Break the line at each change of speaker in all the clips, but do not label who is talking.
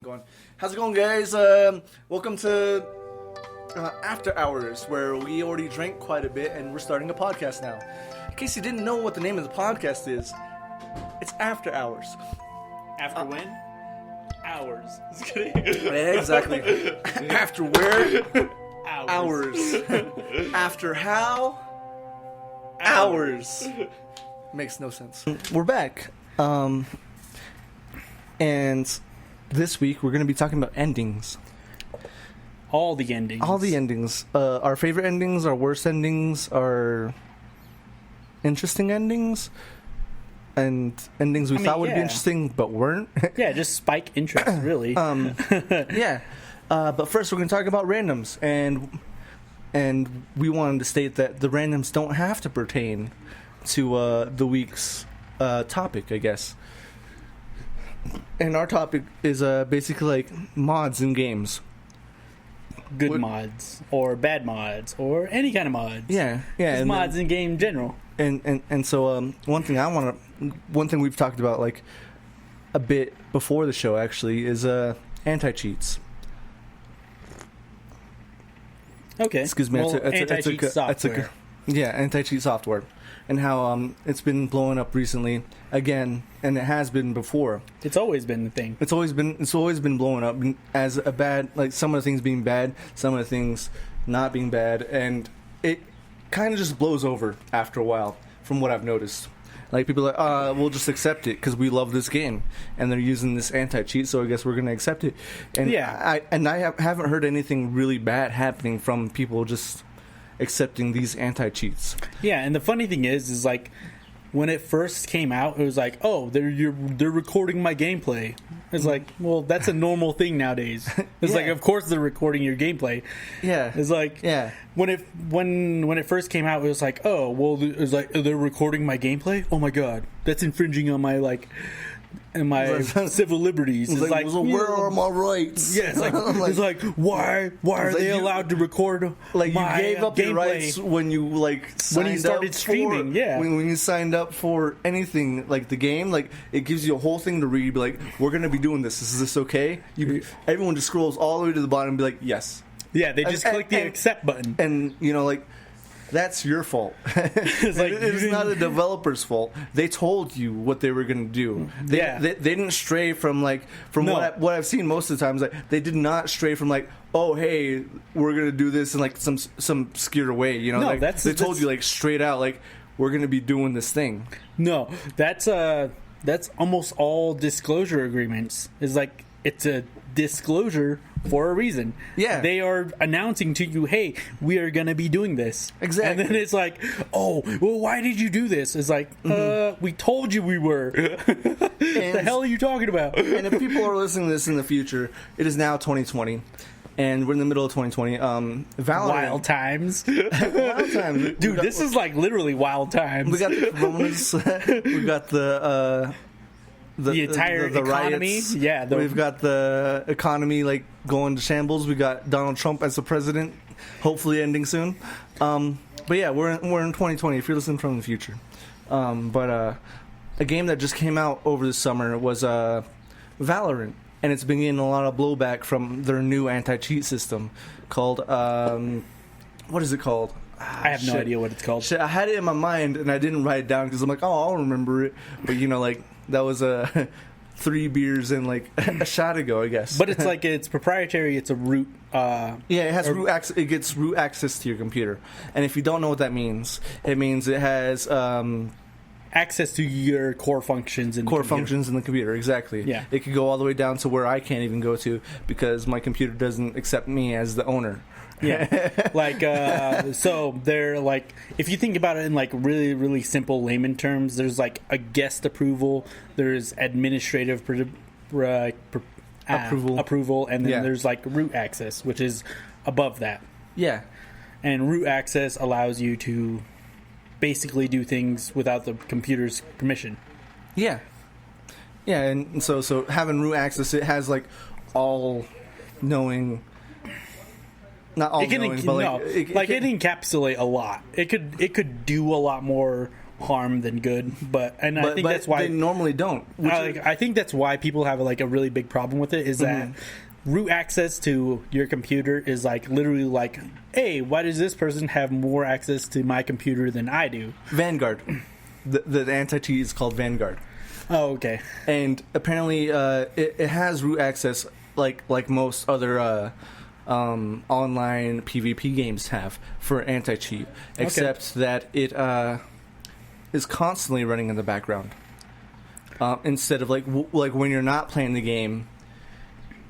going. How's it going, guys? Welcome to After Hours, where we already drank quite a bit and we're starting a podcast now. In case you didn't know what the name of the podcast is, it's After Hours.
After when? Hours. Just kidding.
Exactly. After where?
Hours.
After how? Hours. Makes no sense. We're back. And this week we're going to be talking about endings.
All the endings.
All the endings. Our favorite endings, our worst endings, our interesting endings, and endings we thought would be interesting but weren't.
Yeah, just spike interest, really.
Yeah. But first we're going to talk about randoms, and we wanted to state that the randoms don't have to pertain to the week's topic, I guess. And our topic is basically like mods in games.
Good mods, or bad mods, or any kind of mods.
Yeah.
Just mods in game in general.
And so one thing we've talked about like a bit before the show actually is anti-cheats.
Okay.
Excuse me.
Well, anti-cheat software.
Anti-cheat software, and how it's been blowing up recently again, and it has been before.
It's always been the thing.
It's always been blowing up as a bad, like some of the things being bad, some of the things not being bad, and it kind of just blows over after a while. From what I've noticed, like people are like, we'll just accept it because we love this game, and they're using this anti-cheat, so I guess we're gonna accept it. And I haven't heard anything really bad happening from people just accepting these anti-cheats.
Yeah, and the funny thing is like when it first came out, it was like, oh, they're recording my gameplay. It's like, well, that's a normal thing nowadays. It's like, of course they're recording your gameplay.
Yeah,
it's like, when it first came out, it was like, oh, well, it's like they're recording my gameplay. Oh my god, that's infringing on my civil liberties. It's like,
where are my rights?
Yeah, it's like why are they allowed to record?
Like
my
you gave up
gameplay
your rights when you when
you started streaming.
When you signed up for anything like the game, like it gives you a whole thing to read. Be like, we're gonna be doing this. Is this okay? Everyone just scrolls all the way to the bottom and be like, yes.
Yeah, they just click the accept button,
and that's your fault. It's like it's not a developer's fault. They told you what they were going to do. They didn't stray from what I've seen most of the times. Like they did not stray from like, oh hey, we're going to do this in like some obscure way.
No,
they told you like straight out like we're going to be doing this thing.
No, that's almost all disclosure agreements. Is like it's a disclosure for a reason. Yeah, they are announcing to you, hey, we are going to be doing this.
Exactly.
And then it's like, oh, well, why did you do this? It's like, we told you we were. The hell are you talking about?
And if people are listening to this in the future, it is now 2020. And we're in the middle of 2020. Valorant.
Wild times.
Wild times.
Dude, this is like literally wild times.
We got the coronas. We got the
entire economy.
Riots.
Yeah,
we've got the economy like going to shambles. We got Donald Trump as the president, hopefully ending soon. But yeah, we're in 2020. If you're listening from the future, but a game that just came out over the summer was Valorant, and it's been getting a lot of blowback from their new anti-cheat system called what is it called?
I have no idea what it's called.
Shit, I had it in my mind and I didn't write it down because I'm like, oh, I'll remember it. But like. That was 3 beers and like a shot ago, I guess.
But it's like it's proprietary. It's a root.
It has root access. It gets root access to your computer. And if you don't know what that means, it means it has
access to your core functions in
the computer. Exactly.
Yeah.
It could go all the way down to where I can't even go to because my computer doesn't accept me as the owner.
Yeah, like so they're like, if you think about it in like really really simple layman terms, there's like a guest approval, there's administrative approval, and then there's like root access, which is above that.
Yeah,
and root access allows you to basically do things without the computer's permission.
Yeah, and so having root access, it has like all knowing. Not all knowing, but
it encapsulate a lot. It could do a lot more harm than good. But I think that's why
they normally don't.
I think that's why people have like a really big problem with it. Is that root access to your computer is like literally like, hey, why does this person have more access to my computer than I do?
Vanguard. The anti-cheat is called Vanguard.
Oh, okay.
And apparently, it has root access like most other online PvP games have for anti-cheat, except that it is constantly running in the background. Instead of like when you're not playing the game,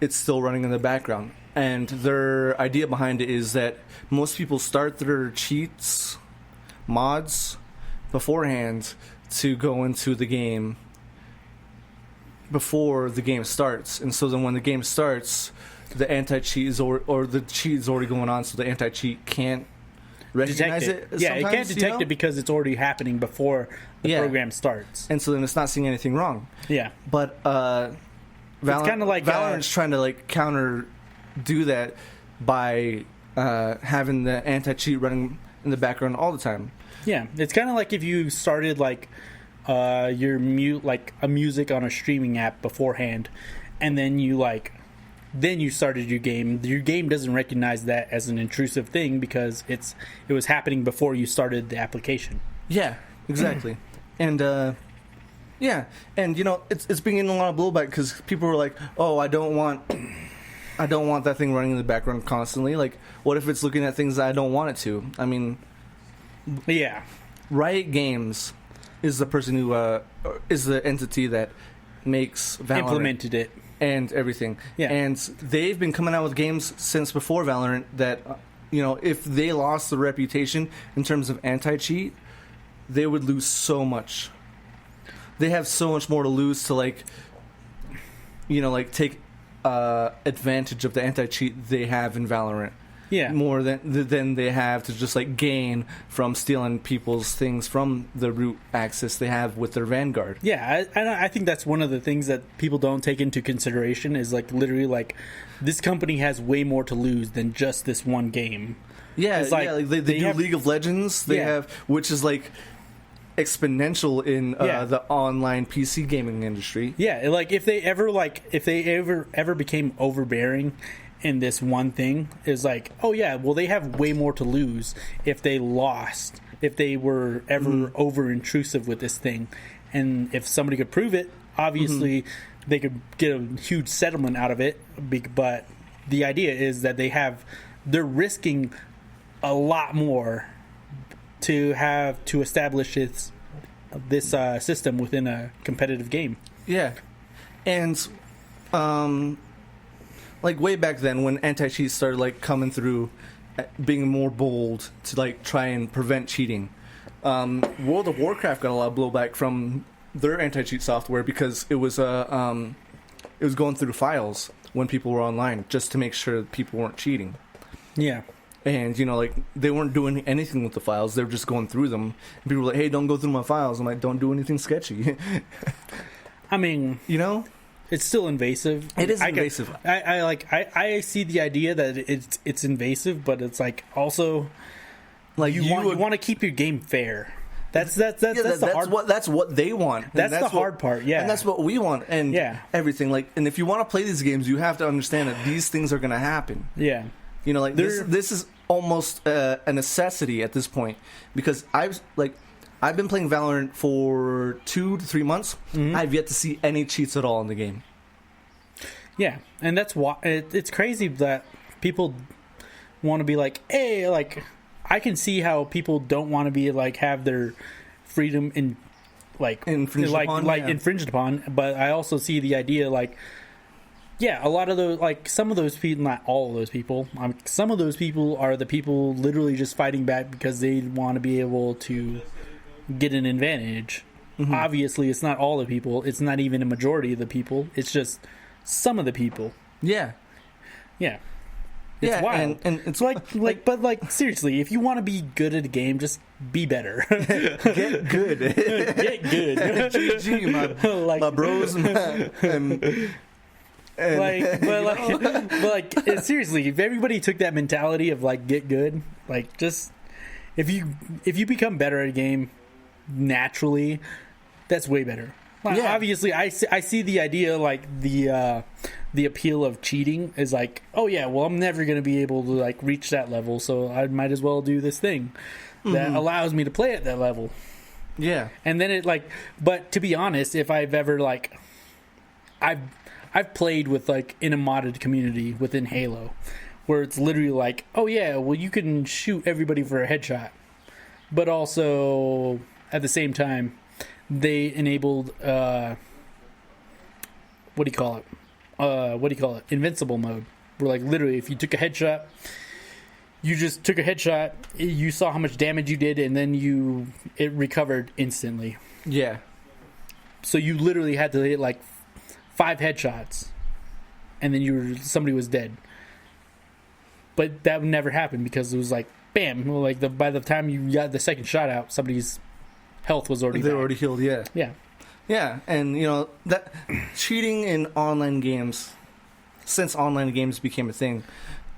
it's still running in the background. And their idea behind it is that most people start their mods beforehand to go into the game before the game starts. And so then when the game starts, the anti-cheat is or the cheat is already going on, so the anti-cheat can't recognize it.
Yeah, it can't detect it because it's already happening before the program starts.
And so then it's not seeing anything wrong.
Yeah.
But
it's kind of like
Valorant's trying to like do that by having the anti-cheat running in the background all the time.
Yeah, it's kind of like if you started like your a music on a streaming app beforehand, and then you started your game. Your game doesn't recognize that as an intrusive thing because it was happening before you started the application.
Yeah, exactly. And yeah, and it's been getting a lot of blowback because people were like, "Oh, I don't want that thing running in the background constantly. Like, what if it's looking at things that I don't want it to?" I mean,
yeah,
Riot Games is the person who is the entity that makes Valorant,
implemented it
and everything.
Yeah,
and they've been coming out with games since before Valorant that if they lost the reputation in terms of anti-cheat, they would lose so much. They have so much more to lose to take advantage of the anti-cheat they have in Valorant.
Yeah,
more than they have to just like gain from stealing people's things from the root access they have with their Vanguard.
Yeah, I think that's one of the things that people don't take into consideration is like literally like this company has way more to lose than just this one game.
Yeah,
it's like,
they do have League of Legends. They have, which is like exponential in the online PC gaming industry.
Yeah, like if they ever became overbearing in this one thing, is like, oh yeah, well they have way more to lose if they were ever over intrusive with this thing. And if somebody could prove it, obviously they could get a huge settlement out of it. But the idea is that they're risking a lot more to establish this system within a competitive game.
Yeah, and like way back then when anti-cheat started like coming through, being more bold to like try and prevent cheating, World of Warcraft got a lot of blowback from their anti-cheat software because it was going through files when people were online just to make sure that people weren't cheating.
Yeah.
And they weren't doing anything with the files; they were just going through them. And people were like, "Hey, don't go through my files." I'm like, "Don't do anything sketchy."
I mean, it's still invasive.
It is invasive.
I see the idea that it's invasive, but it's like also like you want to keep your game fair. That's what
they want.
That's the hard part. Yeah,
and that's what we want. And everything and if you want to play these games, you have to understand that these things are going to happen.
Yeah.
This is almost a necessity at this point because I've been playing Valorant for 2 to 3 months. I've yet to see any cheats at all in the game.
Yeah, and that's why it's crazy that people want to be like, hey, like I can see how people don't want to be like have their freedom infringed upon, but I also see the idea like. Yeah, a lot of those, some of those people, not all of those people, some of those people are the people literally just fighting back because they want to be able to get an advantage. Obviously, it's not all the people. It's not even a majority of the people. It's just some of the people.
Yeah.
Yeah. It's wild. And it's but seriously, if you want to be good at a game, just be better.
Get good.
Get good.
GG, my bros and
seriously, if everybody took that mentality of like get good, like just if you become better at a game, naturally, that's way better. Yeah. Obviously, I see the idea, like the appeal of cheating is like, oh yeah, well, I'm never going to be able to like reach that level, so I might as well do this thing that allows me to play at that level.
Yeah.
And then it like, but to be honest, if I've ever like, I've played with like in a modded community within Halo, where it's literally like, oh yeah, well you can shoot everybody for a headshot, but also at the same time, they enabled what do you call it? Invincible mode. Where like literally, if you took a headshot, you just took a headshot, you saw how much damage you did, and then it recovered instantly.
Yeah.
So you literally had to hit like 5 headshots, and then somebody was dead. But that would never happen because it was like bam, like by the time you got the second shot out, somebody's health was already
They're already healed. Yeah, and that cheating in online games, since online games became a thing,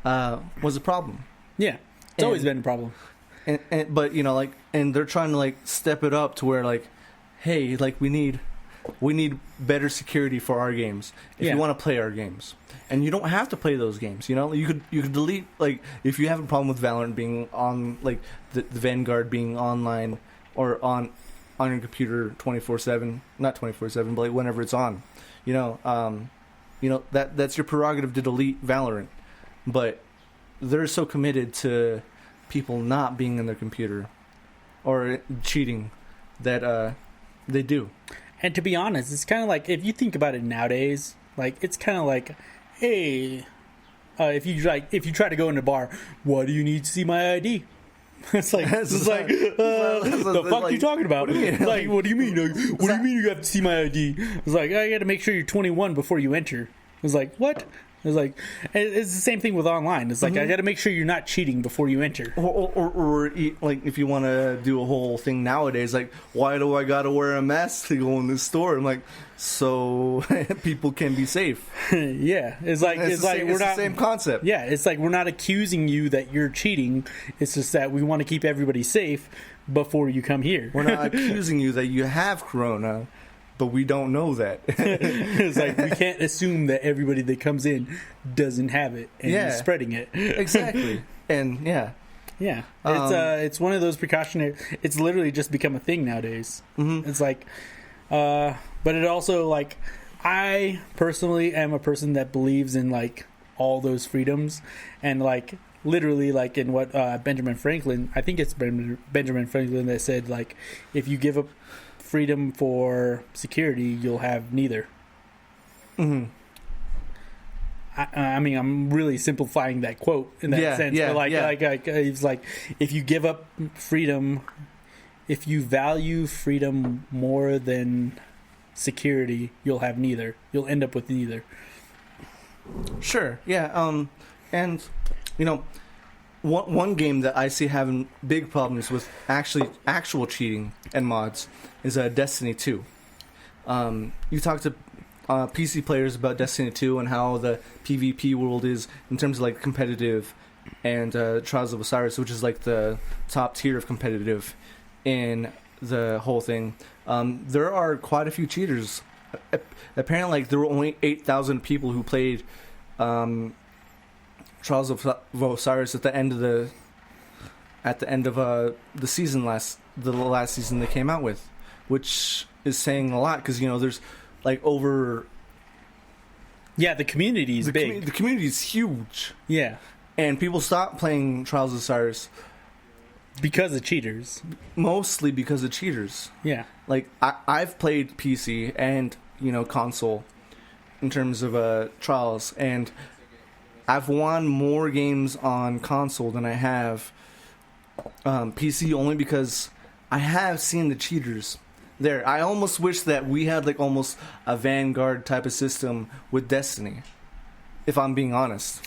was a problem.
Yeah, it's always been a problem.
But and they're trying to like step it up to where like, hey, like we need better security for our games if you want to play our games. And you don't have to play those games. You could delete, like, if you have a problem with Valorant being on, like the Vanguard being online or on your computer 24/7, not 24/7, but like whenever it's on, that's your prerogative to delete Valorant. But they're so committed to people not being in their computer or cheating that they do.
And to be honest, it's kind of like, if you think about it nowadays, like it's kind of like, hey, if you try to go in a bar, why do you need to see my ID? It's like, the fuck are you talking about? Like, what do you mean? What do you mean you have to see my ID? It's like, I got to make sure you're 21 before you enter. It's like, what? It's like, it's the same thing with online. It's like, I got to make sure you're not cheating before you enter.
Or like, if you want to do a whole thing nowadays, like, why do I got to wear a mask to go in this store? I'm like, so people can be safe.
Yeah, it's like
it's the same concept.
Yeah, it's like we're not accusing you that you're cheating. It's just that we want to keep everybody safe before you come here.
We're not accusing you that you have corona, but we don't know that.
It's like we can't assume that everybody that comes in doesn't have it and is spreading it.
Exactly. And yeah,
it's one of those precautionary. It's literally just become a thing nowadays. It's like, but it also, like, I personally am a person that believes in like all those freedoms, and like literally, like in what Benjamin Franklin, I think it's Benjamin Franklin that said, like, if you give up freedom for security, you'll have neither. I mean, I'm really simplifying that quote in that sense, but like it's like, if you give up freedom, if you value freedom more than security, you'll have neither. You'll end up with neither.
Sure. Yeah. And one game that I see having big problems with actual cheating and mods is Destiny 2. You talk to PC players about Destiny 2 and how the PvP world is in terms of like competitive, and Trials of Osiris, which is like the top tier of competitive in the whole thing. There are quite a few cheaters. Apparently, like, there were only 8,000 people who played Trials of Osiris at the end of the season the last season they came out with, which is saying a lot, because there's like over.
Yeah, the community is big.
The community is huge.
Yeah,
and people stopped playing Trials of Osiris
because of cheaters.
Mostly because of cheaters.
Yeah,
like I've played PC and console in terms of Trials, and I've won more games on console than I have PC, only because I have seen the cheaters there. I almost wish that we had like almost a Vanguard type of system with Destiny, if I'm being honest.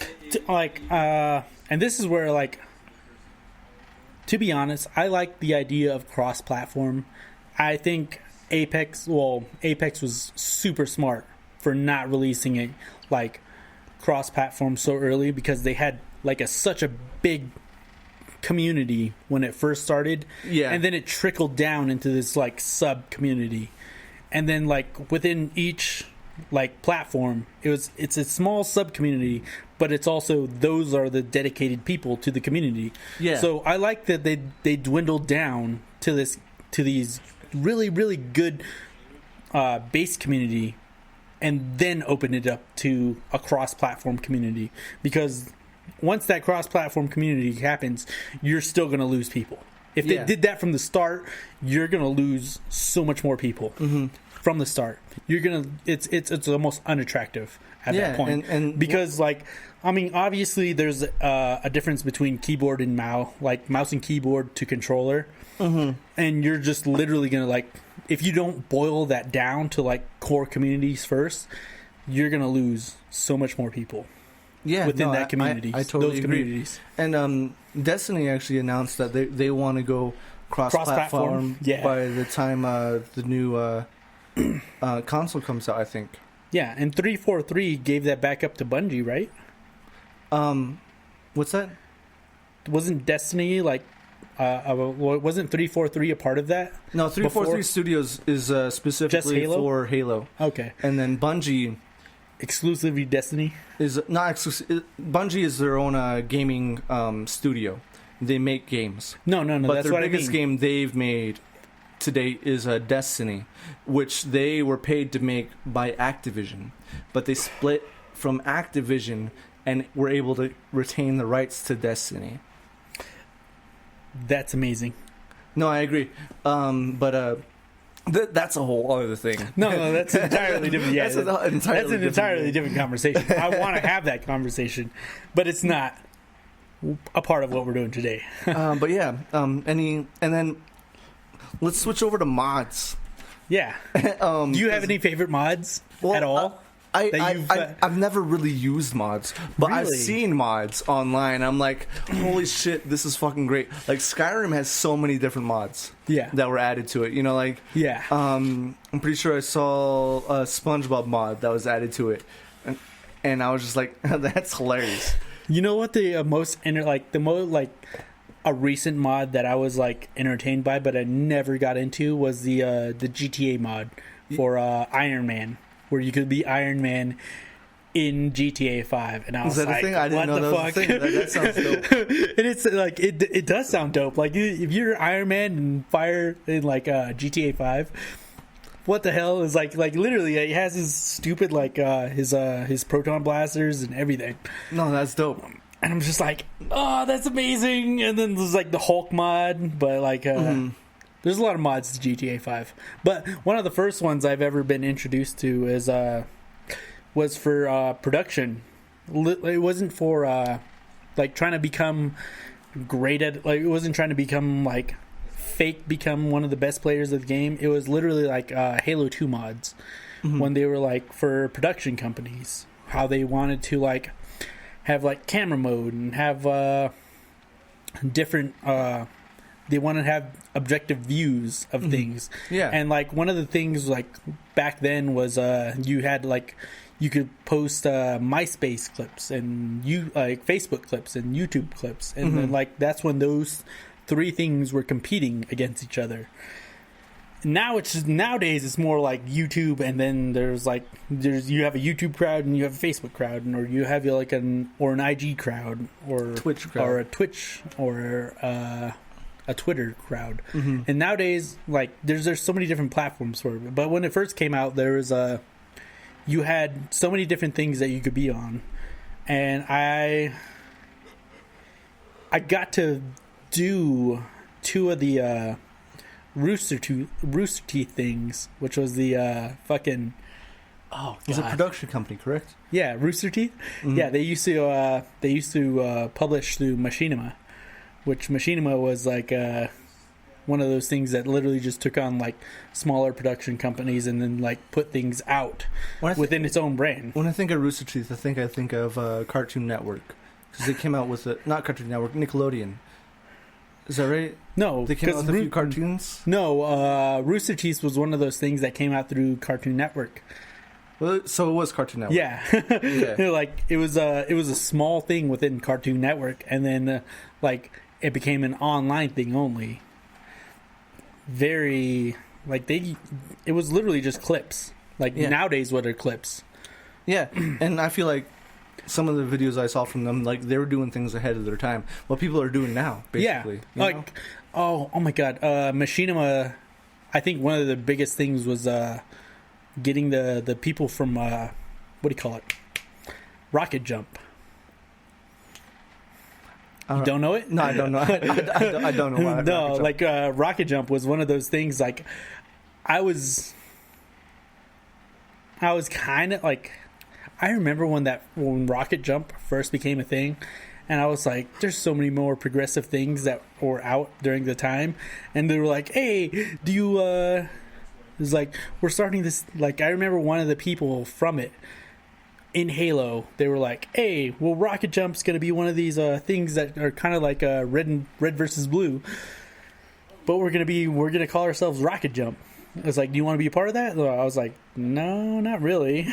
Like, and this is where, like, to be honest, I like the idea of cross-platform. I think Apex was super smart for not releasing it like cross-platform so early, because they had like such a big community when it first started.
Yeah.
And then it trickled down into this like sub community. And then like within each like platform, it's a small sub community, but it's also those are the dedicated people to the community.
Yeah.
So I like that they dwindled down to these really, really good base community, and then open it up to a cross-platform community, because once that cross-platform community happens, you're still going to lose people. If they did that from the start, you're going to lose so much more people from the start. You're gonna it's almost unattractive at that point, and because like I mean, obviously there's a difference between keyboard and mouse, like mouse and keyboard to controller, and you're just literally gonna like, if you don't boil that down to like core communities first, you're gonna lose so much more people.
Yeah,
within that community,
I totally
those
agree.
Communities.
And Destiny actually announced that they want to go cross-platform by the time the new console comes out, I think.
Yeah, and 343 gave that back up to Bungie, right?
What's that?
Wasn't Destiny like wasn't 343 a part of that?
No, 343 Studios is specifically
Halo?
for Halo.
Okay.
And then Bungie
exclusively Destiny
is not exclusive. Bungie is their own gaming studio. They make games.
No.
But
that's
their
what
biggest
I mean.
game they've made to date is Destiny, which they were paid to make by Activision, but they split from Activision and were able to retain the rights to Destiny.
That's amazing.
No, I agree. But that's a whole other thing.
No, that's entirely different. Yeah,
that's an
entirely different conversation. I want to have that conversation, but it's not a part of what we're doing today.
But yeah, and then let's switch over to mods.
Yeah. Do you have any favorite mods at all?
I've never really used mods, but
Really?
I've seen mods online. I'm like, holy shit, this is fucking great. Like Skyrim has so many different mods that were added to it. You know, like I'm pretty sure I saw a SpongeBob mod that was added to it, and I was just like, that's hilarious.
You know what a recent mod that I was like entertained by, but I never got into, was the GTA mod for Iron Man, where you could be Iron Man in GTA 5, and I was like,
thing? I didn't know that was a thing. That sounds dope.
And it's like it does sound dope. Like if you're Iron Man and fire in like GTA 5, what the hell is like literally he has his stupid like his proton blasters and everything.
No, that's dope.
And I'm just like, oh, that's amazing. And then there's like the Hulk mod, but like there's a lot of mods to GTA 5. But one of the first ones I've ever been introduced to was for production. It wasn't for like trying to become great at, like it wasn't trying to become like become one of the best players of the game. It was literally like Halo 2 mods when they were like for production companies, how they wanted to like have like camera mode and have different they want to have objective views of things. Yeah. And like one of the things like back then was you had like you could post MySpace clips and like Facebook clips and YouTube clips, and then like that's when those three things were competing against each other. Nowadays it's more like YouTube, and then you have a YouTube crowd and you have a Facebook crowd, or you have like an IG crowd, or
Twitch crowd,
or a Twitch, or a Twitter crowd. And nowadays like there's so many different platforms for it. But when it first came out, there was you had so many different things that you could be on, and I got to do two of the Rooster Teeth things, which was the fucking
It's a production company, correct?
Yeah, Rooster Teeth. Yeah, they used to publish through Machinima, which Machinima was like one of those things that literally just took on like smaller production companies and then like put things out within its own brand.
When I think of Rooster Teeth, I think of Cartoon Network, because they came out with not Cartoon Network, Nickelodeon. Is that right?
No,
they came out with a few cartoons.
No, Rooster Teeth was one of those things that came out through Cartoon Network.
Well, so it was Cartoon Network.
Yeah, okay. Like it was a small thing within Cartoon Network, and then like it became an online thing only. Very like it was literally just clips. Like nowadays, what are clips?
Yeah, and I feel like some of the videos I saw from them, like they were doing things ahead of their time. What people are doing now, basically.
Yeah, like oh my god, Machinima. I think one of the biggest things was getting the people from what do you call it? Rocket Jump. You don't know it?
No, I don't know. I don't know.
No, like Rocket Jump was one of those things. Like I was kind of like, I remember when Rocket Jump first became a thing, and I was like, there's so many more progressive things that were out during the time, and they were like, hey, do you it's like, we're starting this, like, I remember one of the people from it in Halo, they were like, hey, well, Rocket Jump's gonna be one of these things that are kind of like red versus blue, but we're gonna call ourselves Rocket Jump. It's like, do you want to be a part of that? I was like, no, not really.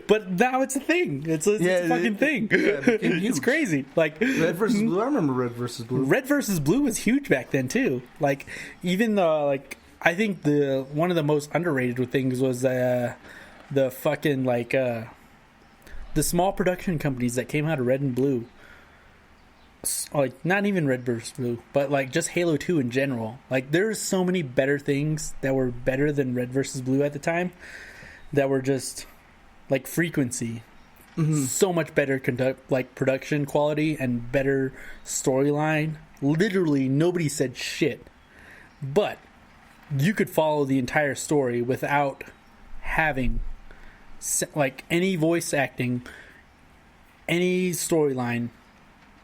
But now it's a thing. It's a fucking thing. Yeah, it's crazy. Like
Red versus Blue. I remember Red versus Blue.
Red versus Blue was huge back then too. Like even like I think one of the most underrated things was the fucking like the small production companies that came out of Red and Blue. Like not even Red vs. Blue, but like just Halo 2 in general. Like there's so many better things that were better than Red vs. Blue at the time that were just like Frequency. Mm-hmm. So much better production quality and better storyline. Literally nobody said shit. But you could follow the entire story without having like any voice acting, any storyline.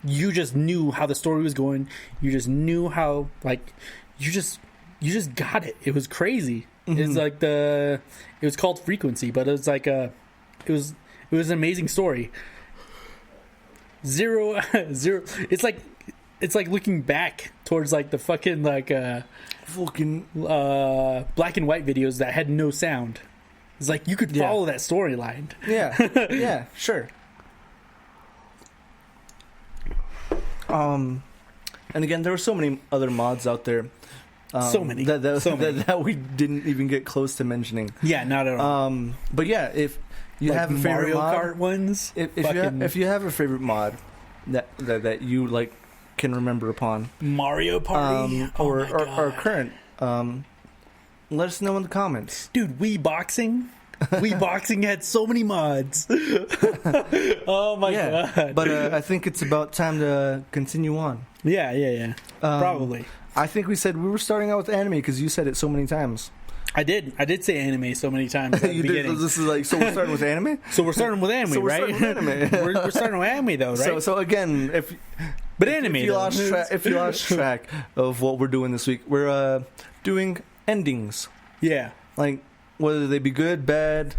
You just knew how the story was going. You just knew how, like, you just got it. It was crazy. Mm-hmm. It's like it was called Frequency, but it was like it was an amazing story. Zero. It's like looking back towards like the fucking like
fucking
black and white videos that had no sound. It's like you could follow that storyline.
Yeah, yeah, sure. And again, there were so many other mods out there.
So many
that we didn't even get close to mentioning.
Yeah, not at all.
But yeah, if you
like
have a favorite
Mario
mod,
Kart ones,
if you have a favorite mod that you like can remember upon
Mario Party,
or current, let us know in the comments,
dude. Wii Boxing. Wii Boxing had so many mods. Oh my god!
But I think it's about time to continue on.
Yeah. Probably.
I think we said we were starting out with anime because you said it so many times.
I did say anime so many times at the beginning.
This is like, so we're starting with anime.
So we're starting with anime, right? We're starting with anime though, right?
So again, if you lost track of what we're doing this week, we're doing endings.
Yeah,
like. Whether they be good, bad,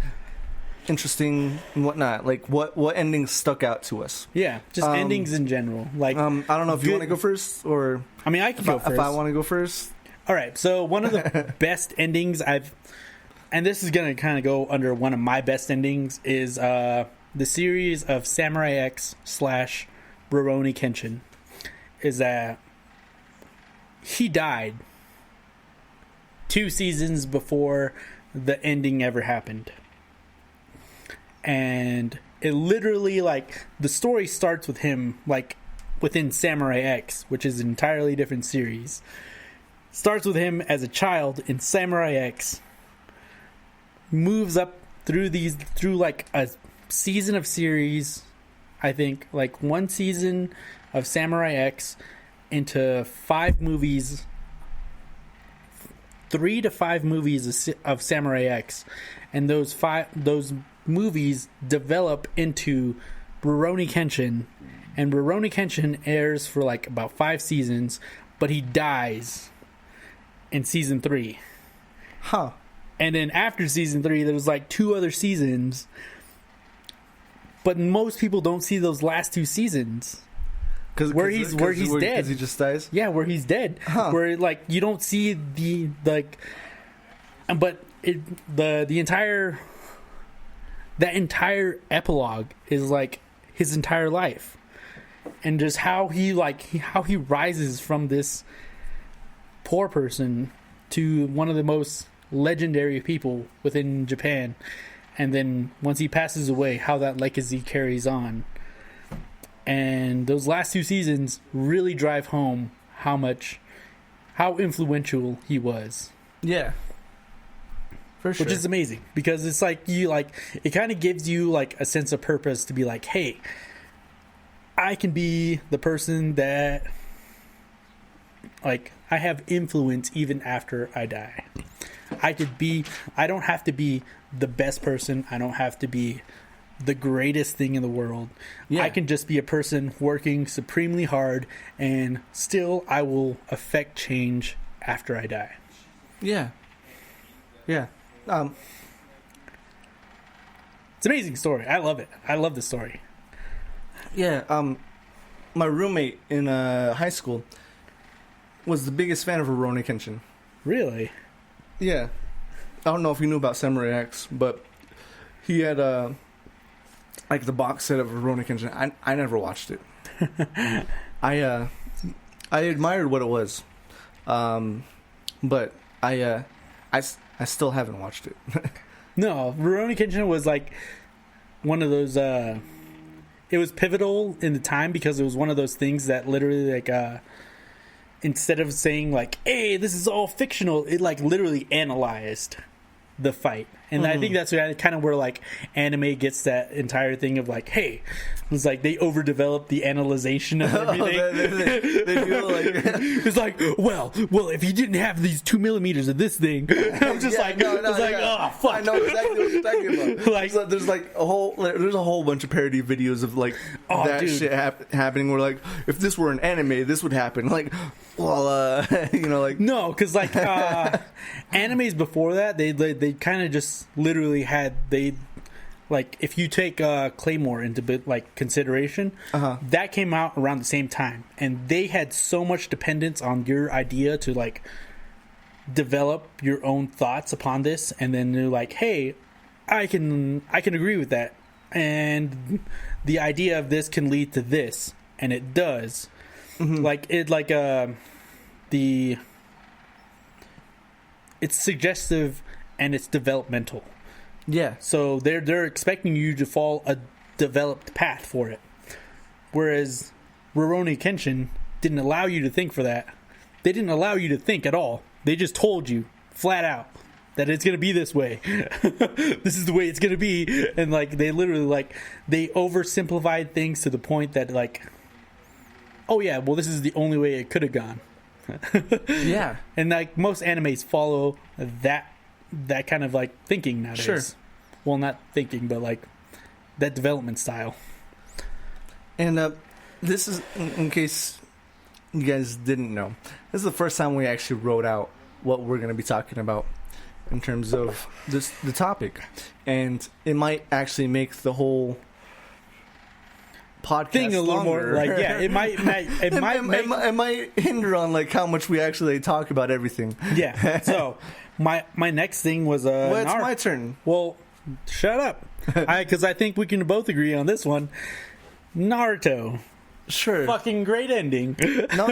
interesting, and whatnot. Like, what endings stuck out to us?
Yeah, just endings in general. Like,
I don't know if you want to go first, or...
I mean, I can go first.
If I want to go first.
All right, so one of the best endings I've... And this is going to kind of go under one of my best endings, is the series of Samurai X / Rurouni Kenshin. Is that he died 2 seasons before the ending ever happened, and it literally, like, the story starts with him, like, within Samurai X, which is an entirely different series. Starts with him as a child in Samurai X, moves up through like a season of series, I think like 1 season of Samurai X into 5 movies, 3 to 5 movies of Samurai X, and those movies develop into Rurouni Kenshin, and Rurouni Kenshin airs for like about 5 seasons, but he dies in season 3.
Huh.
And then after season 3, there was like 2 other seasons, but most people don't see those last 2 seasons. Where he's dead.
Because he just dies?
Yeah, where he's dead.
Huh.
Where, like, you don't see the, like... But the entire... That entire epilogue is, like, his entire life. and just how he rises from this poor person to one of the most legendary people within Japan, and then once he passes away, how that legacy carries on. And those last 2 seasons really drive home how influential he was.
Yeah. For sure.
Which is amazing, because it's like it kind of gives you like a sense of purpose to be like, hey, I can be the person that, like, I have influence even after I die. I don't have to be the best person. I don't have to be the greatest thing in the world. Yeah. I can just be a person working supremely hard, and still I will affect change after I die.
Yeah. Yeah.
It's an amazing story. I love it. I love the story.
Yeah. My roommate in high school was the biggest fan of Rurouni Kenshin.
Really?
Yeah. I don't know if you knew about Samurai X, but he had like the box set of Rurouni Kenshin. I never watched it. I admired what it was, but I still haven't watched it.
No, Rurouni Kenshin was like one of those. It was pivotal in the time because it was one of those things that literally like instead of saying like, "Hey, this is all fictional," it like literally analyzed the fight. And I think that's kind of where like anime gets that entire thing of like, hey, it's like they overdevelop the analyzation of everything.
They feel like
it's like, well, if you didn't have these 2 millimeters of this thing, I'm just oh fuck.
I know exactly what you're talking about. Like, so there's like a whole bunch of parody videos of like that dude. Shit happening. Where like, if this were an anime, this would happen. Like, well, like
no, because like animes before that, they kind of just literally had like if you take Claymore into like consideration, that came out around the same time, and they had so much dependence on your idea to like develop your own thoughts upon this, and then they're like, hey, I can agree with that, and the idea of this can lead to this, and it does. Like it like it's suggestive and it's developmental.
Yeah.
So they're expecting you to follow a developed path for it. Whereas Rurouni Kenshin didn't allow you to think for that. They didn't allow you to think at all. They just told you flat out that it's going to be this way. This is the way it's going to be. And like they literally like they oversimplified things to the point that like, oh yeah, well this is the only way it could have gone.
Yeah.
And like most animes follow that kind of like thinking nowadays.
Sure.
Well, not thinking, but like that development style.
And this is, in case you guys didn't know, this is the first time we actually wrote out what we're going to be talking about in terms of the topic. And it might actually make the whole podcast
thing a little more like, yeah, it might
hinder on like how much we actually talk about everything.
Yeah. So my next thing was
well, it's my turn.
Well, shut up. Because I think we can both agree on this one. Naruto.
Sure.
Fucking great ending.
No,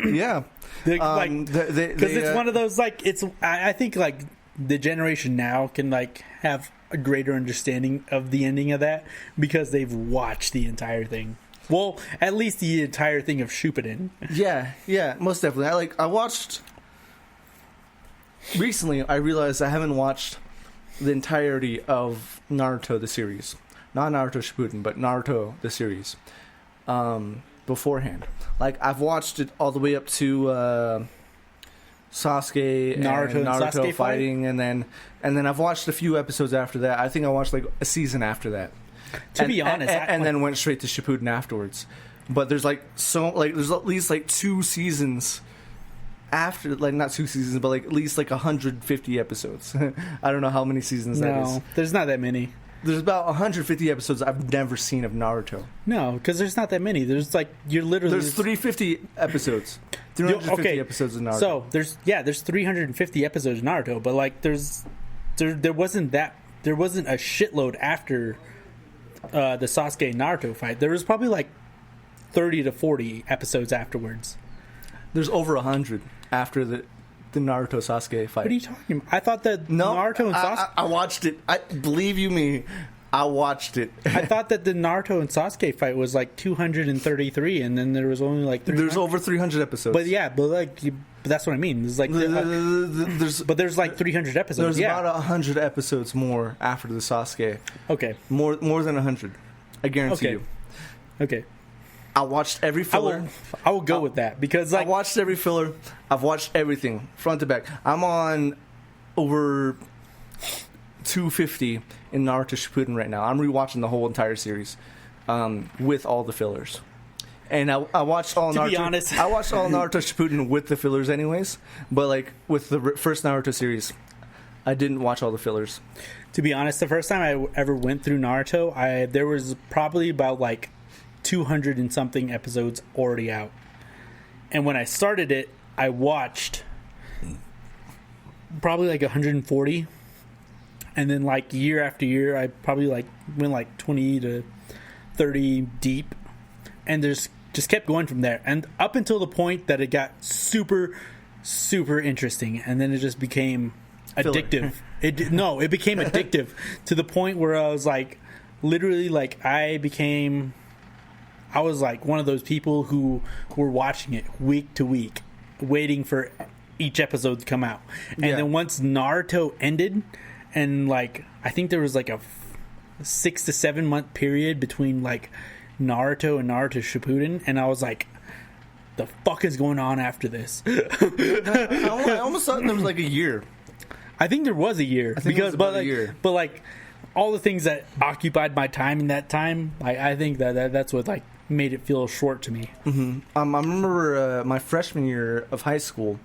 yeah.
Because it's one of those like it's. I think like the generation now can like have a greater understanding of the ending of that because they've watched the entire thing. Well, at least the entire thing of Shippuden.
Yeah, most definitely. I watched recently. I realized I haven't watched the entirety of Naruto the series, not Naruto Shippuden, but Naruto the series. Beforehand, like I've watched it all the way up to Sasuke and Naruto Sasuke fighting, and then I've watched a few episodes after that. I think I watched like a season after that.
To be honest,
and then went straight to Shippuden afterwards. But there's there's at least like 2 seasons after, like not 2 seasons, but like at least like 150 episodes. I don't know how many seasons that is.
No, there's not that many.
There's about 150 episodes I've never seen of Naruto.
No, because there's not that many. There's like
there's 350 episodes. 350 episodes of Naruto.
So there's 350 episodes of Naruto, but like there wasn't a shitload after the Sasuke Naruto fight. There was probably like 30 to 40 episodes afterwards.
There's over 100 after the Naruto Sasuke fight.
What are you talking about? I thought that Naruto and Sasuke...
I watched it. Believe you me, I watched it.
I thought that the Naruto and Sasuke fight was like 233, and then there was only like 300.
There's over 300 episodes.
But yeah, but that's what I mean. There's like there's like 300 episodes.
There's about 100 episodes more after the Sasuke.
Okay.
More than 100. I guarantee you.
Okay.
I watched every filler.
I will go with that because
I watched every filler. I've watched everything front to back. I'm on over 250 in Naruto Shippuden right now. I'm rewatching the whole entire series with all the fillers. And I watched all Naruto.
To be honest,
I watched all Naruto Shippuden with the fillers, anyways. But like with the first Naruto series, I didn't watch all the fillers.
To be honest, the first time I ever went through Naruto, there was probably about like 200 and something episodes already out. And when I started it, I watched probably like 140. And then like year after year, I probably like went like 20 to 30 deep. And there's just kept going from there. And up until the point that it got super, super interesting. And then it just became addictive. It became addictive to the point where I was like, literally like I was like one of those people who were watching it week to week, waiting for each episode to come out. And then once Naruto ended, and like I think there was like a 6 to 7 month period between like Naruto and Naruto Shippuden, and I was like, the fuck is going on after this?
I almost thought there was like a year.
I think there was a year but like all the things that occupied my time in that time, I think that's what like made it feel short to me.
Mm-hmm. I remember my freshman year of high school,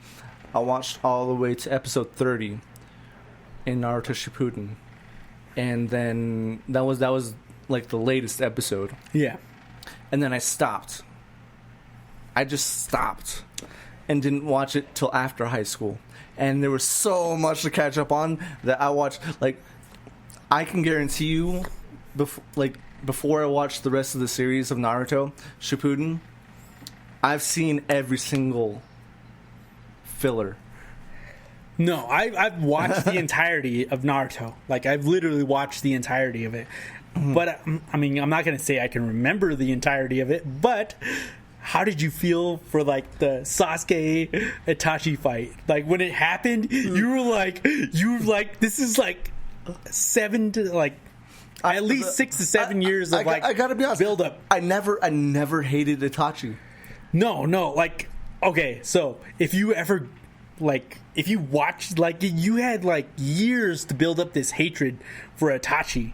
I watched all the way to episode 30 in Naruto Shippuden, and then that was like the latest episode.
Yeah,
and then I stopped. I just stopped and didn't watch it till after high school. And there was so much to catch up on that I watched. Like, I can guarantee you, before I watched the rest of the series of Naruto Shippuden, I've seen every single filler.
No, I've watched the entirety of Naruto. Like, I've literally watched the entirety of it. But, I mean, I'm not going to say I can remember the entirety of it, but how did you feel for, like, the Sasuke-Itachi fight? Like, when it happened, you were like, this is, like, 7 to, like, at least 6 to 7 years of, like,
I gotta be honest,
build up.
I never hated Itachi.
No, like, okay, so, if you ever, like, if you watched, like, you had, like, years to build up this hatred for Itachi.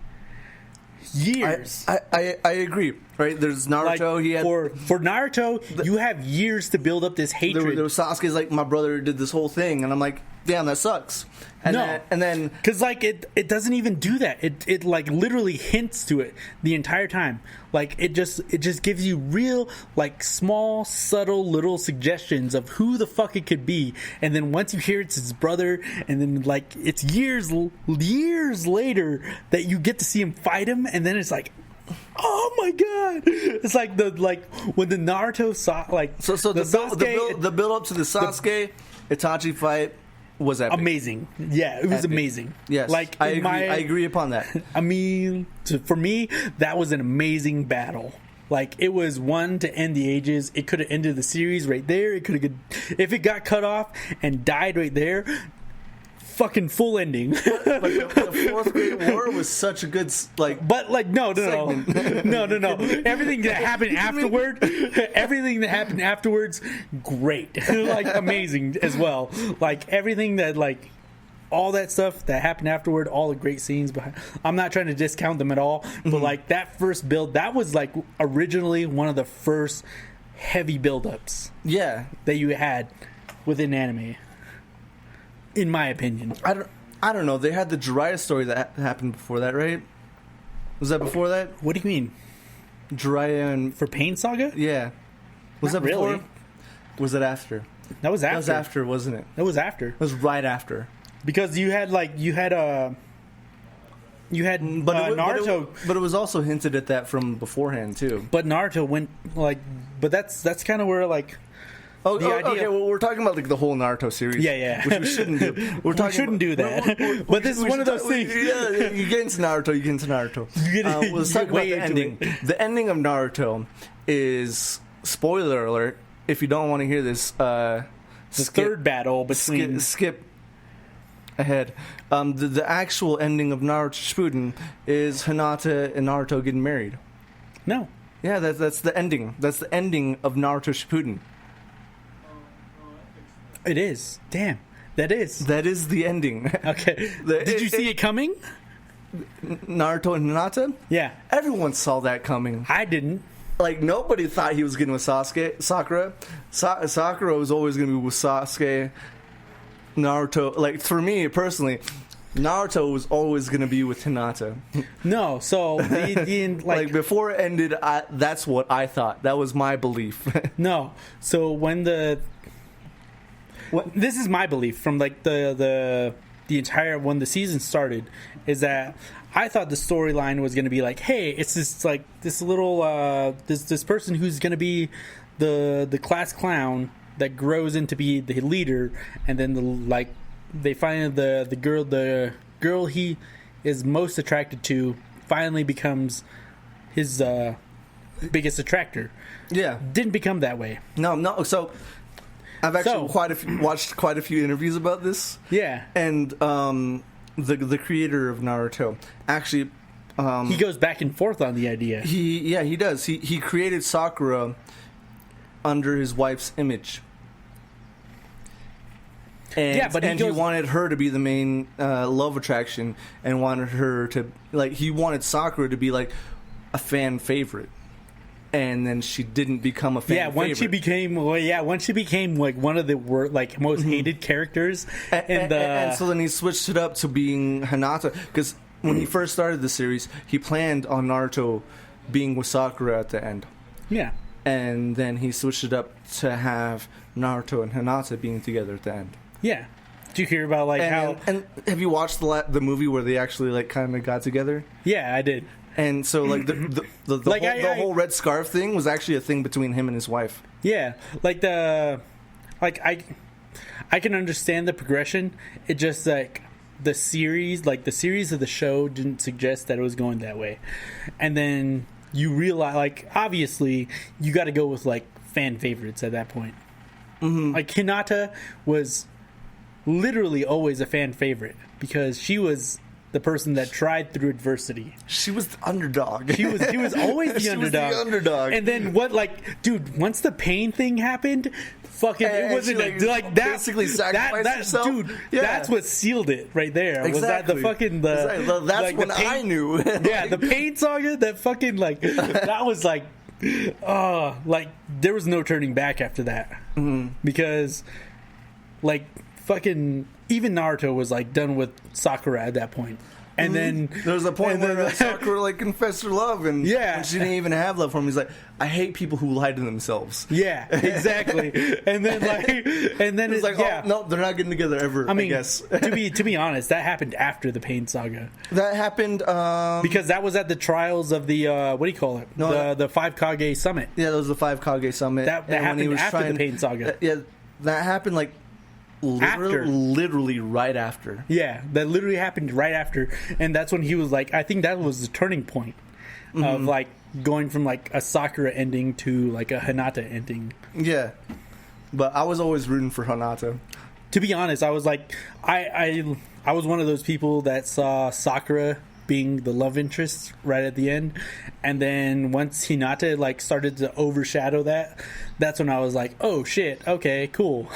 Years.
I agree. Right? There's Naruto.
Like,
he had
for Naruto, you have years to build up this hatred.
There was Sasuke's like, my brother did this whole thing, and I'm like, damn, that sucks. And then
because like it doesn't even do that. It like literally hints to it the entire time. Like it just gives you real like small subtle little suggestions of who the fuck it could be, and then once you hear it's his brother, and then like it's years later that you get to see him fight him, and then it's like, oh my god! It's like when the Naruto saw like
so the build up to the Sasuke Itachi fight was epic.
Amazing. Yeah, it was amazing.
Yes,
like
I agree upon that.
I mean, for me, that was an amazing battle. Like it was one to end the ages. It could have ended the series right there. It could have, if it got cut off and died right there. Fucking full ending.
But the Fourth Great War was such a good
But like no. Everything that happened afterwards, great, like amazing as well. Like everything that like all that stuff that happened afterward, all the great scenes behind. I'm not trying to discount them at all, but like that first build, that was like originally one of the first heavy build-ups.
Yeah,
that you had within anime. In my opinion,
I don't know. They had the Jiraiya story that happened before that, right? Was that before that?
What do you mean?
Jiraiya and
for Pain Saga?
Yeah. Was
Not
that before?
Really.
Was it after?
That was after.
That was after, wasn't it?
That was after.
It was right after.
Because you had Naruto,
but it was also hinted at that from beforehand too.
But Naruto went like, but that's kind of where like.
Okay. Well, we're talking about like the whole Naruto series.
Yeah.
Which we shouldn't do.
We shouldn't do that. But this is one of those things.
Yeah, you get into Naruto. Let's talk about the ending. The ending of Naruto is, spoiler alert, if you don't want to hear this,
the third battle between
skip ahead. The actual ending of Naruto Shippuden is Hinata and Naruto getting married.
No.
Yeah, that's the ending. That's the ending of Naruto Shippuden.
It is. Damn. That is
the ending.
Okay. Did you see it coming?
Naruto and Hinata?
Yeah.
Everyone saw that coming.
I didn't.
Like, nobody thought he was getting with Sakura. Sakura was always going to be with Sasuke. Naruto, like, for me personally, Naruto was always going to be with Hinata.
No, so
like before it ended, that's what I thought. That was my belief.
No, so when this is my belief from like the entire when the season started, is that I thought the storyline was going to be like, hey, it's this like this little this person who's going to be the class clown that grows into be the leader, and then they find the girl he is most attracted to finally becomes his biggest attractor.
Yeah,
didn't become that way.
No. So I've actually watched quite a few interviews about this.
Yeah,
and the creator of Naruto actually
he goes back and forth on the idea.
He does. He created Sakura under his wife's image. And he wanted her to be the main love attraction, and wanted her to he wanted Sakura to be like a fan favorite, and then she didn't become a fan favorite.
Once she became like one of the most hated characters,
and so then he switched it up to being Hinata, because when he first started the series, he planned on Naruto being with Sakura at the end.
Yeah,
and then he switched it up to have Naruto and Hinata being together at the end.
Yeah. Did you hear about how?
And have you watched the movie where they actually kind of got together?
Yeah, I did.
And so the whole red scarf thing was actually a thing between him and his wife.
Yeah, I can understand the progression. It just the series of the show didn't suggest that it was going that way, and then you realize obviously you got to go with fan favorites at that point. Mm-hmm. Hinata was literally always a fan favorite because she was the person that tried through adversity.
She was the underdog.
She was always the underdog.
Was the underdog.
And then dude, once the pain thing happened, it wasn't that
basically sacrificed herself.
Dude, that's what sealed it right there.
Exactly.
Was that the fucking
that's when I knew.
Yeah, the pain saga, that fucking that was there was no turning back after that. Mm-hmm. Because fucking even Naruto was done with Sakura at that point. And then
there was a point where Sakura confessed her love, and when she didn't even have love for him, he's like, I hate people who lie to themselves.
Yeah, exactly. And then it's
oh, no, they're not getting together ever. I guess
to be honest, that happened after the Pain Saga.
That happened
because that was at the trials of the what do you call it? No, the 5 Kage Summit.
Yeah, that was the 5 Kage Summit.
That happened after the Pain Saga.
Yeah, that happened literally right after.
Yeah, that literally happened right after, and that's when he was I think that was the turning point of going from a Sakura ending to a Hinata ending.
Yeah, but I was always rooting for Hinata.
To be honest, I was I was one of those people that saw Sakura being the love interest right at the end, and then once Hinata started to overshadow that's when I was oh shit, okay, cool.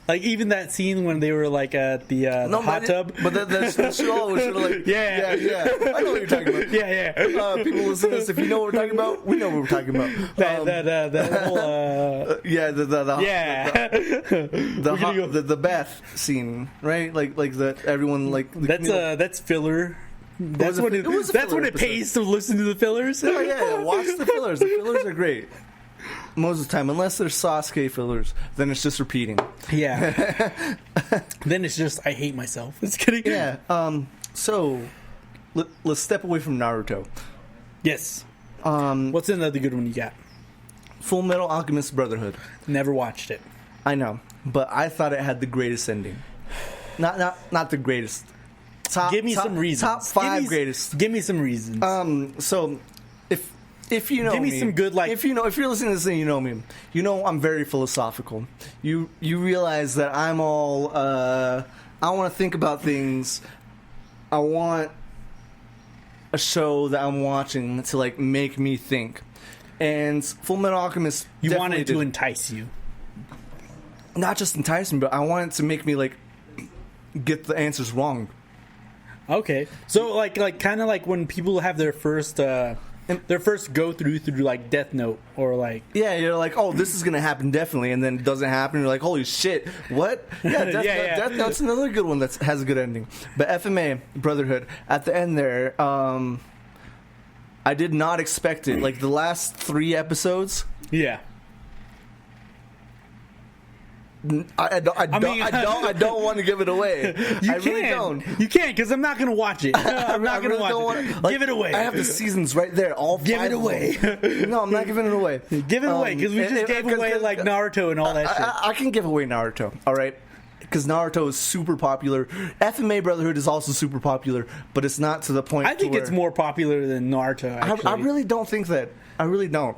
Even that scene when they were at the hot tub.
But that show was sort of yeah. I know what you're talking about.
Yeah.
People listen to this. If you know what we're talking about, we know what we're talking about.
That whole
the bath scene, right? Everyone
that's filler. That's when it pays to listen to the fillers.
Oh yeah, watch the fillers. The fillers are great. Most of the time, unless they're Sasuke fillers, then it's just repeating.
Yeah. Then it's just I hate myself. It's kidding.
Yeah. So let's step away from Naruto.
Yes. What's another good one you got?
Full Metal Alchemist Brotherhood.
Never watched it.
I know, but I thought it had the greatest ending. Not the greatest.
Give me some reasons.
Top 5 greatest.
Give me some reasons.
So if you know
give me some good, like,
if you're listening to this and you know me, you know I'm very philosophical. You realize that I'm all I want to think about things. I want a show that I'm watching to like make me think. And Full Metal Alchemist,
you want it to entice you.
Not just entice me, but I want it to make me like get the answers wrong.
Okay, so like kind of like when people have their first go through like Death Note, or like,
yeah, you're like, oh, this is gonna happen definitely, and then it doesn't happen. You're like, holy shit, what? Yeah, Death Note's another good one that has a good ending. But FMA Brotherhood at the end there, I did not expect it. Like the last 3 episodes,
yeah.
I don't want to give it away. Really don't.
You can't, because I'm not going to watch it. I'm not going to watch it. Give it away.
I have the seasons right there. All 5.
Give it away.
No, I'm not giving it away.
Give it away, because we just gave away like Naruto and all that shit.
I can give away Naruto, all right? Because Naruto is super popular. FMA Brotherhood is also super popular, but it's not to the point.
I think it's more popular than Naruto, actually.
I really don't think that. I really don't.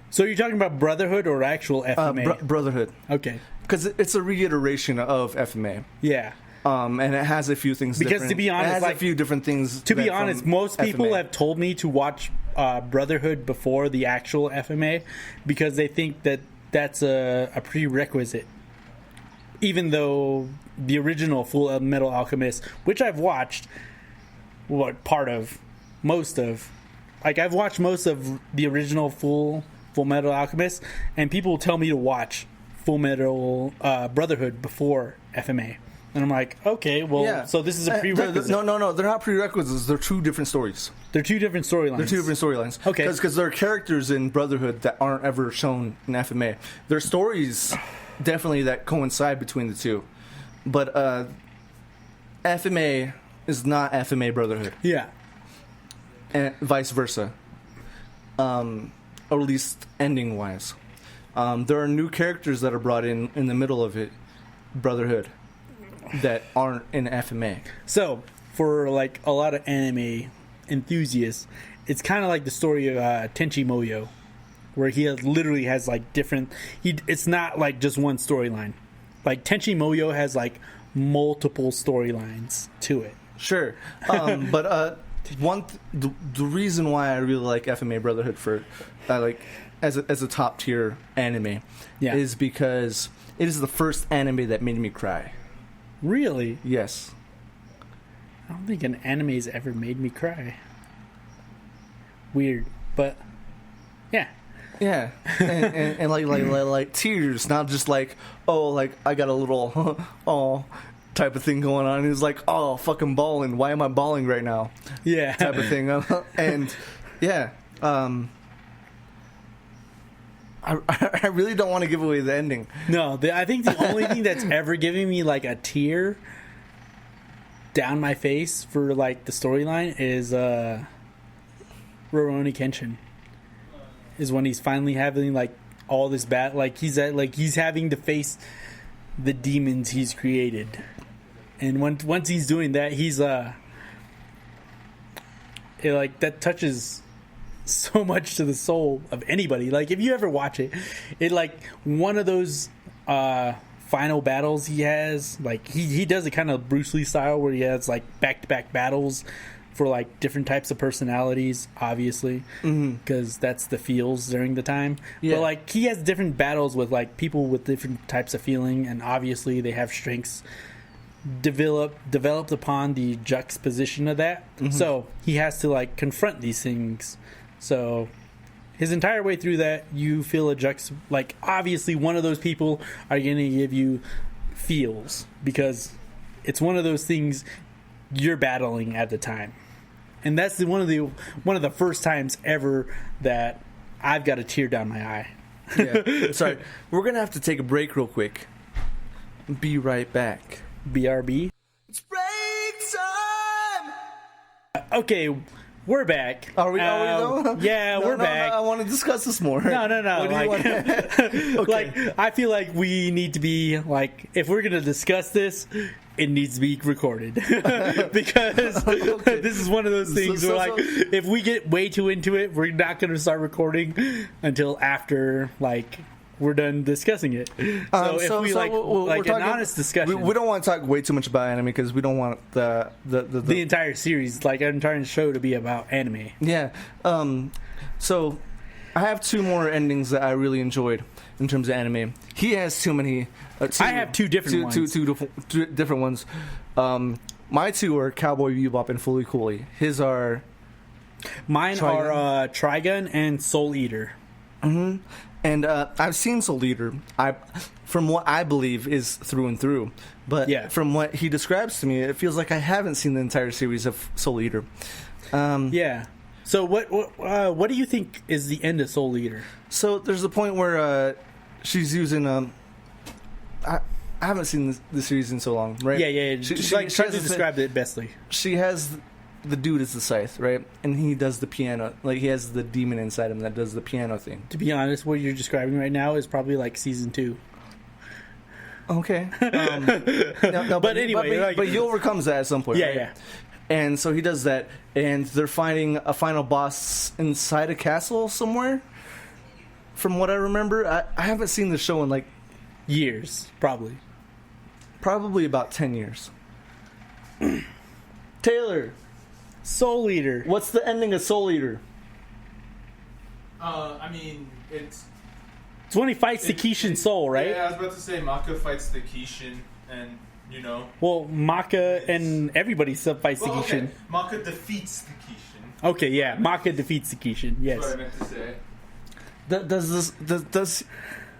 So you're talking about Brotherhood or actual FMA?
Brotherhood.
Okay.
Because it's a reiteration of FMA.
Yeah.
And it has a few things
because
different.
To be honest,
it has
like,
a few different things.
To be honest, most people
FMA.
have told me to watch Brotherhood before the actual FMA because they think that that's a prerequisite. Even though the original Full Metal Alchemist, which I've watched, most of, like I've watched most of the original Full Metal Alchemist, and people tell me to watch Full Metal Brotherhood before FMA, and I'm like, okay, well, yeah. So this is a prerequisite.
No, they're not prerequisites. They're 2 different stories.
They're 2 different storylines.
Okay, because there are characters in Brotherhood that aren't ever shown in FMA. There are stories definitely that coincide between the 2, but FMA is not FMA Brotherhood.
Yeah,
and vice versa. Or at least ending wise, there are new characters that are brought in the middle of it, Brotherhood, that aren't in FMA. So
for like a lot of anime enthusiasts, it's kind of like the story of Tenchi Muyo, where he literally has like different. It's not like just one storyline. Like Tenchi Muyo has like multiple storylines to it.
Sure, but. The reason why I really like FMA Brotherhood for like as a top tier anime is because it is the first anime that made me cry.
Really?
Yes.
I don't think an anime's ever made me cry. Weird, but yeah.
Yeah, and like tears, not just like, oh, like I got a little oh type of thing going on. He's like, oh, fucking bawling. Why am I bawling right now?
Yeah,
type of thing. And yeah, I really don't want to give away the ending.
No, I think the only thing that's ever given me like a tear down my face for like the storyline is Rurouni Kenshin. Is when he's finally having like all this he's having to face the demons he's created, and once he's doing that, he's that touches so much to the soul of anybody. Like if you ever watch it like one of those final battles he has, like he does it kind of Bruce Lee style where he has like back-to-back battles for like different types of personalities, obviously, because that's the feels during the time. Yeah. But like he has different battles with like people with different types of feeling, and obviously they have strengths developed upon the juxtaposition of that. So he has to like confront these things. So his entire way through that, you feel like obviously one of those people are going to give you feels because it's one of those things you're battling at the time. And that's one of the first times ever that I've got a tear down my eye.
Yeah. Sorry, we're gonna have to take a break real quick. Be right back.
BRB.
It's break
Okay, we're back.
Are we though?
Yeah, we're back.
No, I want to discuss this more.
No.
What do you want? Okay.
Like, I feel like we need to be like, if we're gonna discuss this, it needs to be recorded because this is one of those things where, like, if we get way too into it, we're not gonna start recording until after, like, we're done discussing it. So if we we're talking, an honest discussion,
we don't want to talk way too much about anime because we don't want the
entire series, like an entire show, to be about anime.
Yeah. So I have two more endings that I really enjoyed in terms of anime. He has too many.
I have two different ones.
Two different ones. My two are Cowboy Bebop and Fully Cooley. His are.
Mine are Trigun and Soul Eater.
Mm-hmm. And I've seen Soul Eater. From what I believe is through and through, but from what he describes to me, it feels like I haven't seen the entire series of Soul Eater.
Yeah. So what do you think is the end of Soul Eater?
So there's a point where she's using I haven't seen the series in so long, right?
Yeah. She like tries to describe it bestly.
She has the dude is the scythe, right? And he does the piano. Like, he has the demon inside him that does the piano thing.
To be honest, what you're describing right now is probably like season 2.
Okay. But anyway, but he overcomes that at some point.
Yeah,
right?
yeah.
And so he does that, and they're fighting a final boss inside a castle somewhere. From what I remember, I haven't seen the show in like
years, probably
about 10 years. Taylor,
Soul Eater.
What's the ending of Soul Eater?
I mean, it's
when he fights the Kishin Soul, right?
Yeah, I was about to say Maka fights the Kishin, and
Well, Maka and everybody fights the Kishin.
Okay. Maka defeats the Kishin.
Okay, yeah, Maka defeats the Kishin. Yes.
That's what I meant to say.
Does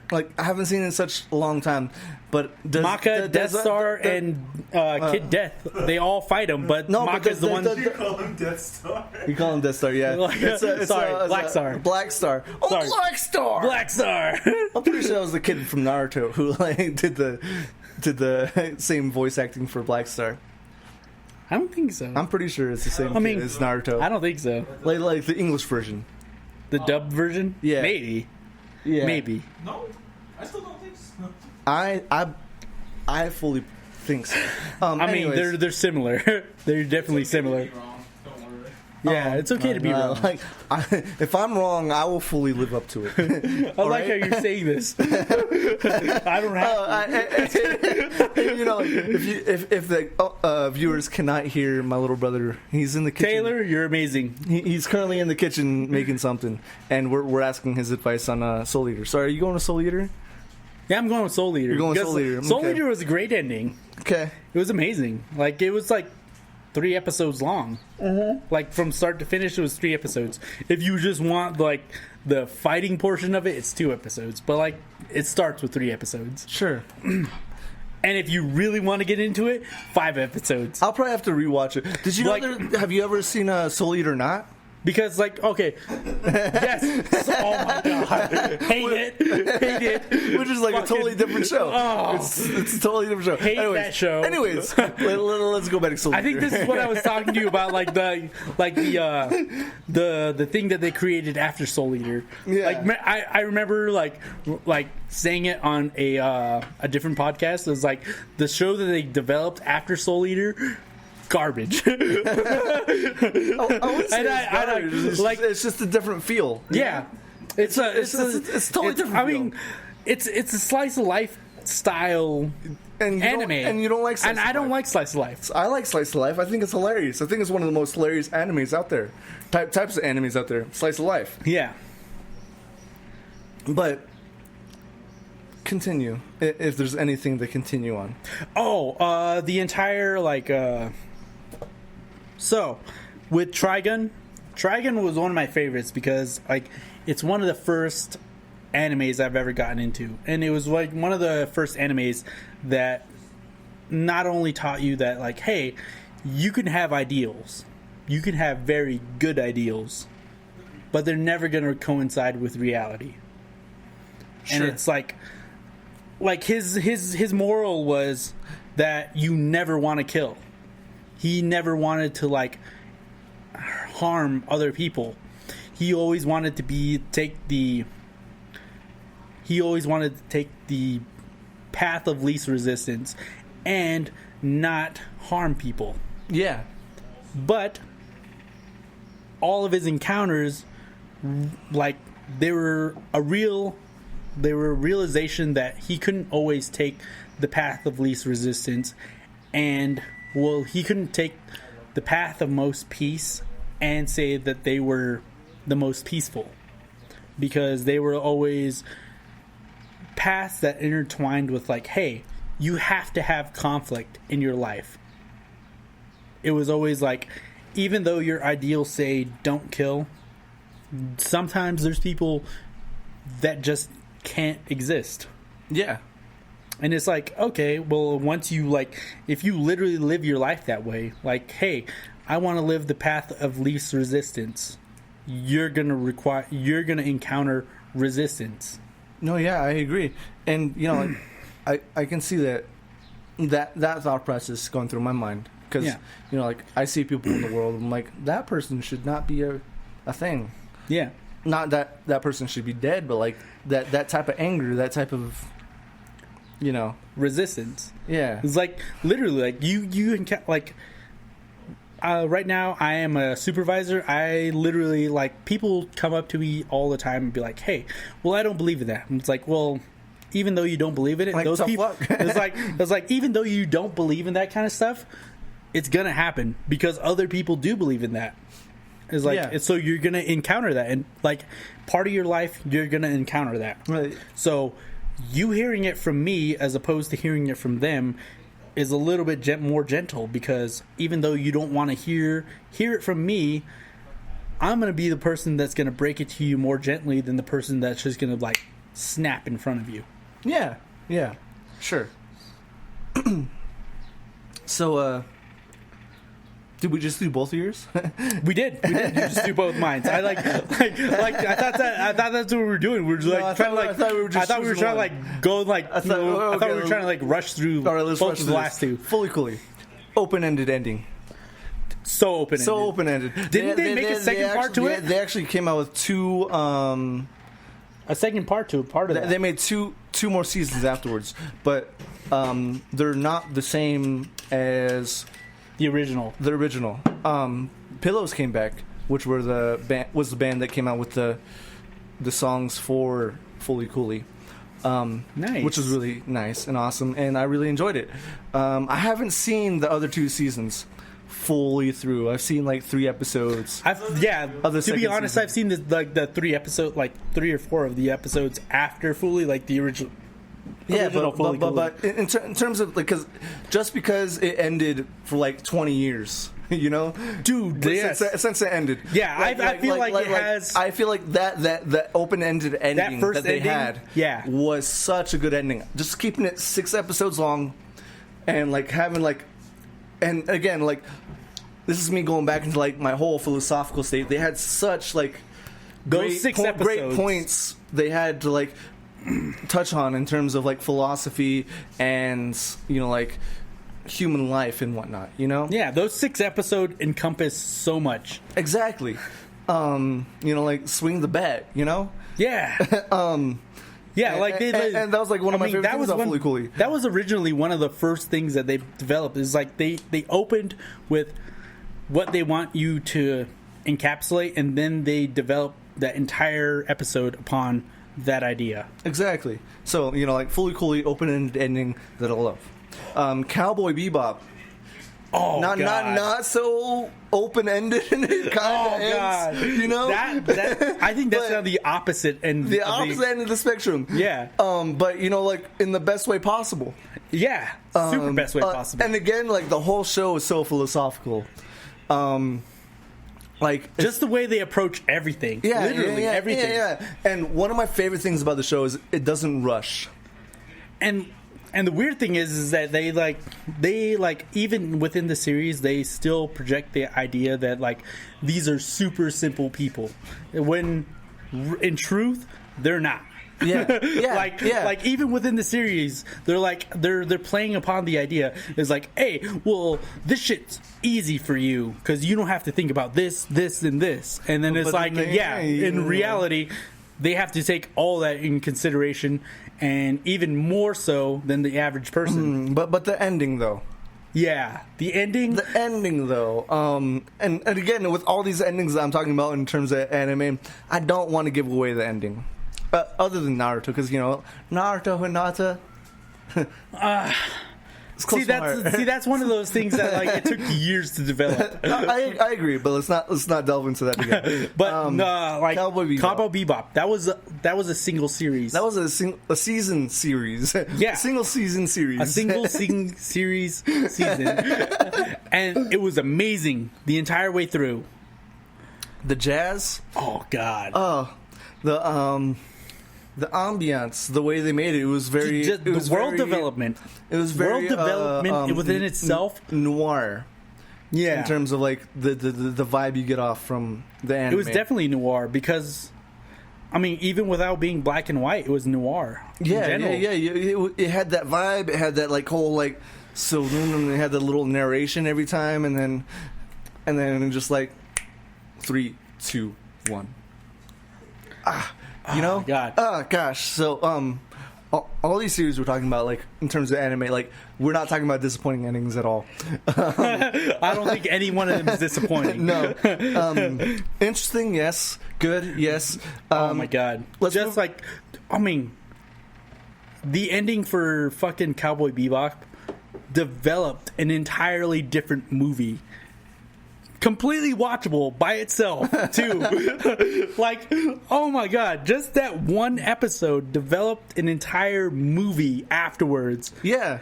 like, I haven't seen it in such a long time, but
Maka, Death Star, and Kid Death, they all fight him, but Maka's the one.
You call him Death Star?
You call him Death Star, yeah.
Black Star.
Black Star. Oh,
sorry.
Black Star!
Black Star!
I'm pretty sure that was the kid from Naruto who did the same voice acting for Black Star.
I don't think so.
I'm pretty sure it's the same kid as Naruto.
I don't think so.
Like the English version.
The dubbed version?
Yeah.
Maybe.
Yeah.
Maybe.
No, I still don't think so.
I fully think so.
I mean, they're similar. They're definitely similar. Yeah, it's okay to be wrong.
Like, if I'm wrong, I will fully live up to it.
I like how you're saying this. I don't have to.
If the viewers cannot hear my little brother, he's in the kitchen.
Taylor, you're amazing.
He's currently in the kitchen making something, and we're asking his advice on Soul Eater. So, are you going to Soul Eater?
Yeah, I'm going with Soul Eater.
You're going with Soul Eater.
Soul Eater was a great ending.
Okay.
It was amazing. Like, it was like 3 episodes long. Mm-hmm. Like, from start to finish, it was 3 episodes. If you just want, like, the fighting portion of it, it's 2 episodes. But, like, it starts with 3 episodes.
Sure.
And if you really want to get into it, 5 episodes.
I'll probably have to rewatch it. Did you know have you ever seen Soul Eater not?
Because, like, okay, yes, oh my god, hate it,
which is like a totally different show.
Oh.
It's a totally different show.
Hate that show.
Anyways, let's go back to Soul Eater.
I think this is what I was talking to you about, like the thing that they created after Soul Eater.
Yeah.
Like, I remember like saying it on a different podcast. It was like the show that they developed after Soul Eater. Garbage.
It's just a different feel.
Yeah, it's
totally different.
I mean, it's a slice of life style anime,
and you don't like slice
and
of
I don't
life.
like slice of life.
I like slice of life. I think it's hilarious. I think it's one of the most hilarious animes out there. Types of animes out there. Slice of life.
Yeah,
but. Continue if there's anything to continue on.
The entire so with Trigun was one of my favorites because like it's one of the first animes I've ever gotten into, and it was like one of the first animes that not only taught you that like, hey, you can have ideals, you can have very good ideals, but they're never going to coincide with reality. Sure. And it's like his moral was that you never want to kill. He never wanted to harm other people. He always wanted to take the path of least resistance and not harm people.
Yeah.
But all of his encounters, like, they were a realization that he couldn't always take the path of least resistance, and he couldn't take the path of most peace and say that they were the most peaceful, because they were always paths that intertwined with, like, hey, you have to have conflict in your life. It was always like, even though your ideals say don't kill, sometimes there's people that just can't exist.
Yeah.
And it's like, okay, well, once you, like, if you literally live your life that way, like, hey, I want to live the path of least resistance, you're gonna encounter resistance.
No, yeah, I agree. And, you know, like, I can see that thought process going through my mind. Because, you know, like, I see people in the world, and I'm like, that person should not be a thing.
Yeah.
Not that person should be dead, but, like, that type of anger, that type of, you know,
resistance.
Yeah.
It's like, literally, like, you like, right now I am a supervisor. I literally, like, people come up to me all the time and be like, hey, well, I don't believe in that. And it's like, well, even though you don't believe in it,
like,
those people, it's like, even though you don't believe in that kind of stuff, it's gonna happen because other people do believe in that. It's like, so you're gonna encounter that, and, like, part of your life, you're gonna encounter that.
Right.
So you hearing it from me as opposed to hearing it from them is a little bit more gentle, because even though you don't want to hear it from me, I'm gonna be the person that's gonna break it to you more gently than the person that's just gonna, like, snap in front of you.
Yeah. Yeah. Sure. So, did we just do both of yours?
We did. You just do both mines. I I thought that's what we were doing. We were just, like, trying to, like, I thought we were trying to, like, go, like, I thought we were trying to, like, rush through both of the last two.
Fully coolly. Open-ended ending.
So open-ended. Didn't they make a second part to it?
They actually came out with two.
A second part to part of that.
They made two more seasons afterwards, but they're not the same as
the original.
Pillows came back, which were the band that came out with the songs for Fully Coolly.
Nice.
Which was really nice and awesome, and I really enjoyed it. I haven't seen the other two seasons fully through. I've seen, like, 3 episodes.
To be honest,
season.
I've seen the 3 episodes, like 3 or 4 of the episodes after Fully, like the original.
Yeah, but in terms of, like, because it ended for, like, 20 years, you know,
dude.
Since it ended,
yeah, I feel like it has.
I feel like that open-ended ending that they had, was such a good ending. Just keeping it 6 episodes long, and, like, having, like, and again, like, this is me going back into, like, my whole philosophical state. They had such, like,
those 6 episodes,
great points they had to, like, touch on in terms of, like, philosophy and, you know, like, human life and whatnot, you know?
Yeah, those 6 episodes encompass so much.
Exactly. You know, like, swing the bat, you know?
Yeah. Yeah, like
and that was, like, one of my favorite things about Fully Coolly.
That was originally one of the first things that they developed. Is like they opened with what they want you to encapsulate, and then they develop that entire episode upon that idea.
Exactly. So, you know, like, Fully Coolly, open-ended ending that I love. Cowboy Bebop.
Oh,
not so open-ended, and it kind of ends. You know,
that I think that's the opposite end.
The opposite end of the spectrum.
Yeah.
But, you know, like, in the best way possible.
Yeah. Super best way possible.
And again, like, the whole show is so philosophical. Like,
just the way they approach everything.
Yeah,
literally everything.
Yeah. And one of my favorite things about the show is it doesn't rush.
And the weird thing is that they even within the series, they still project the idea that, like, these are super simple people, when in truth they're not. Like even within the series, they're playing upon the idea. It's like, hey, well, this shit's easy for you because you don't have to think about this, and this. And then it's like, in reality, they have to take all that in consideration, and even more so than the average person.
But the ending, though.
Yeah, the ending.
The ending, though. And again, with all these endings that I'm talking about in terms of anime, I don't want to give away the ending. Other than Naruto, because, Naruto Hinata...
that's one of those things that it took years to develop.
I agree, but let's not delve into that again.
But Cowboy Bebop, that was a single series.
That was a season series.
Yeah,
single season series.
A single series season, and it was amazing the entire way through.
The jazz.
Oh God.
Oh, the ambiance, the way they made it, was very...
the world development.
It was very...
World development within itself.
Noir.
Yeah.
In terms of, the vibe you get off from the anime.
It was definitely noir because, even without being black and white, it was noir.
Yeah. It had that vibe. It had that, whole, so then it had the little narration every time, and then just, 3, 2, 1.
Oh, God.
Oh, gosh. So, all these series we're talking about, in terms of anime, we're not talking about disappointing endings at all.
I don't think any one of them is disappointing.
No. Interesting, yes. Good, yes.
Oh, my God. The ending for fucking Cowboy Bebop developed an entirely different movie. Completely watchable by itself, too. Oh my God, just that one episode developed an entire movie afterwards.
Yeah.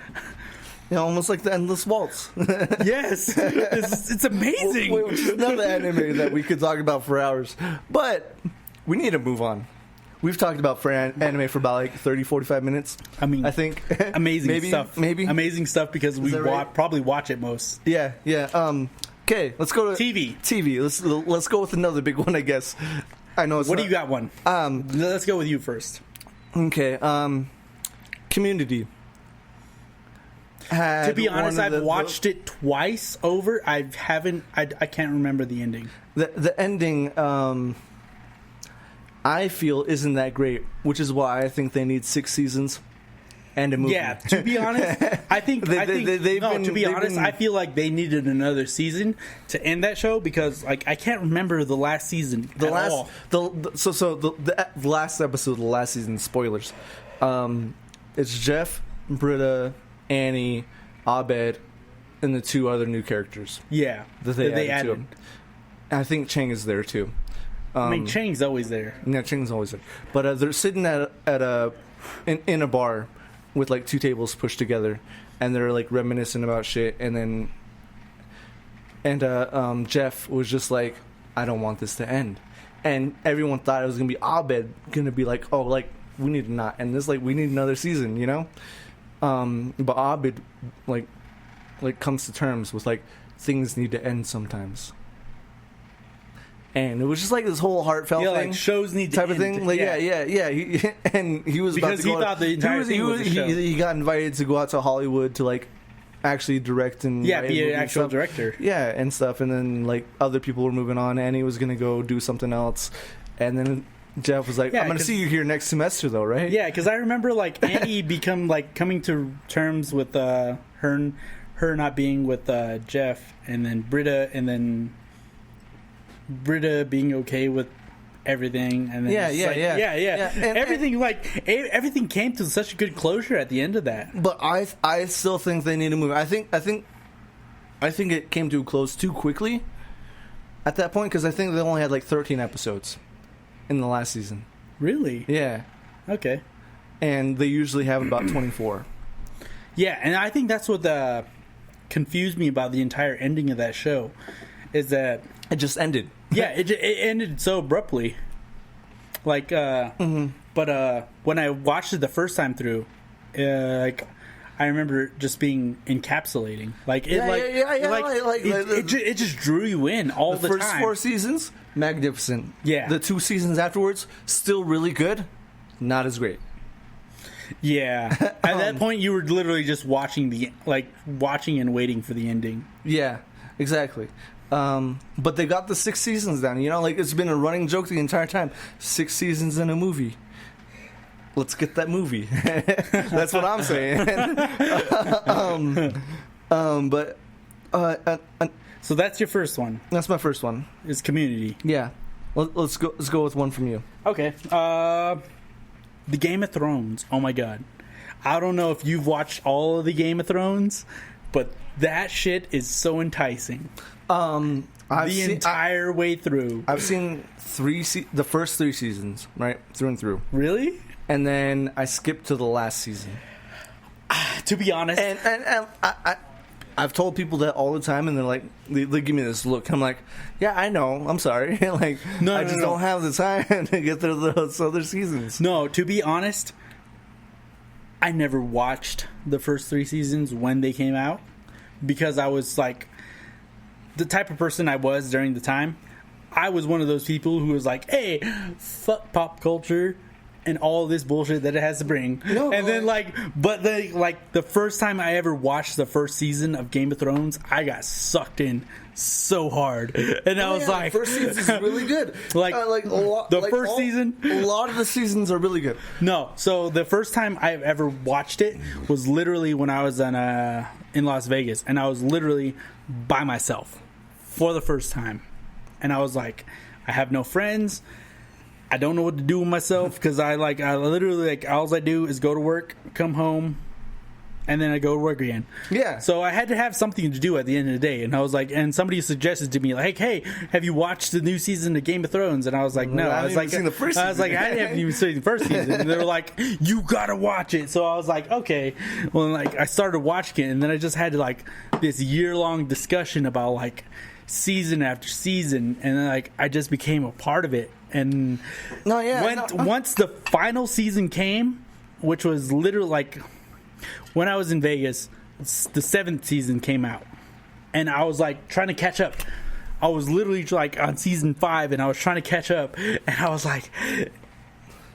Almost like the Endless Waltz.
Yes. It's amazing.
Which is another anime that we could talk about for hours. But we need to move on. We've talked about anime for about 30, 45 minutes. I think.
Amazing stuff.
Maybe.
Amazing stuff because we probably watch it most.
Yeah. Okay, let's go to TV. Let's go with another big one, I guess. I know.
Do you got one? Let's go with you first.
Okay. Community.
To be honest, I've watched it twice over. I can't remember the ending.
The ending, I feel, isn't that great, which is why I think they need 6 seasons. And a movie. Yeah,
to be honest, I feel like they needed another season to end that show because, I can't remember the last season at all.
The last episode of the last season, spoilers. It's Jeff, Britta, Annie, Abed, and the 2 other new characters.
Yeah,
that they added. To them. I think Chang is there too.
Chang's always there.
Yeah, Chang's always there. But they're sitting in a bar with 2 tables pushed together, and they're reminiscing about shit, and Jeff was just I don't want this to end, and everyone thought it was gonna be Abed gonna be we need to not end this, we need another season, but Abed comes to terms with things need to end sometimes. And it was just this whole heartfelt thing.
Shows need to
type of thing.
Yeah.
And he was
because
about to
he thought the entire thing was a show.
He got invited to go out to Hollywood to actually direct and
be an actual director.
Yeah, and stuff. And then other people were moving on, and he was gonna go do something else. And then Jeff was I'm gonna see you here next semester, though, right?
Yeah, because I remember Annie coming to terms with her not being with Jeff, and then Britta, being okay with everything, and then and everything everything came to such a good closure at the end of that.
But I still think they need to move. I think it came to a close too quickly at that point because I think they only had 13 episodes in the last season.
Really?
Yeah.
Okay.
And they usually have about 24.
Yeah, and I think that's what confused me about the entire ending of that show is that
it just ended.
Yeah, it ended so abruptly. But when I watched it the first time through, I remember it just being encapsulating. It just drew you in all the time.
The first 4 seasons, magnificent.
Yeah.
The 2 seasons afterwards, still really good. not as great.
Yeah. At that point, you were literally just watching and waiting for the ending.
Yeah, exactly. But they got the 6 seasons down. You know, like it's been a running joke the entire time. 6 seasons in a movie. Let's get that movie. That's what I'm saying.
So that's your first one.
That's my first one.
Is Community.
Yeah. Let's go with one from you.
Okay. The Game of Thrones. Oh my god. I don't know if you've watched all of the Game of Thrones, but that shit is so enticing. Entire way through.
I've seen the first 3 seasons, right? Through and through.
Really?
And then I skipped to the last season.
To be honest.
And I've told people that all the time, and they're like, they give me this look. I'm like, yeah, I know. I'm sorry. Like, I just don't have the time to get through those other seasons.
No, to be honest, I never watched the first 3 seasons when they came out because I was like, the type of person I was during the time. I was one of those people who was like, hey, fuck pop culture and all this bullshit that it has to bring. No, and then the first time I ever watched the first season of Game of Thrones, I got sucked in so hard, and I was like,
the first season is really good.
First season,
a lot of the seasons are really good.
No, so the first time I ever watched it was literally when I was in Las Vegas, and I was literally by myself for the first time, and I was like, I have no friends. I don't know what to do with myself because I literally all I do is go to work, come home, and then I go to work again.
Yeah.
So I had to have something to do at the end of the day, and I was like, and somebody suggested to me like, hey, have you watched the new season of Game of Thrones? And I was like, no. I was like, I haven't even seen the first season. And they were like, you gotta watch it. So I was like, okay. Well, I started watching it, and then I just had this year-long discussion about season after season, and then I just became a part of it. And once the final season came, which was literally when I was in Vegas, the 7th season came out, and I was trying to catch up. I was literally on season 5, and I was trying to catch up, and I was like,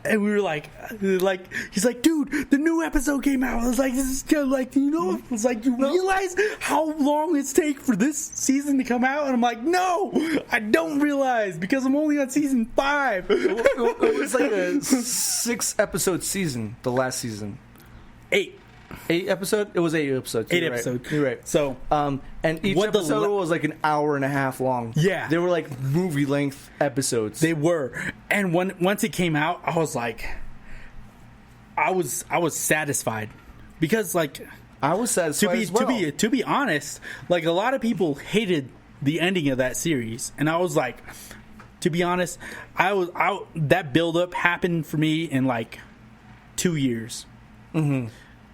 and we were he's like, dude, the new episode came out. I was like, this is good. It's like, you realize how long it's take for this season to come out? And I'm like, no, I don't realize because I'm only on season 5.
It was like a 6-episode season, the last season.
8.
8 episodes? It was 8 episodes.
8 episodes.
You're right.
So,
and each episode was an hour and a half long.
Yeah.
They were movie length episodes.
They were. And once it came out, I was I was satisfied because
I was satisfied as well.
To be honest, a lot of people hated the ending of that series, and I was to be honest, that build up happened for me in 2 years.
Mm-hmm.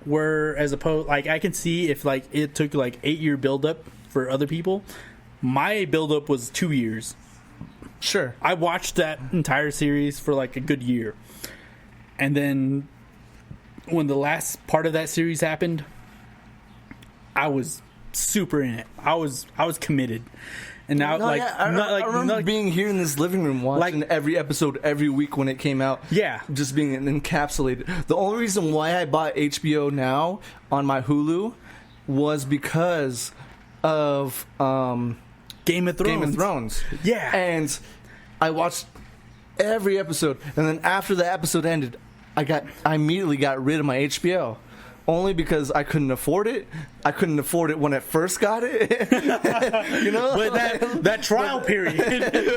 Where as opposed I can see if it took 8-year build up for other people, my build up was 2 years.
Sure.
I watched that entire series for a good year, and then when the last part of that series happened, I was super in it. I was committed. And now,
I remember being here in this living room watching every episode every week when it came out.
Yeah,
just being encapsulated. The only reason why I bought HBO Now on my Hulu was because of
Game of
Thrones.
Yeah,
and I watched every episode, and then after the episode ended, I immediately got rid of my HBO. Only because I couldn't afford it. I couldn't afford it when I first got it.
But that trial period.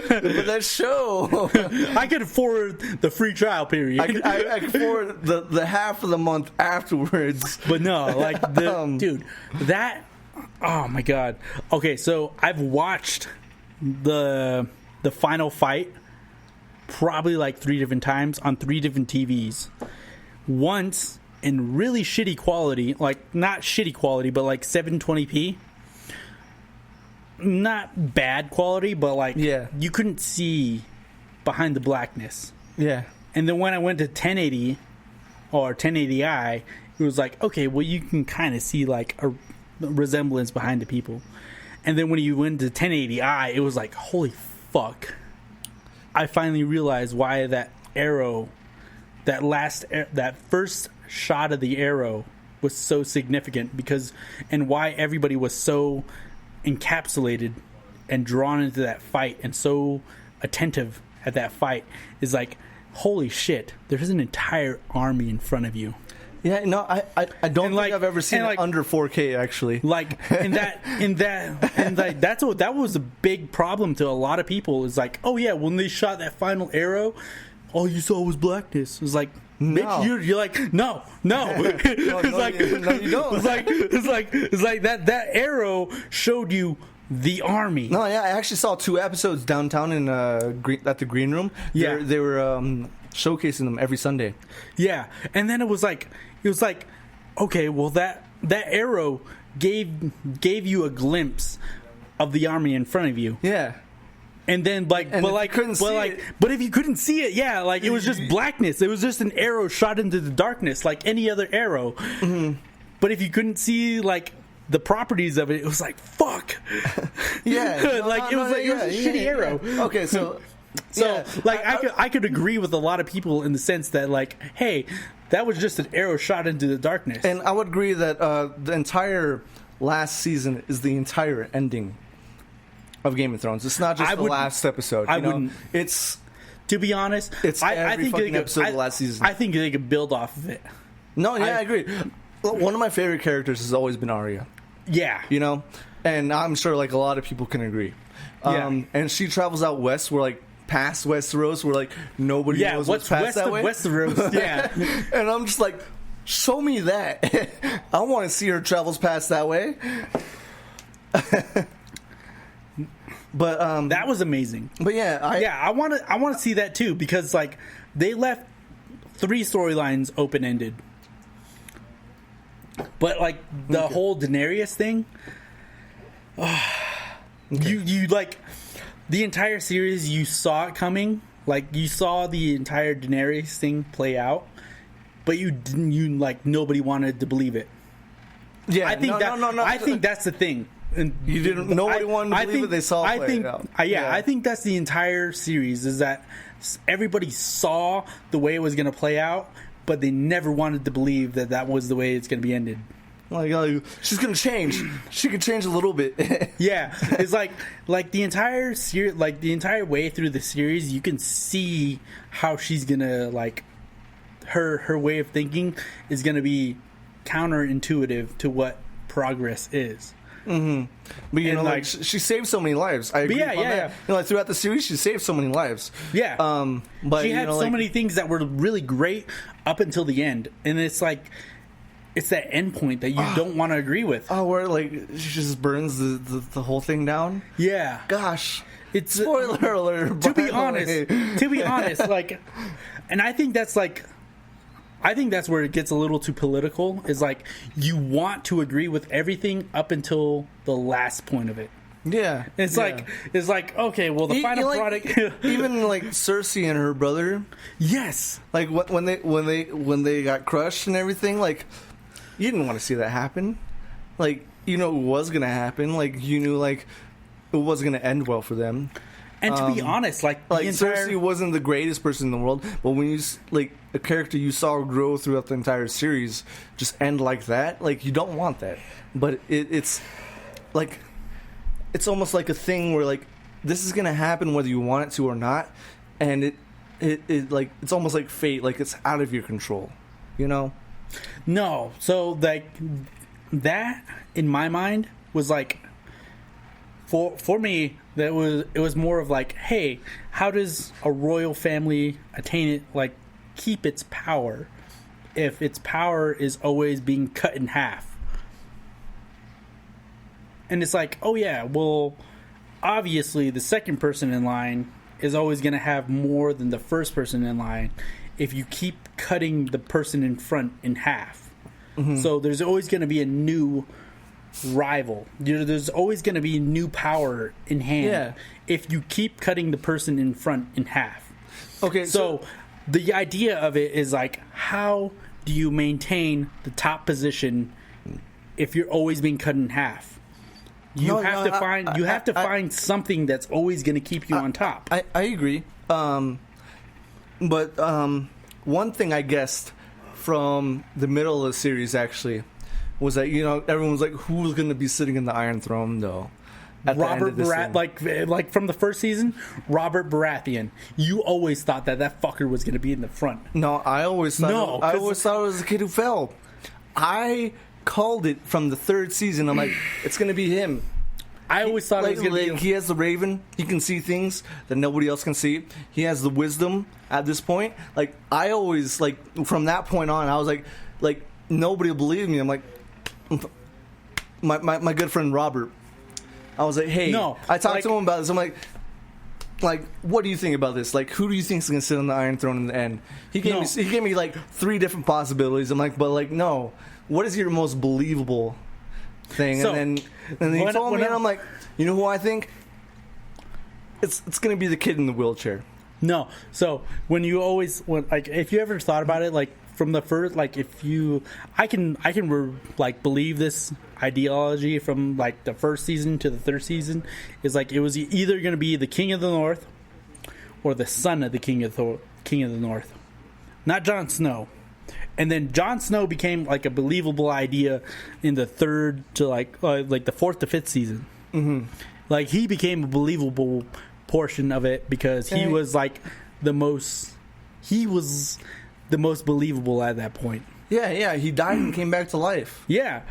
But that show.
I could afford the free trial period.
I could afford the half of the month afterwards.
But no, dude, that. Oh my god. Okay, so I've watched the final fight probably 3 different times on 3 different TVs. Once in really shitty quality, not shitty quality, but 720p. Not bad quality, but you couldn't see behind the blackness.
Yeah.
And then when I went to 1080 or 1080i, it was okay, well, you can kind of see a resemblance behind the people. And then when you went to 1080i, it was holy fuck. I finally realized why that arrow that first shot of the arrow was so significant because, and why everybody was so encapsulated and drawn into that fight and so attentive at that fight is like, holy shit, there's an entire army in front of you.
Yeah, no, I don't think I've ever seen it under 4K actually.
Like, and that was a big problem to a lot of people. Is like, oh yeah, when they shot that final arrow, all you saw was blackness. It was like,
no.
Bitch, you're like, no.
You don't.
It's like that arrow showed you the army.
No, yeah, I actually saw 2 episodes downtown in at the green room.
Yeah,
they were showcasing them every Sunday.
Yeah, and then it was like, okay, well that arrow gave you a glimpse of the army in front of you.
Yeah.
And then, but if you couldn't see it, yeah, like it was just blackness. It was just an arrow shot into the darkness, like any other arrow. Mm-hmm. But if you couldn't see like the properties of it, it was like fuck.
Yeah,
it was a shitty arrow.
Okay, so
I could agree with a lot of people in the sense that like, hey, that was just an arrow shot into the darkness.
And I would agree that the entire last season is the entire ending of Game of Thrones. It's not just the last episode.
I wouldn't.
It's,
to be honest,
it's every fucking episode of the last season.
I think they could build off of it.
No, yeah, I agree. One of my favorite characters has always been Arya.
Yeah.
You know? And I'm sure like a lot of people can agree.
Yeah.
And she travels out west where like past Westeros where like nobody knows what's past
west
that
of
way.
Westeros. Yeah.
And I'm just like, show me that. I want to see her travels past that way. But
that was amazing.
But yeah,
I want to see that too because like they left 3 storylines open ended. But like the whole Daenerys thing, you like the entire series. You saw it coming. Like you saw the entire Daenerys thing play out, but you didn't. You like nobody wanted to believe it.
Yeah,
I think I think that's the thing. And
you didn't. Nobody wanted to believe it. They saw it play out.
I think that's the entire series. Is that everybody saw the way it was going to play out, but they never wanted to believe that that was the way it's going to be ended.
Like she's going to change. She could change a little bit.
Yeah, it's like the entire series, like the entire way through the series, you can see how she's going to like her way of thinking is going to be counterintuitive to what progress is.
Mm-hmm. But you know, like she saved so many lives. I agree.
Yeah.
You know, like throughout the series, she saved so many lives.
Yeah.
But
she had so many things that were really great up until the end, and it's like it's that end point that you don't want to agree with.
Oh, where like she just burns the whole thing down.
Yeah.
Gosh,
it's
spoiler alert.
To be honest, like, and I think that's where it gets a little too political. Is like you want to agree with everything up until the last point of it.
Yeah,
it's like okay, well the final product.
Even like Cersei and her brother.
Yes,
like when they got crushed and everything. Like you didn't want to see that happen. Like you know it was gonna happen. Like you knew like it was gonna end well for them.
And to be honest, like
Cersei wasn't the greatest person in the world, but when you like a character you saw grow throughout the entire series just end like that, like you don't want that. But it's like it's almost like a thing where like this is gonna happen whether you want it to or not, and it like it's almost like fate, like it's out of your control, you know?
No, so like that in my mind was like for me. It was more of like, hey, how does a royal family attain it, like keep its power if its power is always being cut in half? And it's like, oh yeah, well, obviously the second person in line is always going to have more than the first person in line if you keep cutting the person in front in half. Mm-hmm. So there's always going to be a new rival. There's always going to be new power in hand if you keep cutting the person in front in half. Okay, so the idea of it is like, how do you maintain the top position if you're always being cut in half? You have to find something that's always going to keep you on top.
I agree, but one thing I guessed from the middle of the series actually was that everyone's like, who's going to be sitting in the Iron Throne though?
Robert Baratheon, like from the first season, Robert Baratheon. You always thought that fucker was going to be in the front.
No, I always thought it was the kid who fell. I called it from the third season. I'm like, it's going to be him.
I always thought it was going to be him.
He has the Raven. He can see things that nobody else can see. He has the wisdom at this point. Like, I always, like, from that point on, I was like nobody will believe me. I'm like, my good friend Robert. I was like, hey, I talked to him about this. I'm like, what do you think about this? Like, who do you think is going to sit on the Iron Throne in the end? He gave me like 3 different possibilities. I'm like, but like, no. What is your most believable thing?
So,
and then he told me, and I'm like, you know who I think? It's going to be the kid in the wheelchair.
No. So if you ever thought about it, like from the first, like I can believe this ideology from like the first season to the third season is like it was either going to be the King of the North or the son of the King of the North, not Jon Snow. And then Jon Snow became like a believable idea in the third to like the 4th to 5th season.
Mm-hmm.
Like he became a believable portion of it because he was like the most believable at that point.
Yeah, he died and came back to life.
Yeah.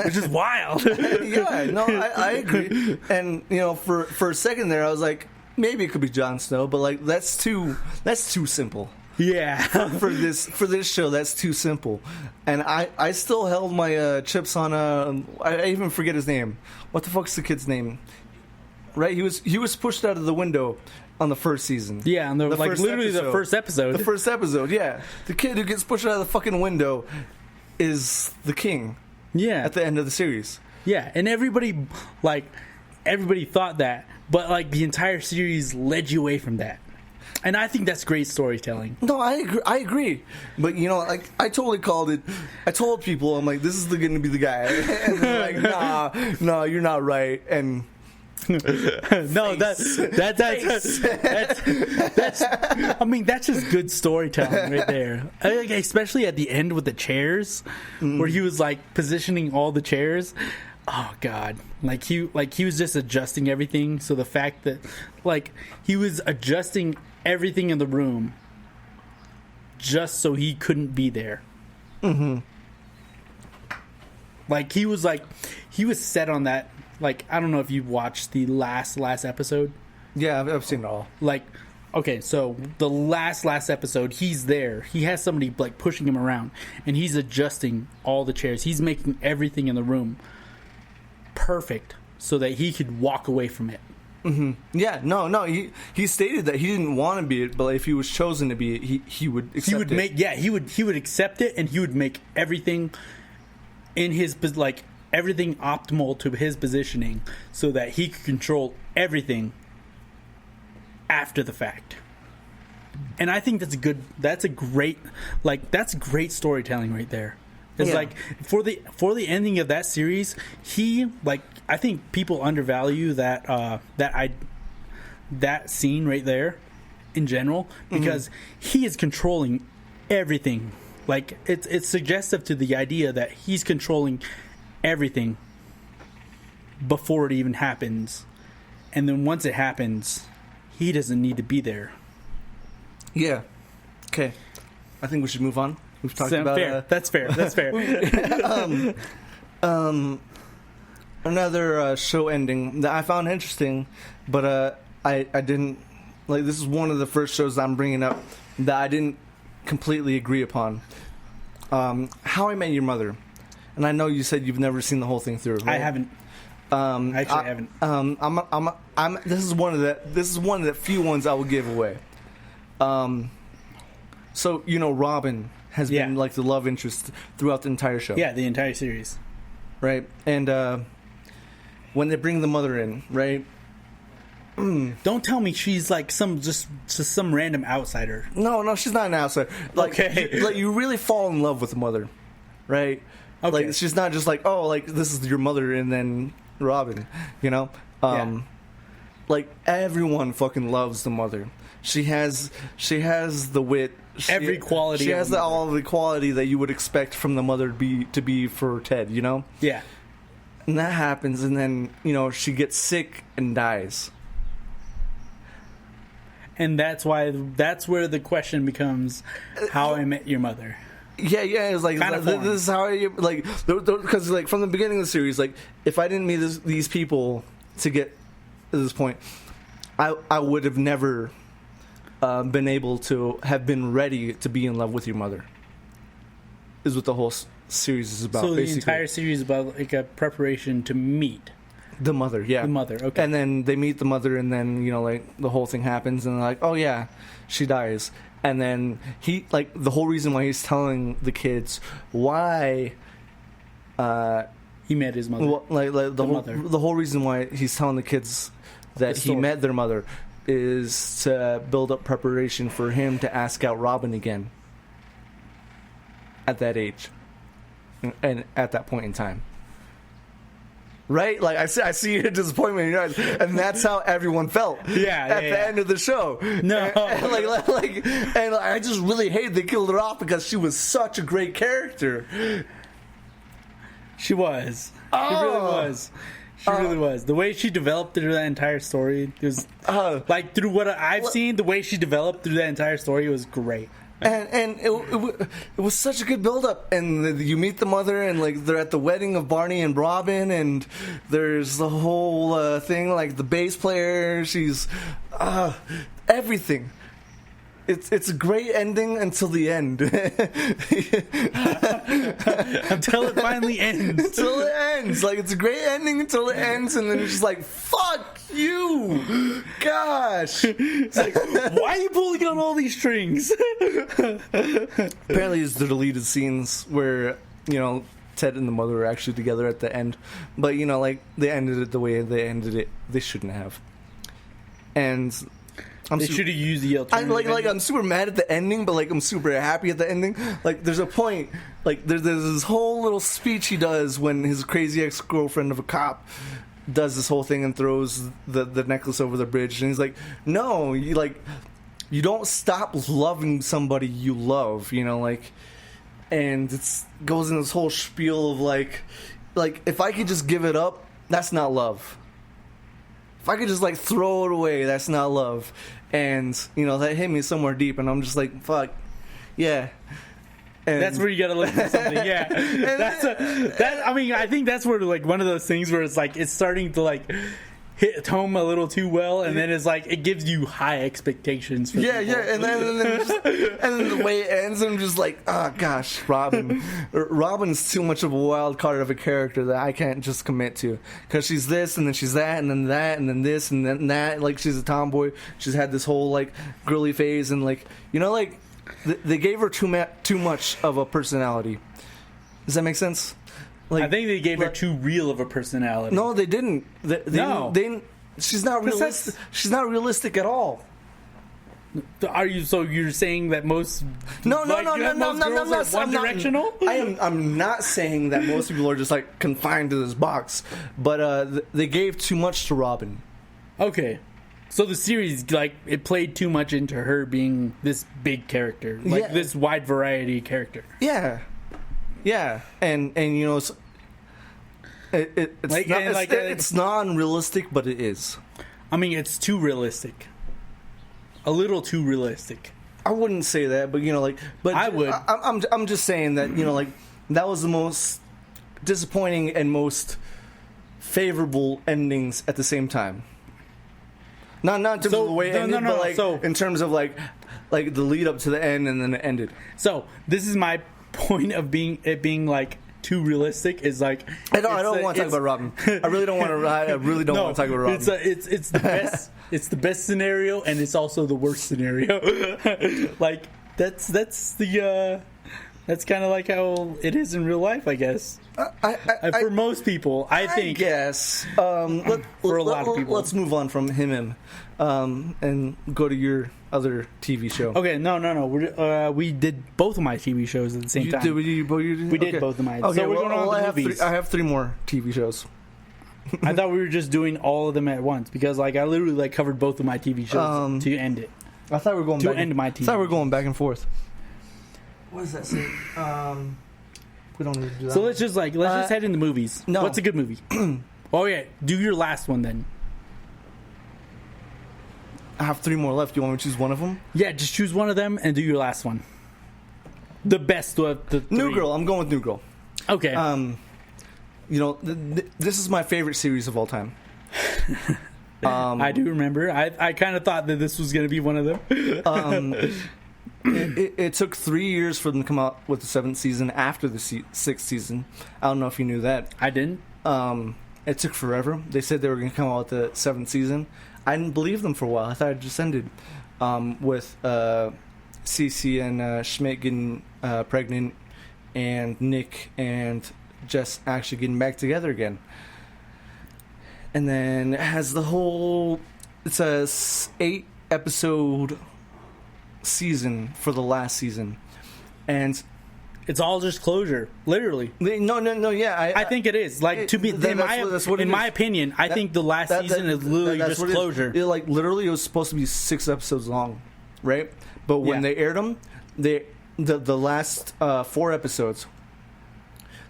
Which is wild.
Yeah, no, I agree. And for a second there, I was like, maybe it could be Jon Snow, but like that's too simple.
Yeah.
for this show, that's too simple. And I still held my chips on I even forget his name. What the fuck's the kid's name? Right, he was pushed out of the window on the first season.
Yeah, on the first episode.
The first episode, yeah. The kid who gets pushed out of the fucking window is the king.
Yeah.
At the end of the series.
Yeah, and everybody thought that, but like the entire series led you away from that. And I think that's great storytelling.
No, I agree. But I totally called it. I told people, I'm like, this is going to be the guy. And they're like, nah, you're not right. And
no, that's I mean, that's just good storytelling right there. Especially at the end with the chairs, where he was like positioning all the chairs. Oh God, like he was just adjusting everything. So the fact that like he was adjusting everything in the room just so he couldn't be there.
Mm-hmm.
Like he was set on that. Like, I don't know if you watched the last episode.
Yeah, I've seen it all.
Like, okay, so the last episode, he's there. He has somebody, like, pushing him around. And he's adjusting all the chairs. He's making everything in the room perfect so that he could walk away from it.
Mm-hmm. Yeah, no. He stated that he didn't want to be it, but if he was chosen to be it, he would accept it.
He would accept it, and he would make everything in his, like, everything optimal to his positioning so that he could control everything after the fact. And I think that's great storytelling right there. It's like for the ending of that series, I think people undervalue that scene right there in general because he is controlling everything. Like it's suggestive to the idea that he's controlling everything before it even happens, and then once it happens, he doesn't need to be there. Yeah.
Okay. I think we should move on. We've talked about
fair. That's fair.
Another show ending that I found interesting, but I didn't like. This is one of the first shows I'm bringing up that I didn't completely agree upon. How I Met Your Mother. And I know you said you've never seen the whole thing through. Right?
I haven't. I haven't.
This is one of the few ones I will give away. So Robin has been like the love interest throughout the entire show.
Yeah, the entire series.
Right, and when they bring the mother in, right?
Don't tell me she's like some random outsider.
No, she's not an outsider. Like,
okay,
you really fall in love with the mother, right? Okay. Like she's not just like, oh, like this is your mother and then Robin,
Yeah.
like everyone fucking loves the mother. She has the wit.
Every quality.
She has all the quality that you would expect from the mother to be for Ted. You know.
Yeah.
And that happens, and then she gets sick and dies.
And that's where the question becomes, how I met your mother.
Yeah, it's like this is how like, because like from the beginning of the series, like if I didn't meet these people to get to this point, I would have never been able to have been ready to be in love with your mother. Is what the whole series is about.
So
basically.
The entire series is about like a preparation to meet
the mother. Yeah,
the mother. Okay,
and then they meet the mother, and then like the whole thing happens, and they're like, oh yeah, she dies. And then he, like, the whole reason why he's telling the kids why
he met his mother.
Well, the whole reason why he's telling the kids that he met their mother is to build up preparation for him to ask out Robin again at that age and at that point in time. Right? Like, I see your disappointment in your eyes. And that's how everyone felt at the end of the show.
No.
And I just really hate they killed her off because she was such a great character.
She was. She really was. She really was. The way she developed through that entire story was... like, through what I've seen, the way she developed through that entire story was great.
And it was such a good build-up, and you meet the mother, and like they're at the wedding of Barney and Robin, and there's the whole thing, like the bass player, she's everything. It's a great ending until the end.
Until it finally ends.
Until it ends. Like, it's a great ending until it ends, and then it's just like, fuck you! Gosh!
It's like, why are you pulling on all these strings?
Apparently it's the deleted scenes where, Ted and the mother are actually together at the end. But, like, they ended it the way they ended it. They shouldn't have. And...
They should have used the alternative.
I'm super mad at the ending, but like I'm super happy at the ending. Like there's a point, like there's this whole little speech he does when his crazy ex-girlfriend of a cop does this whole thing and throws the necklace over the bridge, and he's like, "No, you don't stop loving somebody you love, and it goes in this whole spiel of like if I could just give it up, that's not love. If I could just like throw it away, that's not love." And that hit me somewhere deep, and I'm just like, fuck, yeah. And
that's where you gotta look for something, yeah. I think that's where like one of those things where it's like it's starting to like hit home a little too well, and then it's like it gives you high expectations. For people.
And then the way it ends, I'm just like, oh gosh, Robin's too much of a wild card of a character that I can't just commit to, because she's this and then she's that and then that and then this and then that. Like she's a tomboy. She's had this whole like girly phase, and like they gave her too much of a personality. Does that make sense?
I think they gave her too real of a personality.
No, they didn't. She's not realistic. She's not realistic at all.
Are you? So you're saying that most
no,
girls are one-directional?
I'm not saying that most people are just like confined to this box, but they gave too much to Robin.
Okay. So the series, like, it played too much into her being this big character, like this wide variety character.
Yeah, and it's non-realistic, but it is.
I mean, it's too realistic. A little too realistic.
I wouldn't say that, but but
I would.
I'm just saying that that was the most disappointing and most favorable endings at the same time. Not in terms of the way it ended, but in terms of like the lead up to the end and then it ended.
So this is my point of it being like too realistic is like
I don't want to talk about Robin. I really don't want to. I really don't want to talk about Robin.
It's the best. It's the best scenario, and it's also the worst scenario. Like that's kind of like how it is in real life, I guess. For most people, I think.
Yes.
For a lot of people.
Let's move on from him and go to your other TV show.
Okay, no. We did both of my TV shows at the same time.
We did
both of mine.
Okay,
so we're going on to the movies.
I have three more TV shows.
I thought we were just doing all of them at once because like I literally like covered both of my TV shows to end it.
I thought we were going
to
back
end my TV.
I thought we were going back and forth. What does that say? We don't need to do that.
So let's just head into movies.
No.
What's a good movie? Oh yeah, do your last one then.
I have 3 more left. Do you want me to choose one of them?
Yeah, just choose one of them and do your last one. The best of the 3.
New Girl. I'm going with New Girl.
Okay.
You know, this is my favorite series of all time.
I do remember. I kind of thought that this was going to be one of them.
It took 3 years for them to come out with the 7th season after the 6th season. I don't know if you knew that.
I didn't.
It took forever. They said they were going to come out with the 7th season. I didn't believe them for a while. I thought it just ended with Cece and Schmidt getting pregnant and Nick and Jess actually getting back together again. And then it has the whole... It's a 8-episode season for the last season. And...
It's all just closure, literally.
No, yeah.
I think it is. Like, to be, in my opinion, I think the last season is literally just closure.
Like, literally, it was supposed to be 6 episodes long, right? But when they aired them, the last 4 episodes,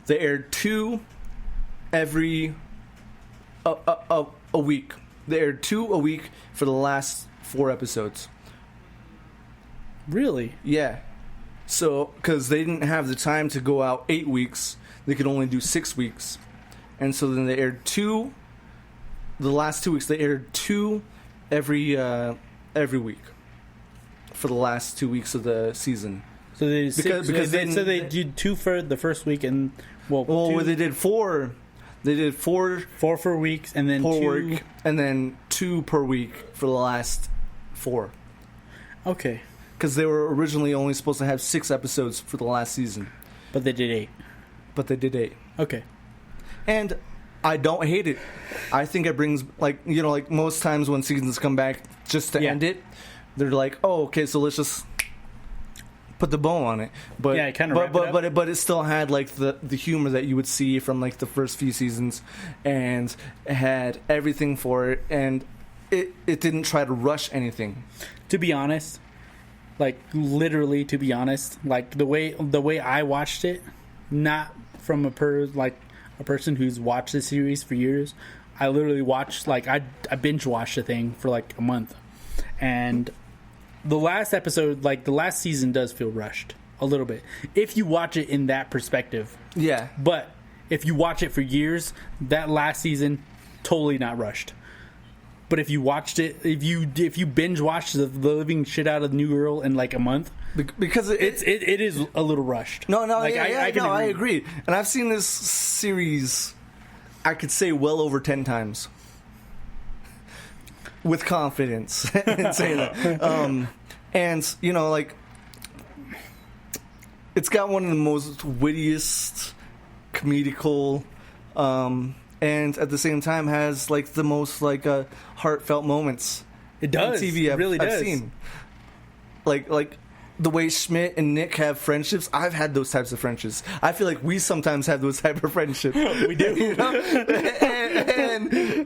they aired 2 every a week. They aired 2 a week for the last 4 episodes.
Really?
Yeah. So, because they didn't have the time to go out 8 weeks, they could only do 6 weeks. And so then they aired 2, the last 2 weeks, they aired 2 every week for the last 2 weeks of the season.
So they did 2 for the first week and,
they did 4. They did 4
for weeks and then 2.
Work, and then 2 per week for the last 4.
Okay.
Because they were originally only supposed to have 6 episodes for the last season.
But they did 8. Okay.
And I don't hate it. I think it brings, like most times when seasons come back just to end it, they're like, oh, okay, so let's just put the bow on it. But
yeah, kind of.
But it still had like the humor that you would see from like the first few seasons, and it had everything for it, and it didn't try to rush anything.
To be honest. Like literally, to be honest, like the way I watched it, not from a person who's watched the series for years. I literally watched I binge watched the thing for like a month, and the last episode, like the last season, does feel rushed a little bit if you watch it in that perspective.
Yeah,
but if you watch it for years, that last season totally not rushed. But if you watched it, if you binge watched the living shit out of New Girl in like a month,
because it
is a little rushed.
No,
like,
I agree. And I've seen this series, I could say well over 10 times, with confidence, and say that. And like, it's got one of the most wittiest, comedical. And at the same time has like the most heartfelt moments.
It does.
On TV
it really does.
I've seen. Like the way Schmidt and Nick have friendships. I've had those types of friendships. I feel like we sometimes have those type of friendships.
We do.
You know?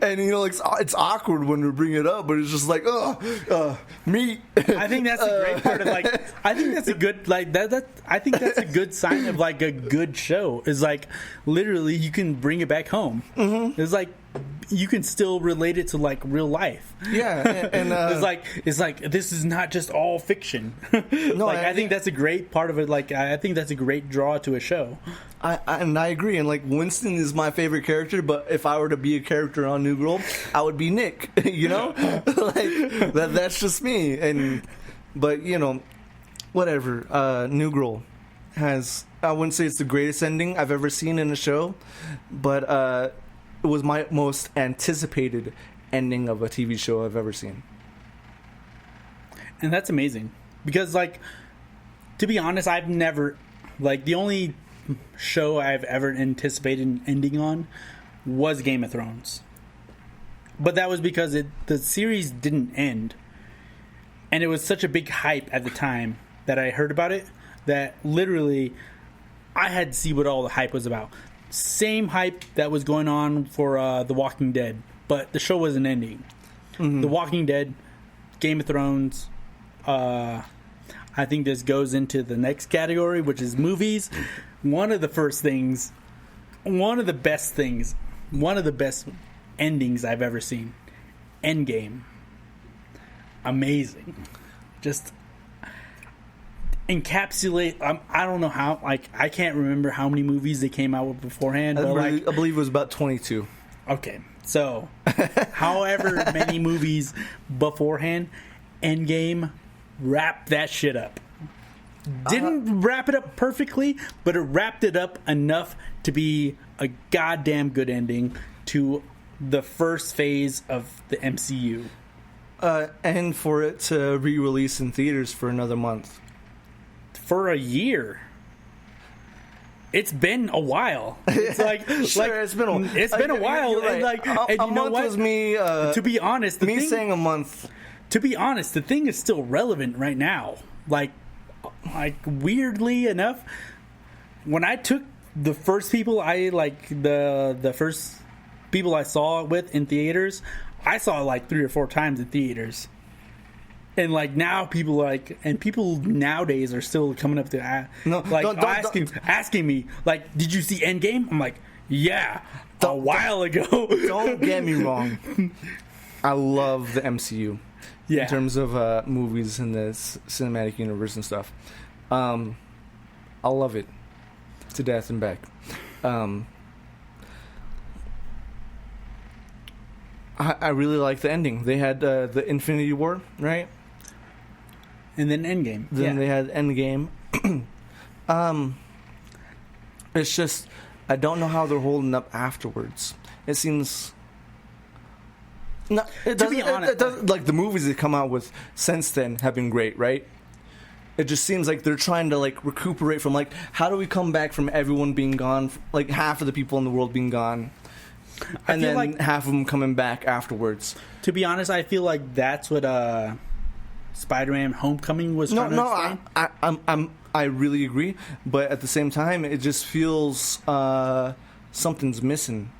and it's awkward when we bring it up, but it's just like meat.
I think that's a great part of I think that's a good I think that's a good sign of like a good show. Is like literally you can bring it back home. Mm-hmm. It's like you can still relate it to like real life.
Yeah, and
it's like this is not just all fiction. No, I think that's a great part of it. Like I think that's a great draw to a show.
I agree, and like Winston is my favorite character, but if I were to be a character on New Girl, I would be Nick. Like that's just me. But whatever. New Girl has, I wouldn't say it's the greatest ending I've ever seen in a show, but it was my most anticipated ending of a TV show I've ever seen.
And that's amazing. Because, to be honest, I've never... the only show I've ever anticipated ending on was Game of Thrones. But that was because the series didn't end. And it was such a big hype at the time that I heard about it that literally I had to see what all the hype was about. same hype that was going on for The Walking Dead, but the show wasn't ending. Mm-hmm. The Walking Dead, Game of Thrones. I think this goes into the next category, which is movies. One of the best endings I've ever seen. Endgame. Amazing. Just encapsulate. I don't know how. Like, I can't remember how many movies they came out with beforehand. But
I believe it was about 22.
Okay, so however many movies beforehand, Endgame wrapped that shit up. Didn't wrap it up perfectly, but it wrapped it up enough to be a goddamn good ending to the first phase of the MCU.
And for it to re-release in theaters for another month.
For a year. It's been a while. It's like,
sure, it's been
a while.
Right.
And like,
and
you
know
month
what? Was me.
To be honest,
saying a month.
To be honest, the thing is still relevant right now. Like weirdly enough, when I took the first people the first people I saw it with in theaters, I saw it like 3 or 4 times in theaters. And like now, people nowadays are still coming up to asking me like, "Did you see Endgame?" I'm like, "Yeah, a while ago."
Don't get me wrong. I love the MCU in terms of movies and the cinematic universe and stuff. I love it to death and back. I really like the ending. They had the Infinity War, right?
And then Endgame.
Then they had Endgame. It's just, I don't know how they're holding up afterwards. It seems... No, it doesn't, to be honest, it doesn't, like the movies that come out with since then have been great, right? It just seems like they're trying to like recuperate from like, how do we come back from everyone being gone, like half of the people in the world being gone, and then like half of them coming back afterwards.
To be honest, I feel like that's what Spider-Man: Homecoming was trying to explain.
I really agree, but at the same time, it just feels something's missing.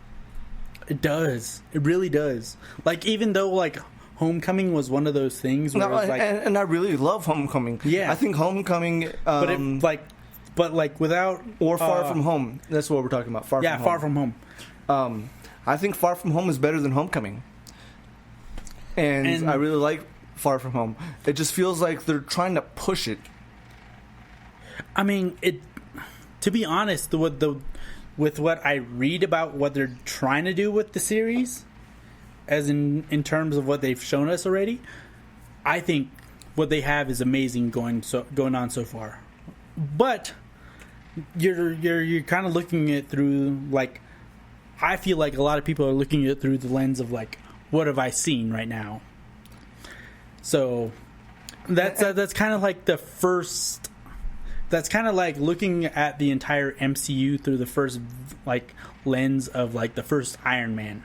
It does. It really does. Like, even though like Homecoming was one of those things where it was like,
and I really love Homecoming.
Yeah,
I think Homecoming,
but without
or Far From Home. That's what we're talking about. Far From Home. I think Far From Home is better than Homecoming, and I really like Far From Home. It just feels like they're trying to push it.
I mean, to be honest, with what I read about what they're trying to do with the series, as in terms of what they've shown us already, I think what they have is amazing going on so far. But you're kind of looking at it through, like, I feel like a lot of people are looking at it through the lens of like, what have I seen right now? So that's kind of like the first. That's kind of like looking at the entire MCU through the first like lens of like the first Iron Man.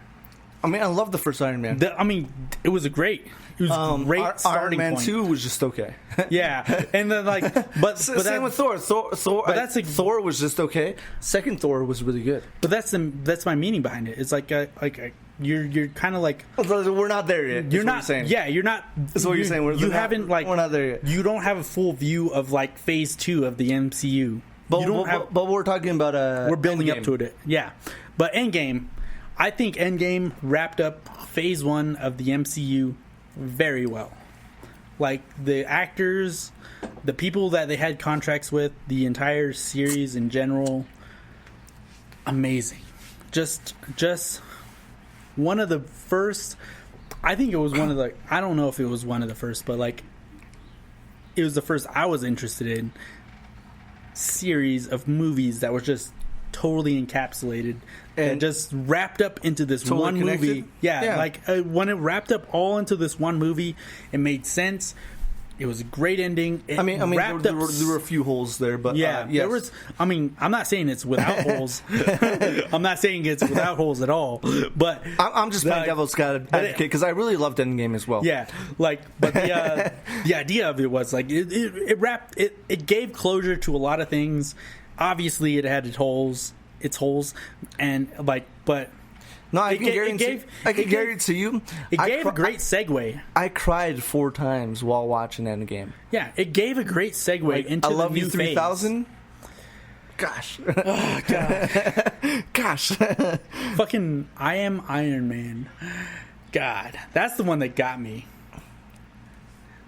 I mean, I love the first Iron Man.
It was a great starting
Iron Man
point.
2 was just okay.
Yeah, and then like, but
same with Thor. Thor was just okay. Second Thor was really good.
But that's my meaning behind it. It's like you're kind of like,
we're not there yet.
You're not saying. Yeah, you're not.
That's what you're saying. We're not there yet.
You don't have a full view of like phase 2 of the MCU.
But we're talking about
we're building
Endgame.
up to it. Yeah, but Endgame. I think Endgame wrapped up phase 1 of the MCU very well. Like, the actors, the people that they had contracts with, the entire series in general, amazing. Just one of the first, I think it was one of the, I don't know if it was one of the first, but like, it was the first I was interested in series of movies that was just totally encapsulated and just wrapped up into this totally one connected movie. Yeah. Like when it wrapped up all into this one movie, it made sense. It was a great ending.
There were a few holes there, but
yes. There was. I mean, I'm not saying it's without holes. I'm not saying it's without holes at all. But
I'm just playing devil's advocate because I really loved Endgame as well.
Yeah, like, but the idea of it was like it wrapped. It gave closure to a lot of things. Obviously, it had its holes. its holes, and like, but
No, I can guarantee you.
It gave a great segue.
I cried 4 times while watching Endgame.
Yeah, it gave a great segue into
I Love
the new
You 3000. Gosh. Oh, God. Gosh.
Fucking I Am Iron Man. God, that's the one that got me.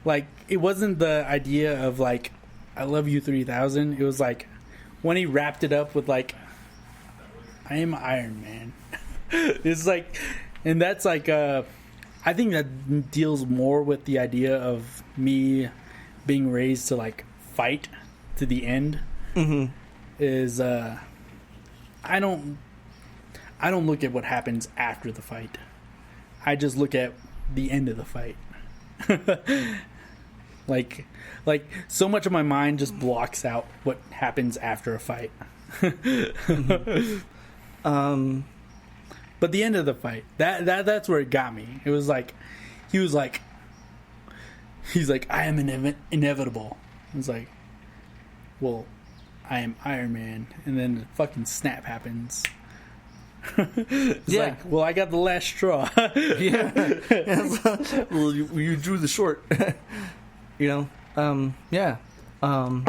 Like, it wasn't the idea of, like, I Love You 3000. It was, like, when he wrapped it up with, like, I am Iron Man. It's, like, and that's, like, I think that deals more with the idea of me being raised to, like, fight to the end.
Mm-hmm.
Is, I don't look at what happens after the fight. I just look at the end of the fight. like so much of my mind just blocks out what happens after a fight. But the end of the fight, that's where it got me. It was like he's like I am inevitable. It's like, well, I am Iron Man, and then the fucking snap happens. It's like, well, I got the last straw.
Yeah. Well, you drew the short. You know? Yeah. So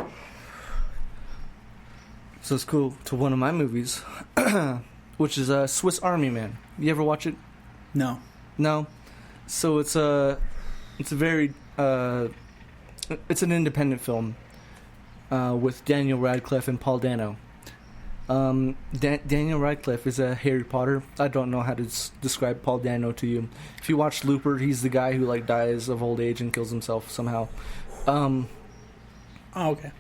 it's cool to one of my movies, which is Swiss Army Man. You ever watch it?
No.
No? So it's a very, it's an independent film with Daniel Radcliffe and Paul Dano. Daniel Radcliffe is a Harry Potter. I don't know how to describe Paul Dano to you. If you watch Looper, he's the guy who like dies of old age and kills himself somehow.
Oh, okay.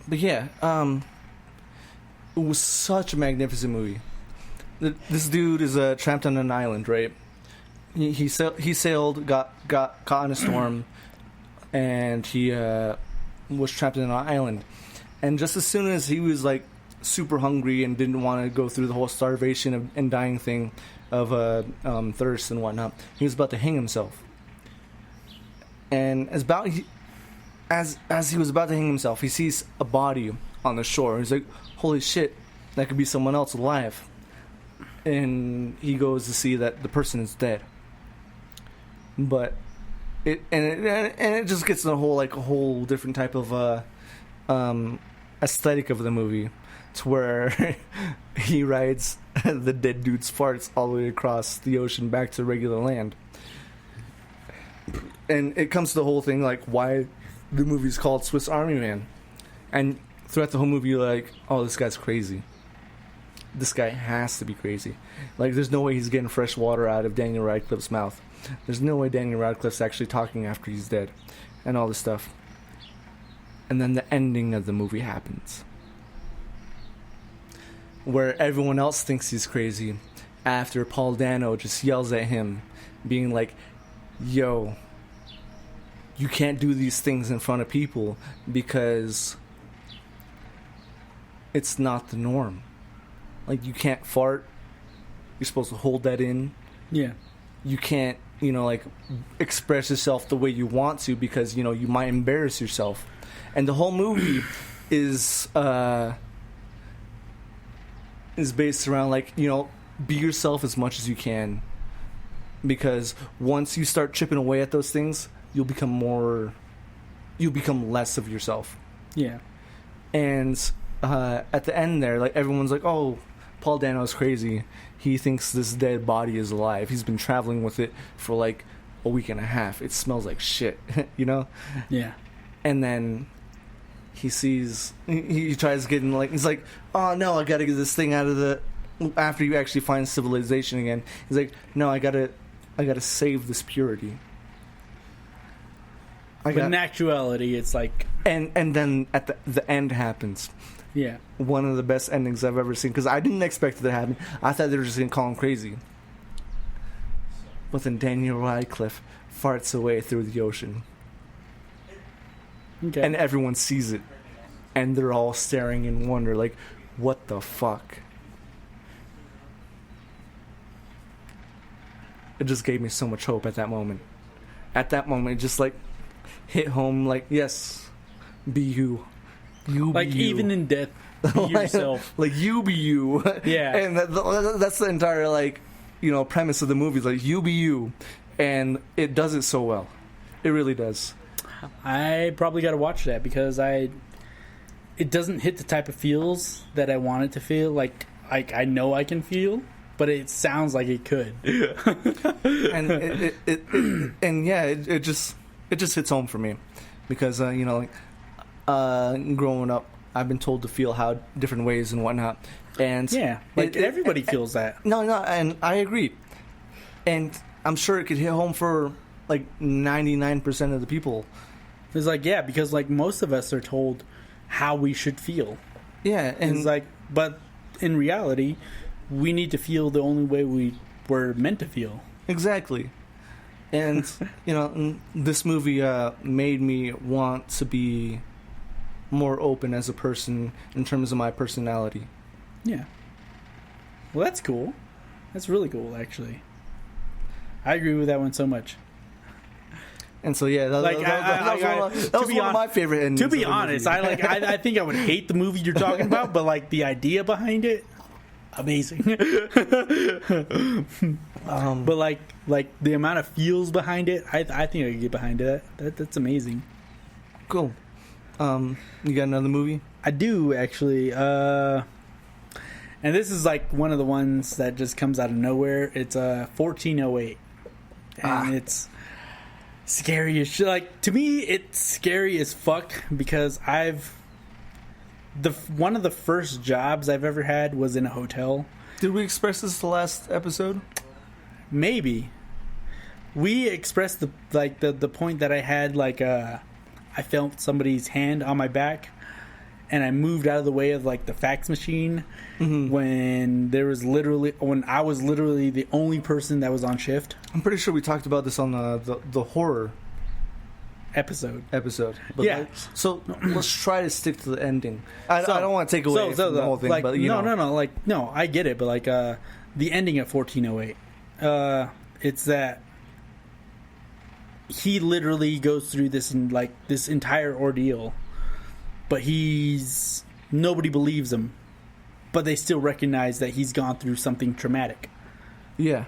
But yeah, it was such a magnificent movie. This dude is trapped on an island, right? He sailed, got caught in a storm, and he was trapped in an island. And just as soon as he was like super hungry and didn't want to go through the whole starvation and dying thing of thirst and whatnot, he was about to hang himself. And as he was about to hang himself, he sees a body on the shore. He's like, "Holy shit, that could be someone else alive." And he goes to see that the person is dead. But it just gets in a whole different type of aesthetic of the movie, to where he rides the dead dude's farts all the way across the ocean back to regular land. And it comes to the whole thing, like, why the movie's called Swiss Army Man. And throughout the whole movie, you're like, oh, this guy's crazy. This guy has to be crazy. Like, there's no way he's getting fresh water out of Daniel Radcliffe's mouth. There's no way Daniel Radcliffe's actually talking after he's dead. And all this stuff. And then the ending of the movie happens, where everyone else thinks he's crazy, after Paul Dano just yells at him, being like, yo, you can't do these things in front of people because it's not the norm. Like, you can't fart. You're supposed to hold that in.
Yeah.
You can't, like, express yourself the way you want to because, you might embarrass yourself. And the whole movie is based around, like, be yourself as much as you can. Because once you start chipping away at those things, you'll become less of yourself.
Yeah.
And at the end there, like, everyone's like, oh, Paul Dano is crazy. He thinks this dead body is alive. He's been traveling with it for like a week and a half. It smells like shit,
Yeah.
And then he tries getting, like, he's like, oh no, I gotta get this thing out of the, after you actually find civilization again, he's like, no, I gotta save this purity.
But in actuality, it's like,
and then at the end happens.
Yeah.
One of the best endings I've ever seen, because I didn't expect it to happen. I thought they were just gonna call him crazy. But then Daniel Radcliffe farts away through the ocean.
Okay.
And everyone sees it. And they're all staring in wonder, like, what the fuck? It just gave me so much hope at that moment. At that moment, it just, like, hit home, like, yes, be you. You
like
be you.
even in death, be yourself.
Like you be you.
Yeah.
And that's the entire like premise of the movie. Like you be you, and it does it so well. It really does.
I probably got to watch that because it doesn't hit the type of feels that I want it to feel. Like I know I can feel, but it sounds like it could.
And it just hits home for me because growing up, I've been told to feel how different ways and whatnot, and
everybody feels that.
No, and I agree, and I'm sure it could hit home for like 99% of the people.
It's like, yeah, because like most of us are told how we should feel.
Yeah, and
it's like, but in reality, we need to feel the only way we were meant to feel.
Exactly. And this movie made me want to be more open as a person in terms of my personality.
Yeah. Well, that's cool. That's really cool, actually. I agree with that one so much.
And so that was one of my favorite endings.
To be honest, I think I would hate the movie you're talking about, but like the idea behind it, amazing. But like the amount of feels behind it, I think I could get behind that. That's amazing.
Cool. You got another movie?
I do actually. And this is like one of the ones that just comes out of nowhere. It's 1408, and it's scary as shit. Like, to me, it's scary as fuck because one of the first jobs I've ever had was in a hotel.
Did we express this the last episode?
Maybe. We expressed the point that I had I felt somebody's hand on my back and I moved out of the way of like the fax machine when I was literally the only person that was on shift.
I'm pretty sure we talked about this on the horror
episode.
But
yeah.
So let's try to stick to the ending. I don't want to take away from the whole thing, but
No, I get it, but like the ending of 1408, it's that he literally goes through this entire ordeal, but nobody believes him, but they still recognize that he's gone through something traumatic.
Yeah.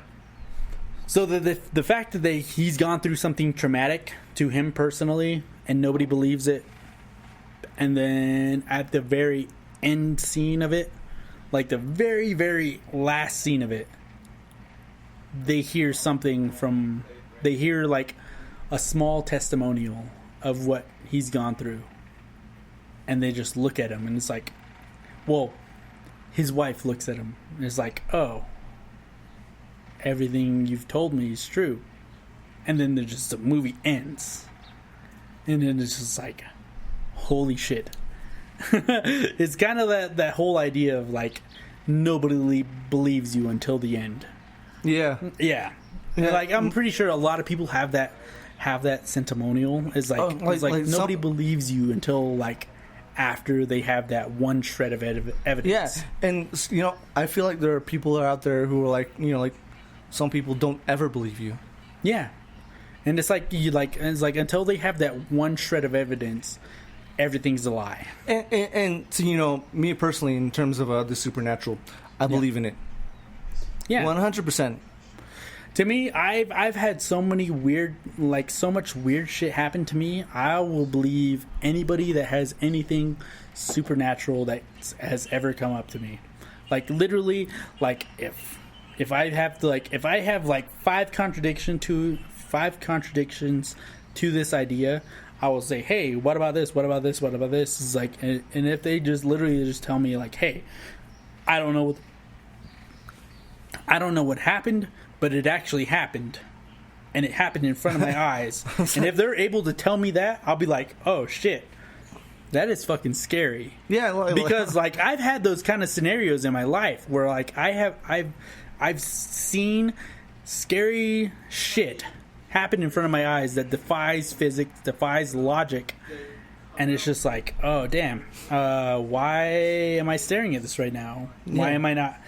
So the fact that he's gone through something traumatic to him personally and nobody believes it, and then at the very end scene of it, like the very, very last scene of it, they hear like a small testimonial of what he's gone through, and they just look at him and it's like, well, his wife looks at him and it's like, oh, everything you've told me is true. And then the movie ends, and then it's just like, holy shit. It's kind of that whole idea of like nobody believes you until the end. Yeah. Like I'm pretty sure a lot of people have that sentimental. It's like nobody believes you until like after they have that one shred of evidence.
Yeah, and I feel like there are people out there who are like some people don't ever believe you.
Yeah, and it's like until they have that one shred of evidence, everything's a lie.
And to me personally, in terms of the supernatural, I believe in it. Yeah, 100%.
To me, I've had so much weird shit happen to me. I will believe anybody that has anything supernatural that has ever come up to me. Like literally, like if I have like five contradictions to this idea, I will say, hey, what about this? What about this? What about this? It's like, and if they just literally just tell me like, hey, I don't know what happened, but it actually happened, and it happened in front of my eyes. And if they're able to tell me that, I'll be like, oh shit, that is fucking scary.
Yeah,
because like I've had those kind of scenarios in my life where like I've seen scary shit happen in front of my eyes that defies physics, defies logic, and it's just like, oh damn, why am I staring at this right now? Why am I not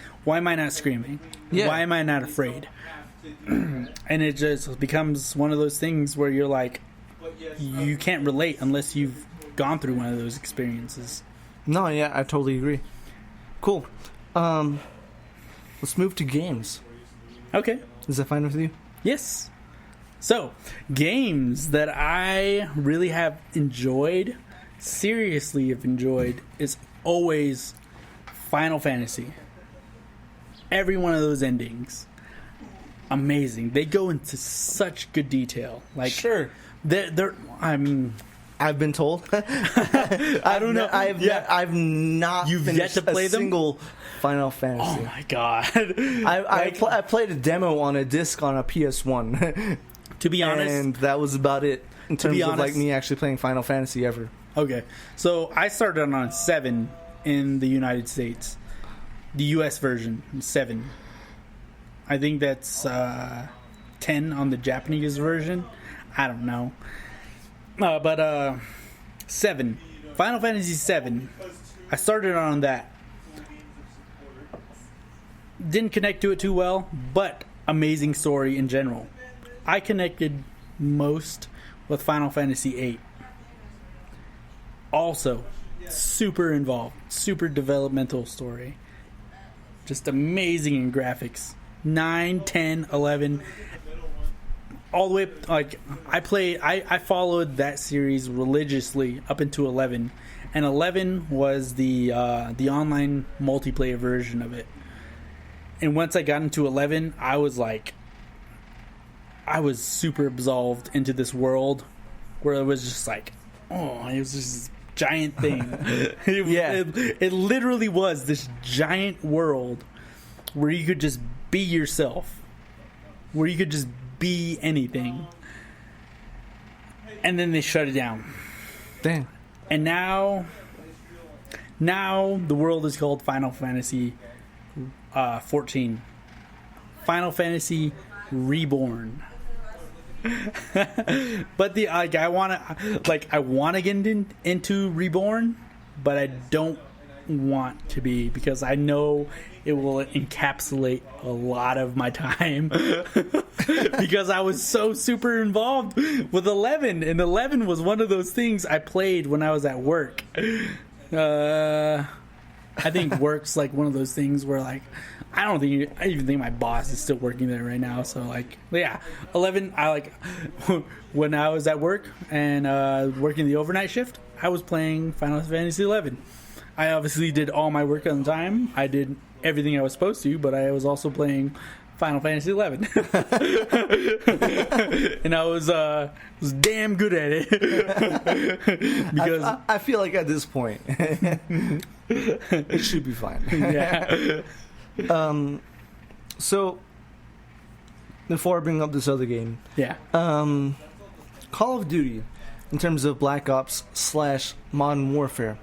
screaming?
Yeah.
Why am I not afraid? And it just becomes one of those things where you're like, you can't relate unless you've gone through one of those experiences.
No, yeah, I totally agree. Cool. Let's move to games.
Okay.
Is that fine with you?
Yes. So, games that I really have enjoyed, seriously have enjoyed, is always Final Fantasy. Every one of those endings. Amazing. They go into such good detail. Like,
sure.
I mean,
I've been told. I
don't know.
I've not.
You've
finished
yet to play
a
them?
single Final Fantasy.
oh my god.
I played a demo on a disc on a PS1.
To be honest,
and that was about it in terms of like me actually playing Final Fantasy ever.
Okay, so I started on 7 in the United States, the US version 7. I think that's 10 on the Japanese version. I don't know, but 7, Final Fantasy 7. I started on that. Didn't connect to it too well, but amazing story in general. I connected most with Final Fantasy 8. Also, super involved, super developmental story. Just amazing in graphics. 9, 10, 11, all the way up, like I followed that series religiously up into 11, and 11 was the online multiplayer version of it. And once I got into 11, I was super absolved into this world where it was just like, oh, it was just this giant thing. It literally was this giant world where you could just be yourself, where you could just be anything. And then they shut it down.
Dang.
And now the world is called Final Fantasy 14. Final Fantasy Reborn. But I want to get into Reborn, but I don't want to be, because I know it will encapsulate a lot of my time because I was so super involved with 11, and 11 was one of those things I played when I was at work. I think work's like one of those things where like I even think my boss is still working there right now. So like, yeah, 11. I like when I was at work and working the overnight shift, I was playing Final Fantasy 11. I obviously did all my work on time. I did everything I was supposed to, but I was also playing Final Fantasy 11, and I was damn good at it. Because
I feel like at this point, it should be fine.
Yeah.
So before I bring up this other game,
Yeah.
Call of Duty, in terms of Black Ops / Modern Warfare,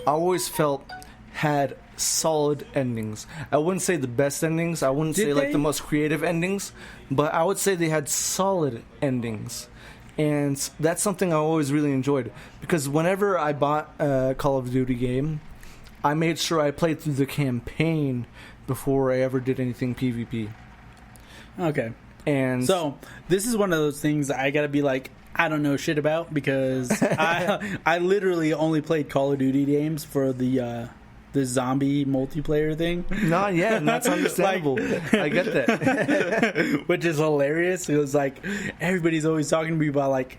I always felt had solid endings. I wouldn't say the best endings. I wouldn't say like the most creative endings, but I would say they had solid endings. And that's something I always really enjoyed, because whenever I bought a Call of Duty game, I made sure I played through the campaign before I ever did anything PvP.
Okay.
And
so this is one of those things I gotta be like, I don't know shit about, because I literally only played Call of Duty games for the zombie multiplayer thing.
Not yet, and that's understandable. I get that.
Which is hilarious. It was like everybody's always talking to me about like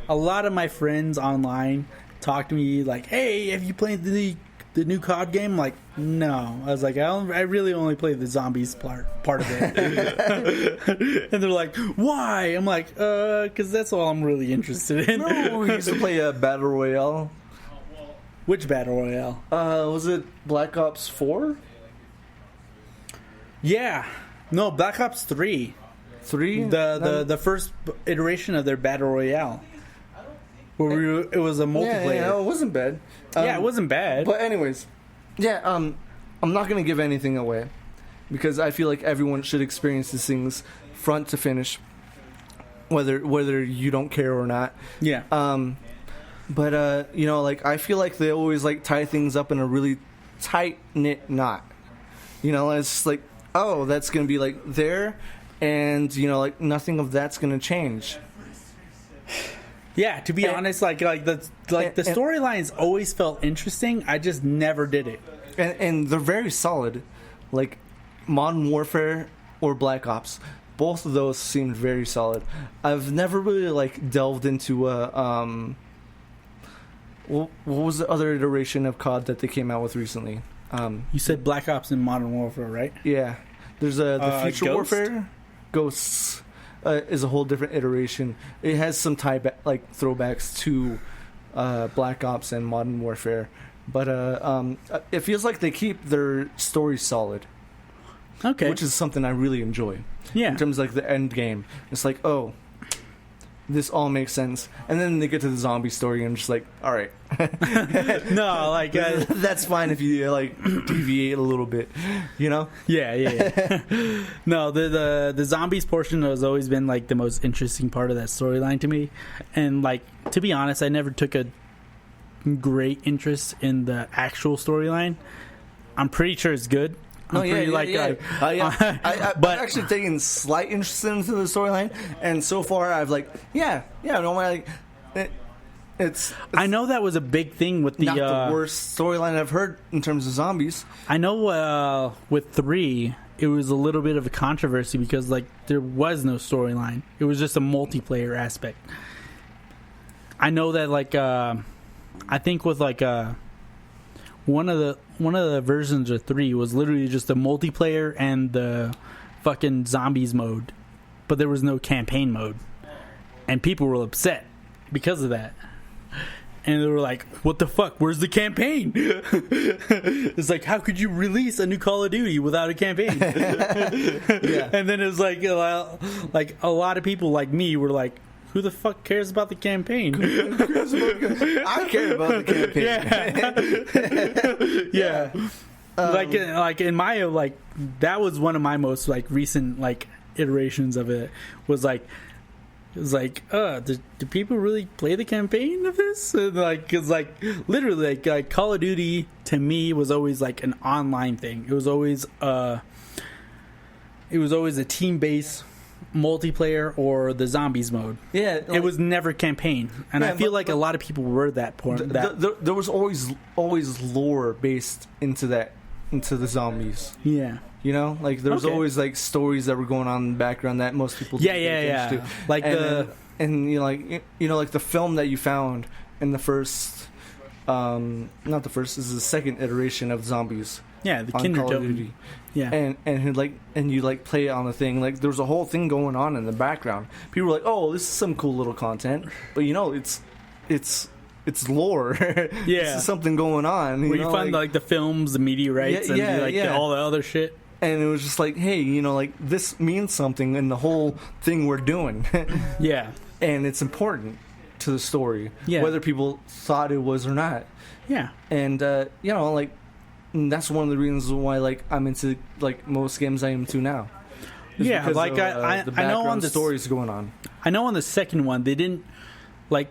a lot of my friends online talk to me like, hey, have you played the new COD game? I'm like, no. I was like, I really only played the zombies part of it. And they're like, why? I'm like, because that's all I'm really interested in.
No, we used to play a Battle Royale.
Which Battle Royale?
Was it Black Ops 4?
Yeah. No, Black Ops 3.
3?
The first iteration of their Battle Royale. Where it was a multiplayer.
Yeah, it wasn't bad.
Yeah, it wasn't bad.
But anyways, yeah, I'm not going to give anything away, because I feel like everyone should experience these things front to finish, whether you don't care or not.
Yeah.
But like, I feel like they always like tie things up in a really tight knit knot. It's just like, oh, that's gonna be like there, and like nothing of that's gonna change.
Yeah, to be honest, the storylines always felt interesting. I just never did it.
And they're very solid. Like Modern Warfare or Black Ops, both of those seemed very solid. I've never really like delved into what was the other iteration of COD that they came out with recently?
You said Black Ops and Modern Warfare, right?
Yeah. There's the Future
Ghost?
Warfare. Ghosts is a whole different iteration. It has some throwbacks to Black Ops and Modern Warfare, but it feels like they keep their story solid.
Okay.
Which is something I really enjoy.
Yeah.
In terms of like the end game, it's like, oh, this all makes sense, and then they get to the zombie story, and I'm just like, all right.
No, like
that's fine if you like deviate a little bit, you know?
Yeah. No, the zombies portion has always been like the most interesting part of that storyline to me, and like to be honest, I never took a great interest in the actual storyline. I'm pretty sure it's good.
But
I've
actually taken slight interest into the storyline, and so far I've it's
I know that was a big thing with the
not the worst storyline I've heard in terms of zombies.
I know with 3 it was a little bit of a controversy because like there was no storyline. It was just a multiplayer aspect. I know that like I think with like one of the versions of 3 was literally just the multiplayer and the fucking zombies mode, but there was no campaign mode, and people were upset because of that. And they were like, "What the fuck? Where's the campaign?" It's like, how could you release a new Call of Duty without a campaign?
Yeah.
And then it's like a lot of people like me were like, who the fuck cares about the campaign?
I care about the campaign.
Yeah. Like in my like that was one of my most like recent like iterations of it was like it was like do people really play the campaign of this? And like it's like literally like Call of Duty to me was always like an online thing. It was always a team based multiplayer or the zombies mode.
Yeah,
it was never campaign, and I feel like a lot of people were that point.
There was always lore based into the zombies.
Yeah,
you know, like there was always like stories that were going on in the background that most people
didn't pay attention to. Like
like the film that you found in the first, not the first, this is the second iteration of zombies.
Yeah, the
on Call of Duty.
Yeah,
and you like play it on the thing. Like there was a whole thing going on in the background. People were like, "Oh, this is some cool little content," but you know, it's lore.
Yeah,
this is something going on.
Where you find like the films, the meteorites, and all the other shit.
And it was just like, hey, you know, like this means something in the whole thing we're doing.
Yeah,
and it's important to the story, whether people thought it was or not.
Yeah,
and you know, like. And that's one of the reasons why, like, I'm into like most games I am to now.
Yeah, like of, I know on the
stories going on.
I know on the second one they didn't like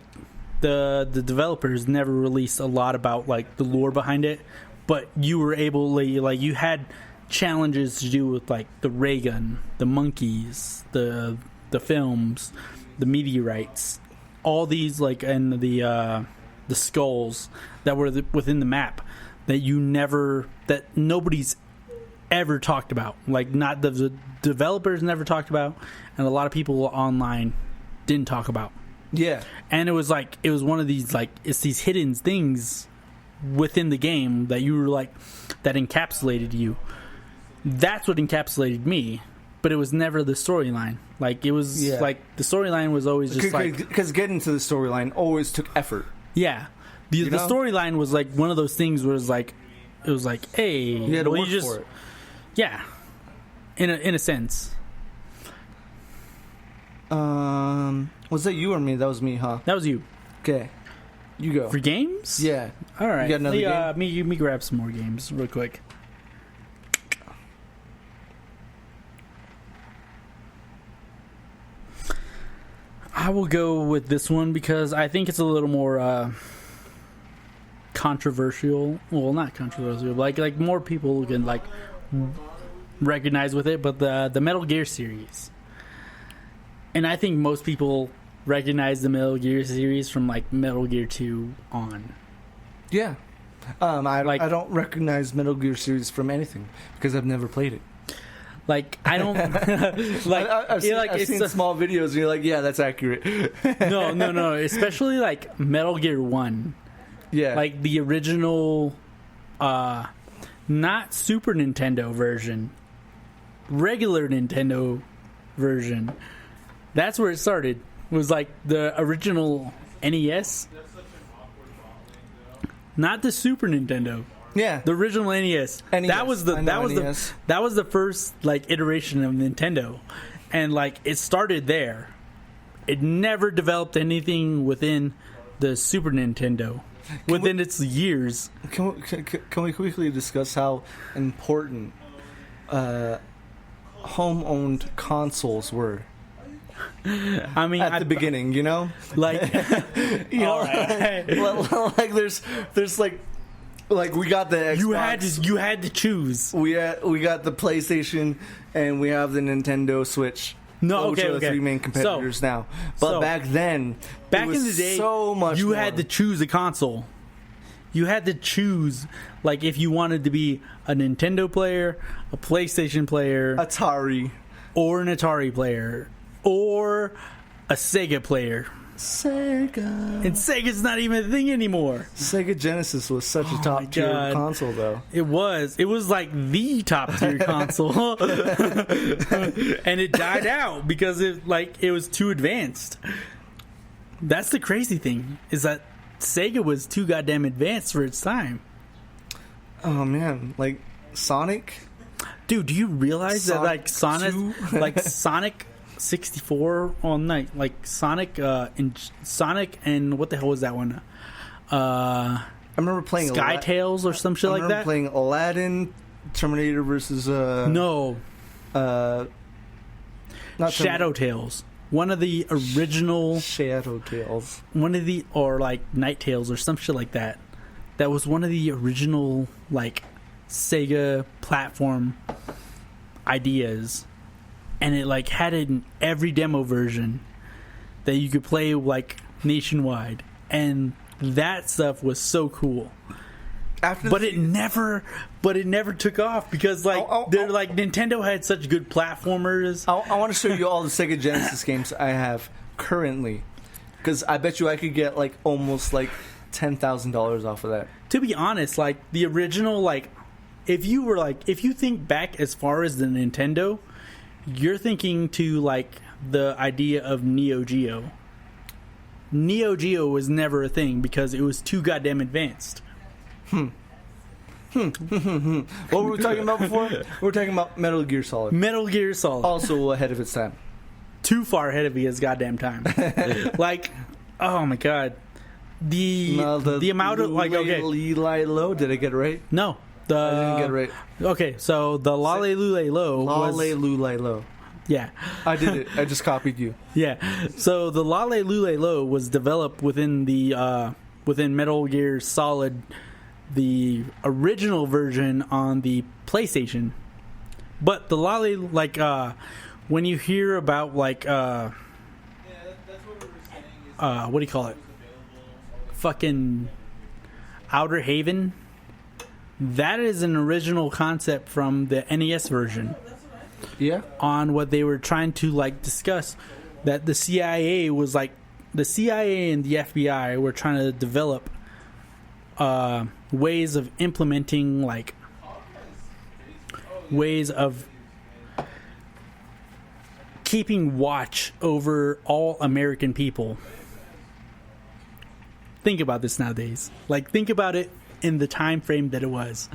the developers never released a lot about like the lore behind it, but you were able like you had challenges to do with like the ray gun, the monkeys, the films, the meteorites, all these like and the skulls that were within the map. That nobody's ever talked about, like not the developers never talked about, and a lot of people online didn't talk about.
Yeah,
and it was one of these like it's these hidden things within the game that you were like that encapsulated you. That's what encapsulated me, but it was never the storyline. Like it was like the storyline was always just like
because getting to the storyline always took effort.
Yeah. The storyline was like one of those things where it was like, hey,
you had to work for it.
Yeah, in a sense.
Was that you or me? That was me, huh?
That was you.
Okay, you go
for games.
Yeah,
all right.
You got another game?
Me grab some more games real quick. I will go with this one because I think it's a little more controversial. Well, not controversial, but like more people can like recognize with it. But the Metal Gear series, and I think most people recognize the Metal Gear series from like Metal Gear 2 on.
Yeah. I don't recognize Metal Gear series from anything because I've never played it.
Like I don't like.
I've seen small videos, and you're like, yeah, that's accurate.
no. Especially like Metal Gear 1.
Yeah.
Like the original, not Super Nintendo version, regular Nintendo version. That's where it started. Was like the original NES, not the Super Nintendo.
Yeah,
the original NES. That was the first like iteration of Nintendo, and like it started there. It never developed anything within the Super Nintendo within its years.
Can we quickly discuss how important home-owned consoles were?
I mean,
at the beginning, you know,
like,
you know, like there's like we got the Xbox.
You had to choose.
We got the PlayStation and we have the Nintendo Switch.
No,
which are the three main competitors now. But back then,
back in the day,
so much
you
more.
had to choose a console. You had to choose, like, if you wanted to be a Nintendo player, a PlayStation player,
Atari,
or an Atari player, or a Sega player.
Sega.
And Sega's not even a thing anymore.
Sega Genesis was such a top tier console, though.
It was like the top tier console, and it died out because it was too advanced. That's the crazy thing, is that Sega was too goddamn advanced for its time.
Oh man, like Sonic.
Dude, do you realize that like Sonic 64 all night, like Sonic and what the hell was that one?
I remember playing
Sky Tales or some shit like that.
I remember playing Aladdin, Terminator versus
not Shadow Tales. One of the original
Shadow Tales.
Or like Night Tales or some shit like that. That was one of the original like Sega platform ideas. And it like had it in every demo version that you could play like nationwide, and that stuff was so cool. But it never took off because like Nintendo had such good platformers.
I want to show you all the Sega Genesis games I have currently, because I bet you I could get like almost like $10,000 off of that.
To be honest, like the original, like if you think back as far as the Nintendo. You're thinking to like the idea of Neo Geo. Neo Geo was never a thing because it was too goddamn advanced.
What were we talking about before? We were talking about Metal Gear Solid.
Metal Gear Solid.
Also ahead of its time.
Too far ahead of his goddamn time. Like, oh my god. The amount of like
Eli Low, did I get it right?
No.
I didn't get it right.
Okay, so the Lale Lule Lo was...
Lale Lule Lo.
Yeah.
I did it. I just copied you.
Yeah. So the Lale Lule Lo was developed within the within Metal Gear Solid, the original version on the PlayStation. But the Lale, like, when you hear about, like, what do you call it? Fucking Outer Haven... That is an original concept from the NES version.
Yeah. On
what they were trying to like discuss, that the CIA and the FBI were trying to develop ways of implementing like ways of keeping watch over all American people. Think about this nowadays. Like think about it in the time frame that it was.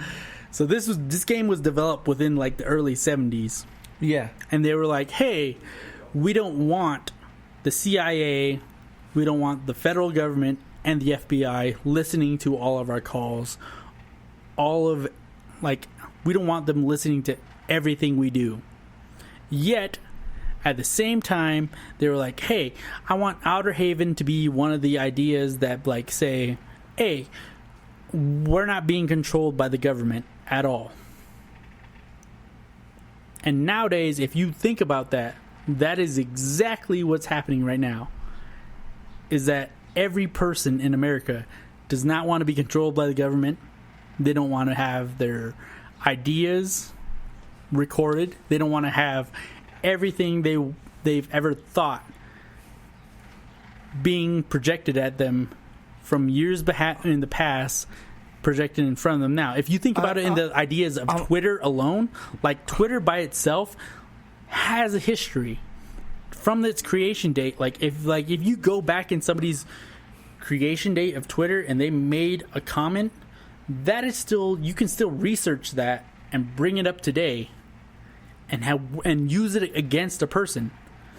So this game was developed within like the early 70s.
Yeah.
And they were like, hey, we don't want the CIA, we don't want the federal government and the FBI listening to all of our calls. We don't want them listening to everything we do. Yet, at the same time, they were like, hey, I want Outer Haven to be one of the ideas that like say, hey, we're not being controlled by the government at all. And nowadays, if you think about that, that is exactly what's happening right now. is that every person in America does not want to be controlled by the government. They don't want to have their ideas recorded. They don't want to have everything they've ever thought being projected at them from years in the past, projected in front of them now. If you think about it in the ideas of Twitter alone, like Twitter by itself has a history from its creation date. Like if you go back in somebody's creation date of Twitter and they made a comment, that is still, you can still research that and bring it up today and use it against a person.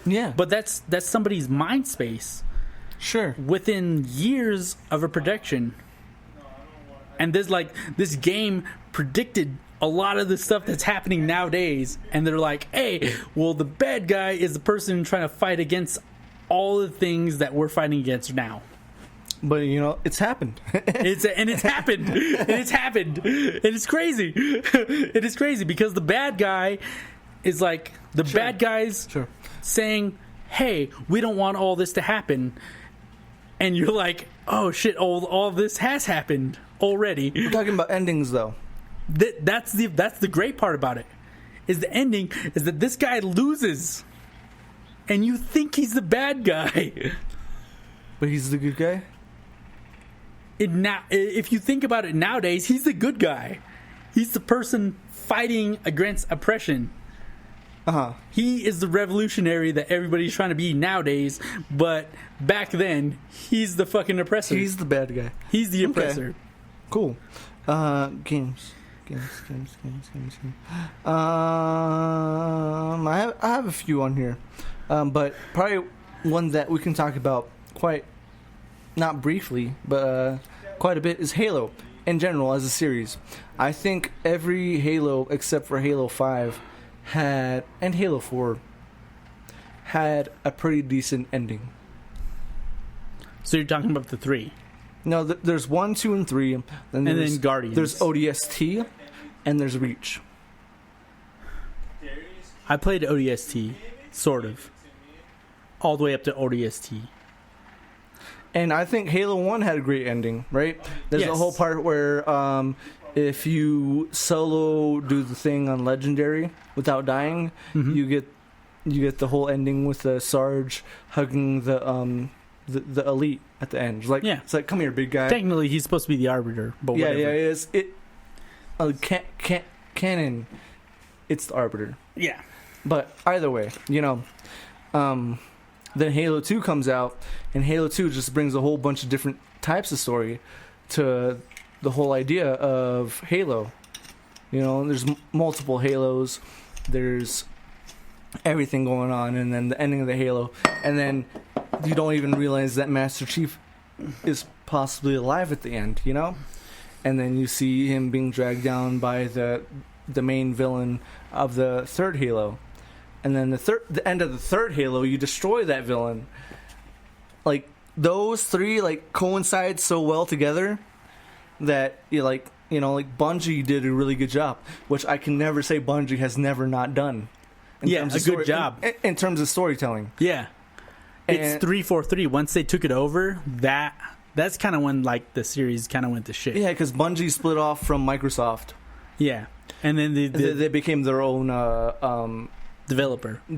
Yeah.
But that's somebody's mind space.
Sure.
Within years of a production. And this game predicted a lot of the stuff that's happening nowadays. And they're like, hey, well, the bad guy is the person trying to fight against all the things that we're fighting against now.
But, it's happened.
It's happened. And it's happened. And it's crazy. It is crazy because the bad guy is like, the bad guys saying, hey, we don't want all this to happen. And you're like, oh shit, all this has happened already.
We're talking about endings, though.
That's the great part about it. Is the ending is that this guy loses, and you think he's the bad guy,
but he's the good guy.
If you think about it nowadays, he's the good guy. He's the person fighting against oppression. He is the revolutionary that everybody's trying to be nowadays, but back then, he's the fucking oppressor.
He's the bad guy.
He's the oppressor.
Okay. Cool. Games. I have a few on here, but probably one that we can talk about not briefly, but quite a bit is Halo in general as a series. I think every Halo except for Halo 5 and Halo 4 had a pretty decent ending.
So you're talking about the 3?
No, there's 1, 2, and 3, and then
Guardians.
There's ODST, and there's Reach.
I played ODST, sort of, all the way up to ODST.
And I think Halo 1 had a great ending, right? There's a whole part where if you solo do the thing on Legendary without dying, you get the whole ending with the Sarge hugging the elite at the end. It's like, come here, big guy.
Technically, he's supposed to be the arbiter, but whatever.
Yeah, it is. Canon, it's the arbiter.
Yeah.
But either way, then Halo 2 comes out, and Halo 2 just brings a whole bunch of different types of story to the whole idea of Halo. There's multiple Halos, there's everything going on, and then the ending of the Halo, and then you don't even realize that Master Chief is possibly alive at the end, And then you see him being dragged down by the main villain of the third Halo. And then the end of the third Halo, you destroy that villain. Like, those three coincide so well together that Bungie did a really good job, which I can never say Bungie has never not done.
Good job
in terms of storytelling.
Yeah, it's 343. Once they took it over, that's kind of when the series kind of went to shit.
Yeah, because Bungie split off from Microsoft.
Yeah, and then
they became their own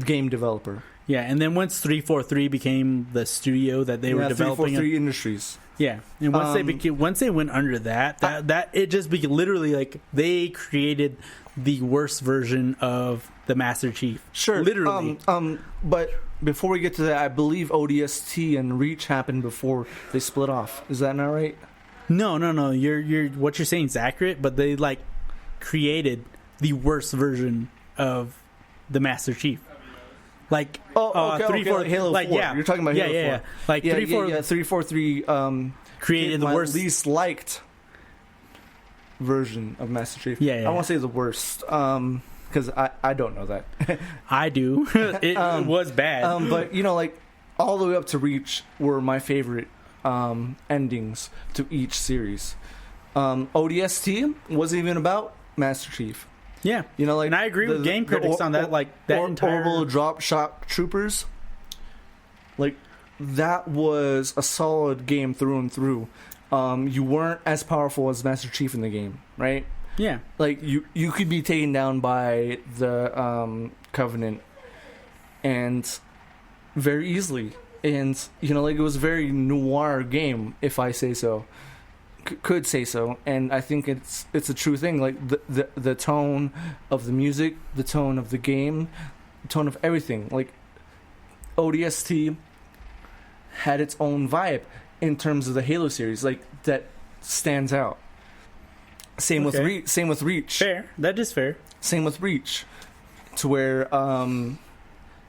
game developer.
Yeah, and then once 343 became the studio that they were developing,
343 Industries.
Yeah, and once they went under that it just became literally they created the worst version of the Master Chief.
Sure,
literally.
But before we get to that, I believe ODST and Reach happened before they split off. Is that not right?
No. You're what you're saying is accurate, but they created the worst version of the Master Chief.
Okay, Halo 4. You're talking about Halo 4. 343
created the worst,
least liked version of Master Chief.
Yeah.
I won't say the worst, because I don't know that.
I do. It was bad.
But all the way up to Reach were my favorite endings to each series. ODST wasn't even about Master Chief.
Yeah, and I agree with game critics on that. That entire
orbital drop shock troopers. that was a solid game through and through. You weren't as powerful as Master Chief in the game, right?
Yeah.
Like, you could be taken down by the Covenant, and very easily. And, like, it was a very noir game, if I say so. Could say so. And I think it's a true thing. Like, the tone of the music, the tone of the game, the tone of everything. Like, ODST had its own vibe in terms of the Halo series. Like, that stands out. Same with Reach.
Fair. That is fair.
Same with Reach. To where,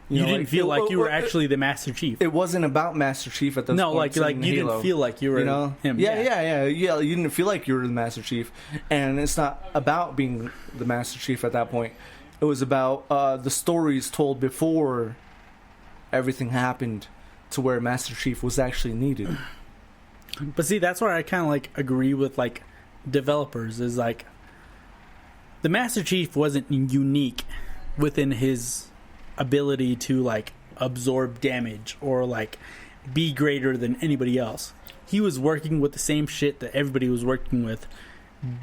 you didn't feel like you were actually the Master Chief.
It wasn't about Master Chief at those points.
No, like you didn't feel like you were him.
Yeah. You didn't feel like you were the Master Chief, and it's not about being the Master Chief at that point. It was about the stories told before everything happened, to where Master Chief was actually needed.
But see, that's where I kind of like agree with like developers. Is like the Master Chief wasn't unique within his ability to like absorb damage or like be greater than anybody else. He was working with the same shit that everybody was working with,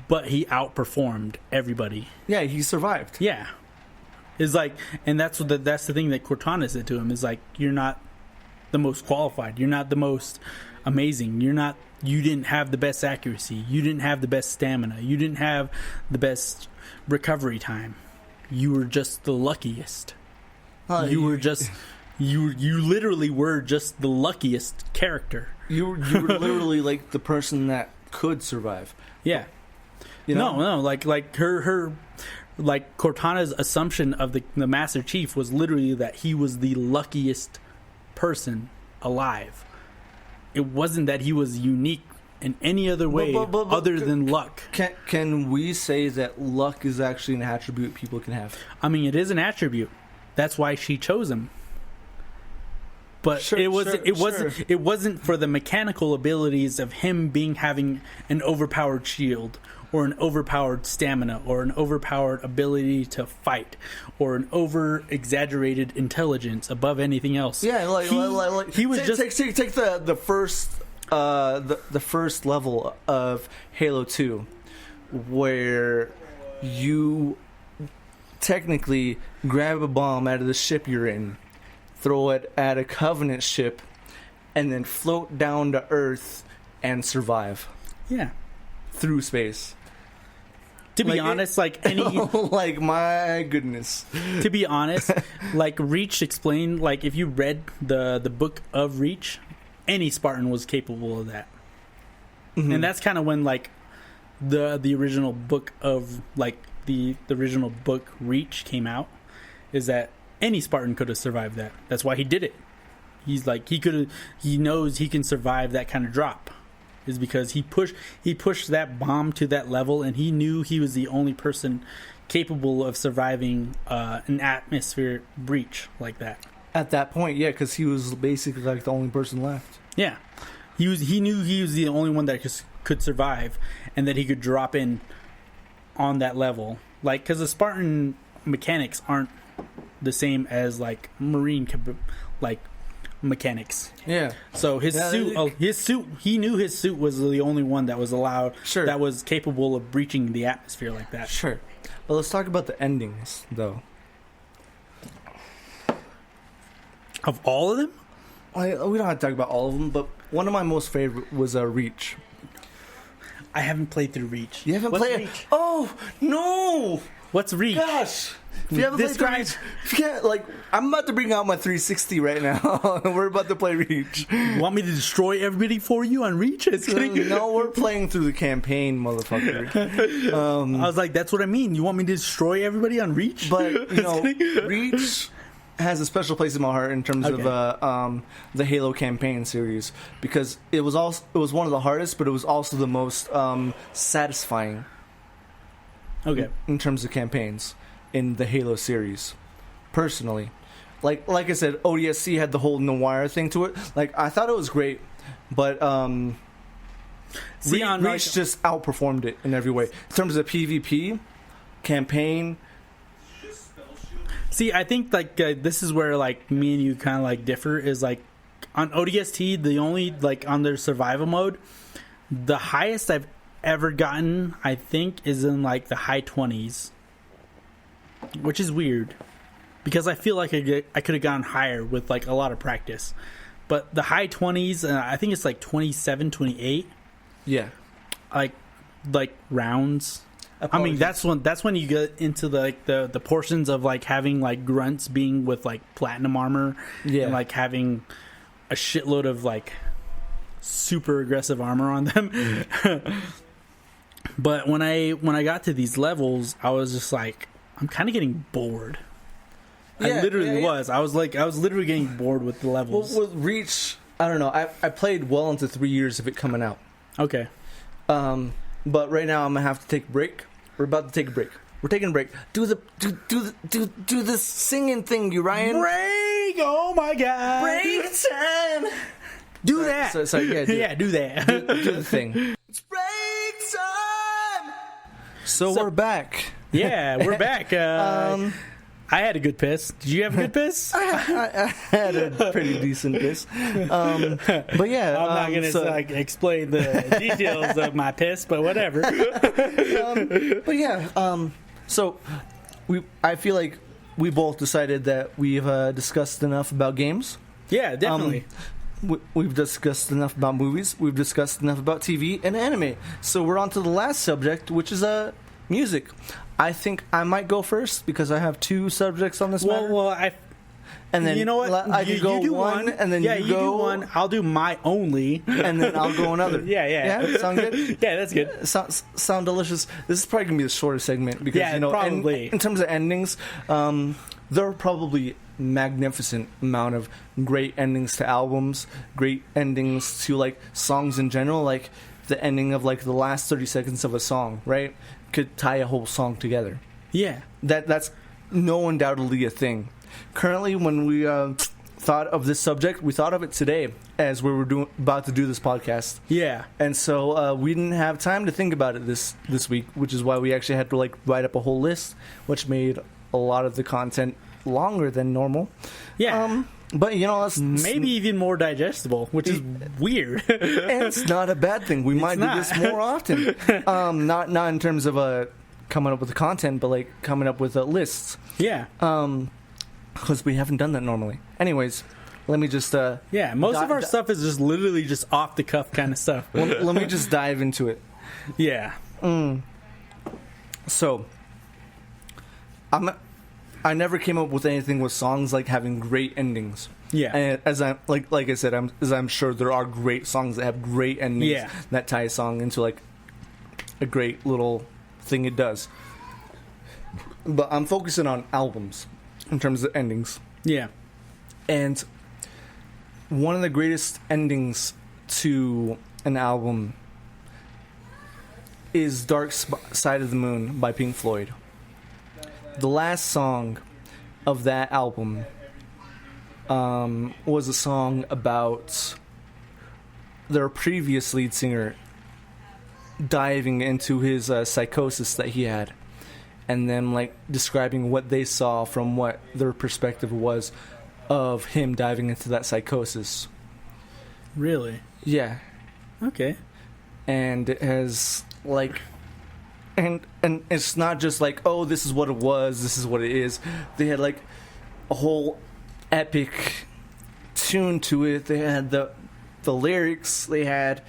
but he outperformed everybody.
Yeah, he survived.
Yeah, it's like, and that's the thing that Cortana said to him is like, you're not the most qualified, you're not the most amazing, you didn't have the best accuracy, you didn't have the best stamina, you didn't have the best recovery time, you were just the luckiest. You literally were just the luckiest character.
You were literally like the person that could survive.
Yeah. No, like her like Cortana's assumption of the Master Chief was literally that he was the luckiest person alive. It wasn't that he was unique in any other way other than luck.
Can we say that luck is actually an attribute people can have?
I mean, it is an attribute. That's why she chose him. But it wasn't for the mechanical abilities of him having an overpowered shield or an overpowered stamina or an overpowered ability to fight or an over exaggerated intelligence above anything else.
Yeah,
he was
take the first level of Halo 2, where you technically grab a bomb out of the ship you're in, throw it at a Covenant ship, and then float down to Earth and survive.
Yeah.
Through space.
To be honest, like any...
like, my goodness.
To be honest, like Reach explained, like if you read the book of Reach, any Spartan was capable of that. Mm-hmm. And that's kind of when like the original book of like the original book Reach came out, is that any Spartan could have survived that. That's why he did it. He's like, he knows he can survive that kind of drop, is because he pushed that bomb to that level, and he knew he was the only person capable of surviving an atmosphere breach like that.
At that point, yeah, because he was basically like the only person left.
Yeah, he knew he was the only one that could survive, and that he could drop in on that level. Like, because the Spartan mechanics aren't the same as like Marine like mechanics.
Yeah.
So his suit, he knew his suit was the only one that was allowed, that was capable of breaching the atmosphere like that.
Sure. But let's talk about the endings, though.
Of all of them?
We don't have to talk about all of them, but one of my most favorite was Reach.
I haven't played through Reach.
You haven't played Reach? Oh, no!
What's Reach?
Gosh! If you haven't played Reach, I'm about to bring out my 360 right now. We're about to play Reach.
You want me to destroy everybody for you on Reach?
No, we're playing through the campaign, motherfucker.
I was like, that's what I mean. You want me to destroy everybody on Reach?
But, Reach has a special place in my heart in terms of the Halo campaign series, because it was one of the hardest, but it was also the most satisfying.
Okay.
In terms of campaigns in the Halo series, personally, like I said, ODSC had the whole noir thing to it. Like, I thought it was great, but Reach just outperformed it in every way in terms of PvP campaign.
See, I think like this is where like me and you kind of like differ, is like on ODST, the only like on their survival mode, the highest I've ever gotten, I think, is in like the high 20s, which is weird because I feel like I could have gone higher with like a lot of practice. But the high 20s, I think it's like 27, 28.
Yeah,
like rounds.
Apologies.
I mean, that's when you get into the portions of like having like grunts being with like platinum armor, and like having a shitload of like super aggressive armor on them. But when I got to these levels, I was just like, I'm kind of getting bored. I literally was. I was literally getting bored with the levels.
Well, with Reach, I don't know. I played well into 3 years of it coming out.
Okay.
But right now I'm gonna have to take a break. We're about to take a break. We're taking a break. Do the singing thing, you Ryan.
Break! Oh my god!
Break time.
Do that.
Sorry, yeah,
do that.
Do the thing. It's break time. So we're back.
Yeah, we're back. I had a good piss. Did you have a good piss?
I had a pretty decent piss. But yeah,
I'm not going to explain the details of my piss, but whatever.
But yeah, so I feel like we both decided that we've discussed enough about games.
Yeah, definitely.
We've discussed enough about movies. We've discussed enough about TV and anime. So we're on to the last subject, which is music. I think I might go first because I have 2 subjects on this matter. And then
you know what?
I could go one, and then you go
do one. I'll do my only,
and then I'll go another.
Yeah.
Sound good?
Yeah, that's good.
Sound delicious. This is probably gonna be the shortest segment because
probably
in terms of endings, there are probably magnificent amount of great endings to albums, great endings to like songs in general, like the ending of like the last 30 seconds of a song, right? Could tie a whole song together.
Yeah.
That's no undoubtedly a thing. Currently, when we thought of this subject, we thought of it today as we were about to do this podcast.
Yeah.
And so we didn't have time to think about it this week, which is why we actually had to like write up a whole list, which made a lot of the content longer than normal.
Yeah.
But you know, that's
maybe even more digestible, which is weird.
And it's not a bad thing. We might do this more often. Not in terms of coming up with the content, but like coming up with lists.
Yeah.
Because we haven't done that normally. Anyways, let me just
most of our stuff is just literally just off the cuff kind of stuff.
Let me just dive into it.
Yeah.
So I never came up with anything with songs like having great endings.
Yeah.
And as I like I said, I'm sure there are great songs that have great endings that tie a song into like a great little thing it does. But I'm focusing on albums in terms of endings.
Yeah.
And one of the greatest endings to an album is Dark Side of the Moon by Pink Floyd. The last song of that album was a song about their previous lead singer diving into his psychosis that he had, and then like describing what they saw from what their perspective was of him diving into that psychosis.
Really?
Yeah.
Okay.
And it has like and it's not just like, oh, this is what it was, this is what it is. They had like a whole epic tune to it. They had the lyrics, they had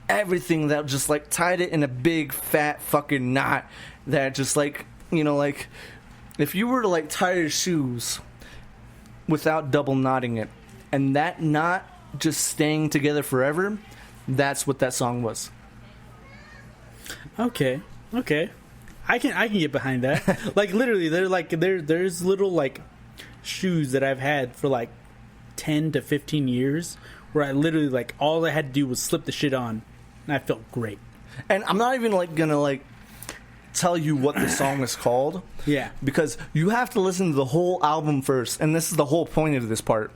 everything that just like tied it in a big fat fucking knot that just like, you know, like if you were to like tie your shoes without double knotting it and that knot just staying together forever, that's what that song was.
Okay. I can get behind that. Like literally there's little like shoes that I've had for like 10 to 15 years where I literally like all I had to do was slip the shit on and I felt great.
And I'm not even like gonna like tell you what the song is called.
Yeah.
Because you have to listen to the whole album first, and this is the whole point of this part.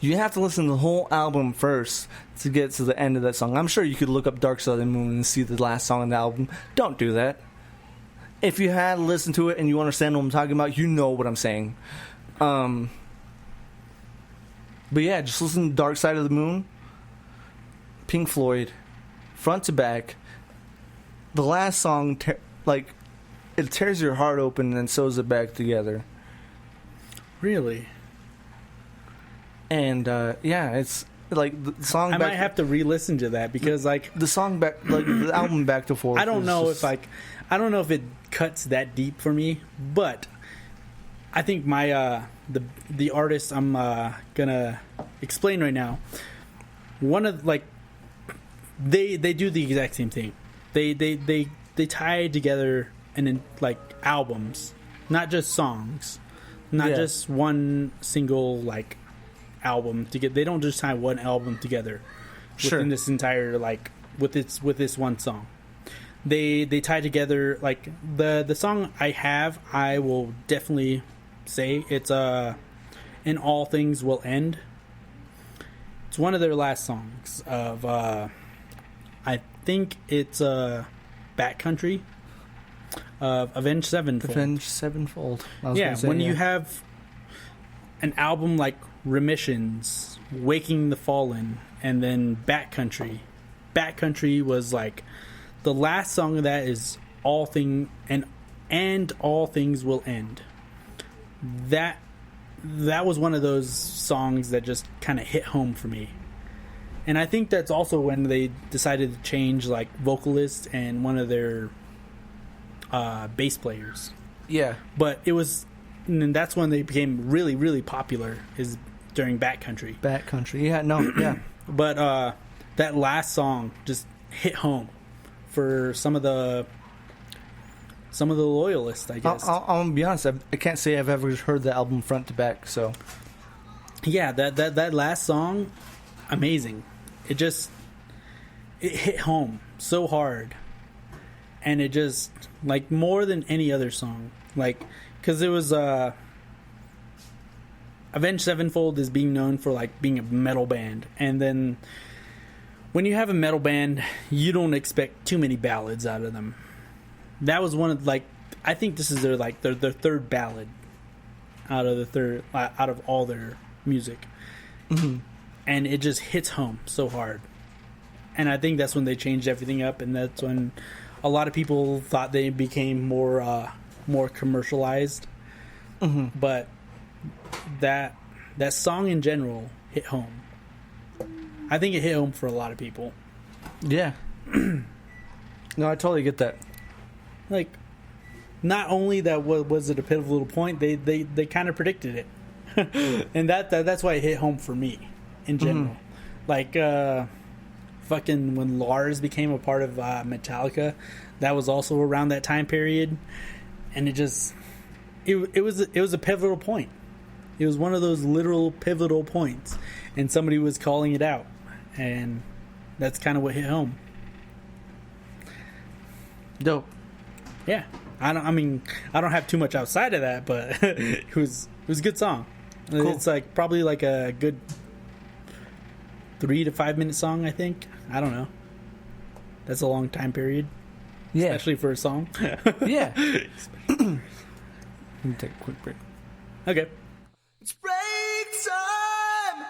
You have to listen to the whole album first to get to the end of that song. I'm sure you could look up Dark Side of the Moon and see the last song on the album. Don't do that. If you had listened to it and you understand what I'm talking about, you know what I'm saying. But yeah, just listen to Dark Side of the Moon, Pink Floyd, front to back. The last song, it tears your heart open and then sews it back together.
Really?
And yeah, it's like the song.
I might have to re-listen to that because like
the song back, like the album Back to Forth.
I don't know if it cuts that deep for me, but I think my the artist I'm gonna explain right now. One of like they do the exact same thing. They tie together and in like albums, not just songs, not just one single like album to get. They don't just tie one album together within this entire like with this one song. They tie together like the song I will definitely say it's "And All Things Will End." It's one of their last songs of I think it's Backcountry of Avenged Sevenfold.
Avenged Sevenfold.
You have an album like Remissions, Waking the Fallen, and then Backcountry. Backcountry was like the last song of that is All Thing and All Things Will End. That was one of those songs that just kind of hit home for me. And I think that's also when they decided to change like vocalists and one of their bass players.
Yeah.
But and that's when they became really, really popular is during Backcountry.
Backcountry. Yeah, no, yeah.
But that last song just hit home for some of the loyalists, I guess.
I'll be honest, I can't say I've ever heard the album front to back, so.
Yeah, that last song, amazing. It hit home so hard. And it just, like, more than any other song. Like, because it was, Avenged Sevenfold is being known for, like, being a metal band. And then when you have a metal band, you don't expect too many ballads out of them. That was one of, like, I think this is their third ballad out of all their music.
Mm-hmm.
And it just hits home so hard. And I think that's when they changed everything up, and that's when a lot of people thought they became more commercialized.
Mm-hmm.
But that song in general hit home. I think it hit home for a lot of people.
Yeah. No, I totally get that.
Like, not only that was it a pivotal point, they kind of predicted it. And that's why it hit home for me in general. Mm-hmm. Like fucking when Lars became a part of Metallica, that was also around that time period, and it was a pivotal point. It was one of those literal pivotal points, and somebody was calling it out, and that's kind of what hit home.
Dope.
Yeah, I don't have too much outside of that, but it was a good song. Cool. It's like probably like a good 3 to 5 minute song, I think. I don't know. That's a long time period.
Yeah.
Especially for a song.
Yeah. Let me take a quick break.
Okay.
It's break time!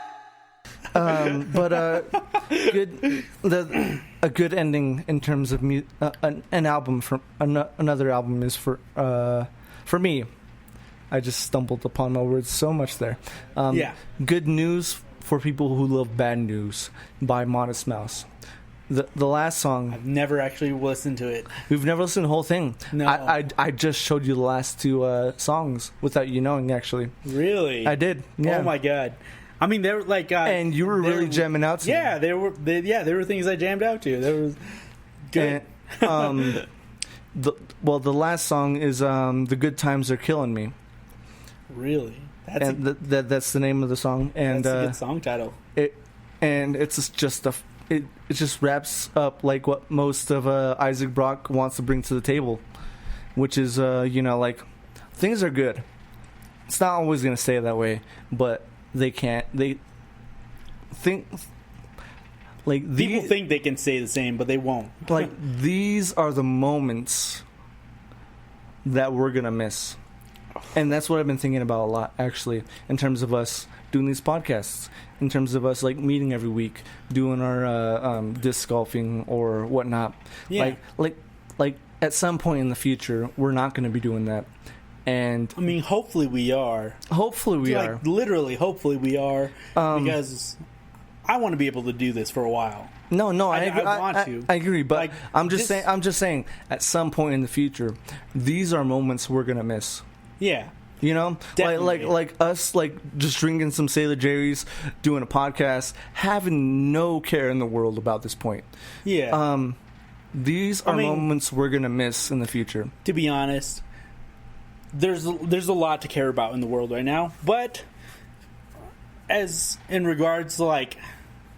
A good ending in terms of an album from another album is for me. I just stumbled upon my words so much there. Good news for people who love bad news by Modest Mouse. The last song.
I've never actually listened to it.
You've never listened to the whole thing?
No.
I just showed you the last two songs without you knowing, actually.
Really?
I did. Yeah.
Oh my god. I mean, they were like,
and you were really jamming out to
yeah, them. There were things I jammed out to. There was good.
And, the last song is "The Good Times Are Killing Me."
Really?
That's the name of the song, and
that's a good song title.
It just wraps up like what most of Isaac Brock wants to bring to the table, which is like things are good. It's not always gonna stay that way, but they think like
people think they can say the same, but they won't.
Like these are the moments that we're gonna miss. And that's what I've been thinking about a lot, actually, in terms of us doing these podcasts, in terms of us like meeting every week, doing our disc golfing or whatnot.
Yeah.
Like at some point in the future, we're not going to be doing that. And
I mean, hopefully we are.
Hopefully we
like,
are.
Literally, hopefully we are. Because I want to be able to do this for a while.
No, I
want to.
I agree, but
Like,
I'm just saying. At some point in the future, these are moments we're gonna miss.
Yeah,
you know,
definitely.
like us, like just drinking some Sailor Jerry's, doing a podcast, having no care in the world about this point.
Yeah.
These are moments we're gonna miss in the future.
To be honest, there's a lot to care about in the world right now, but as in regards to like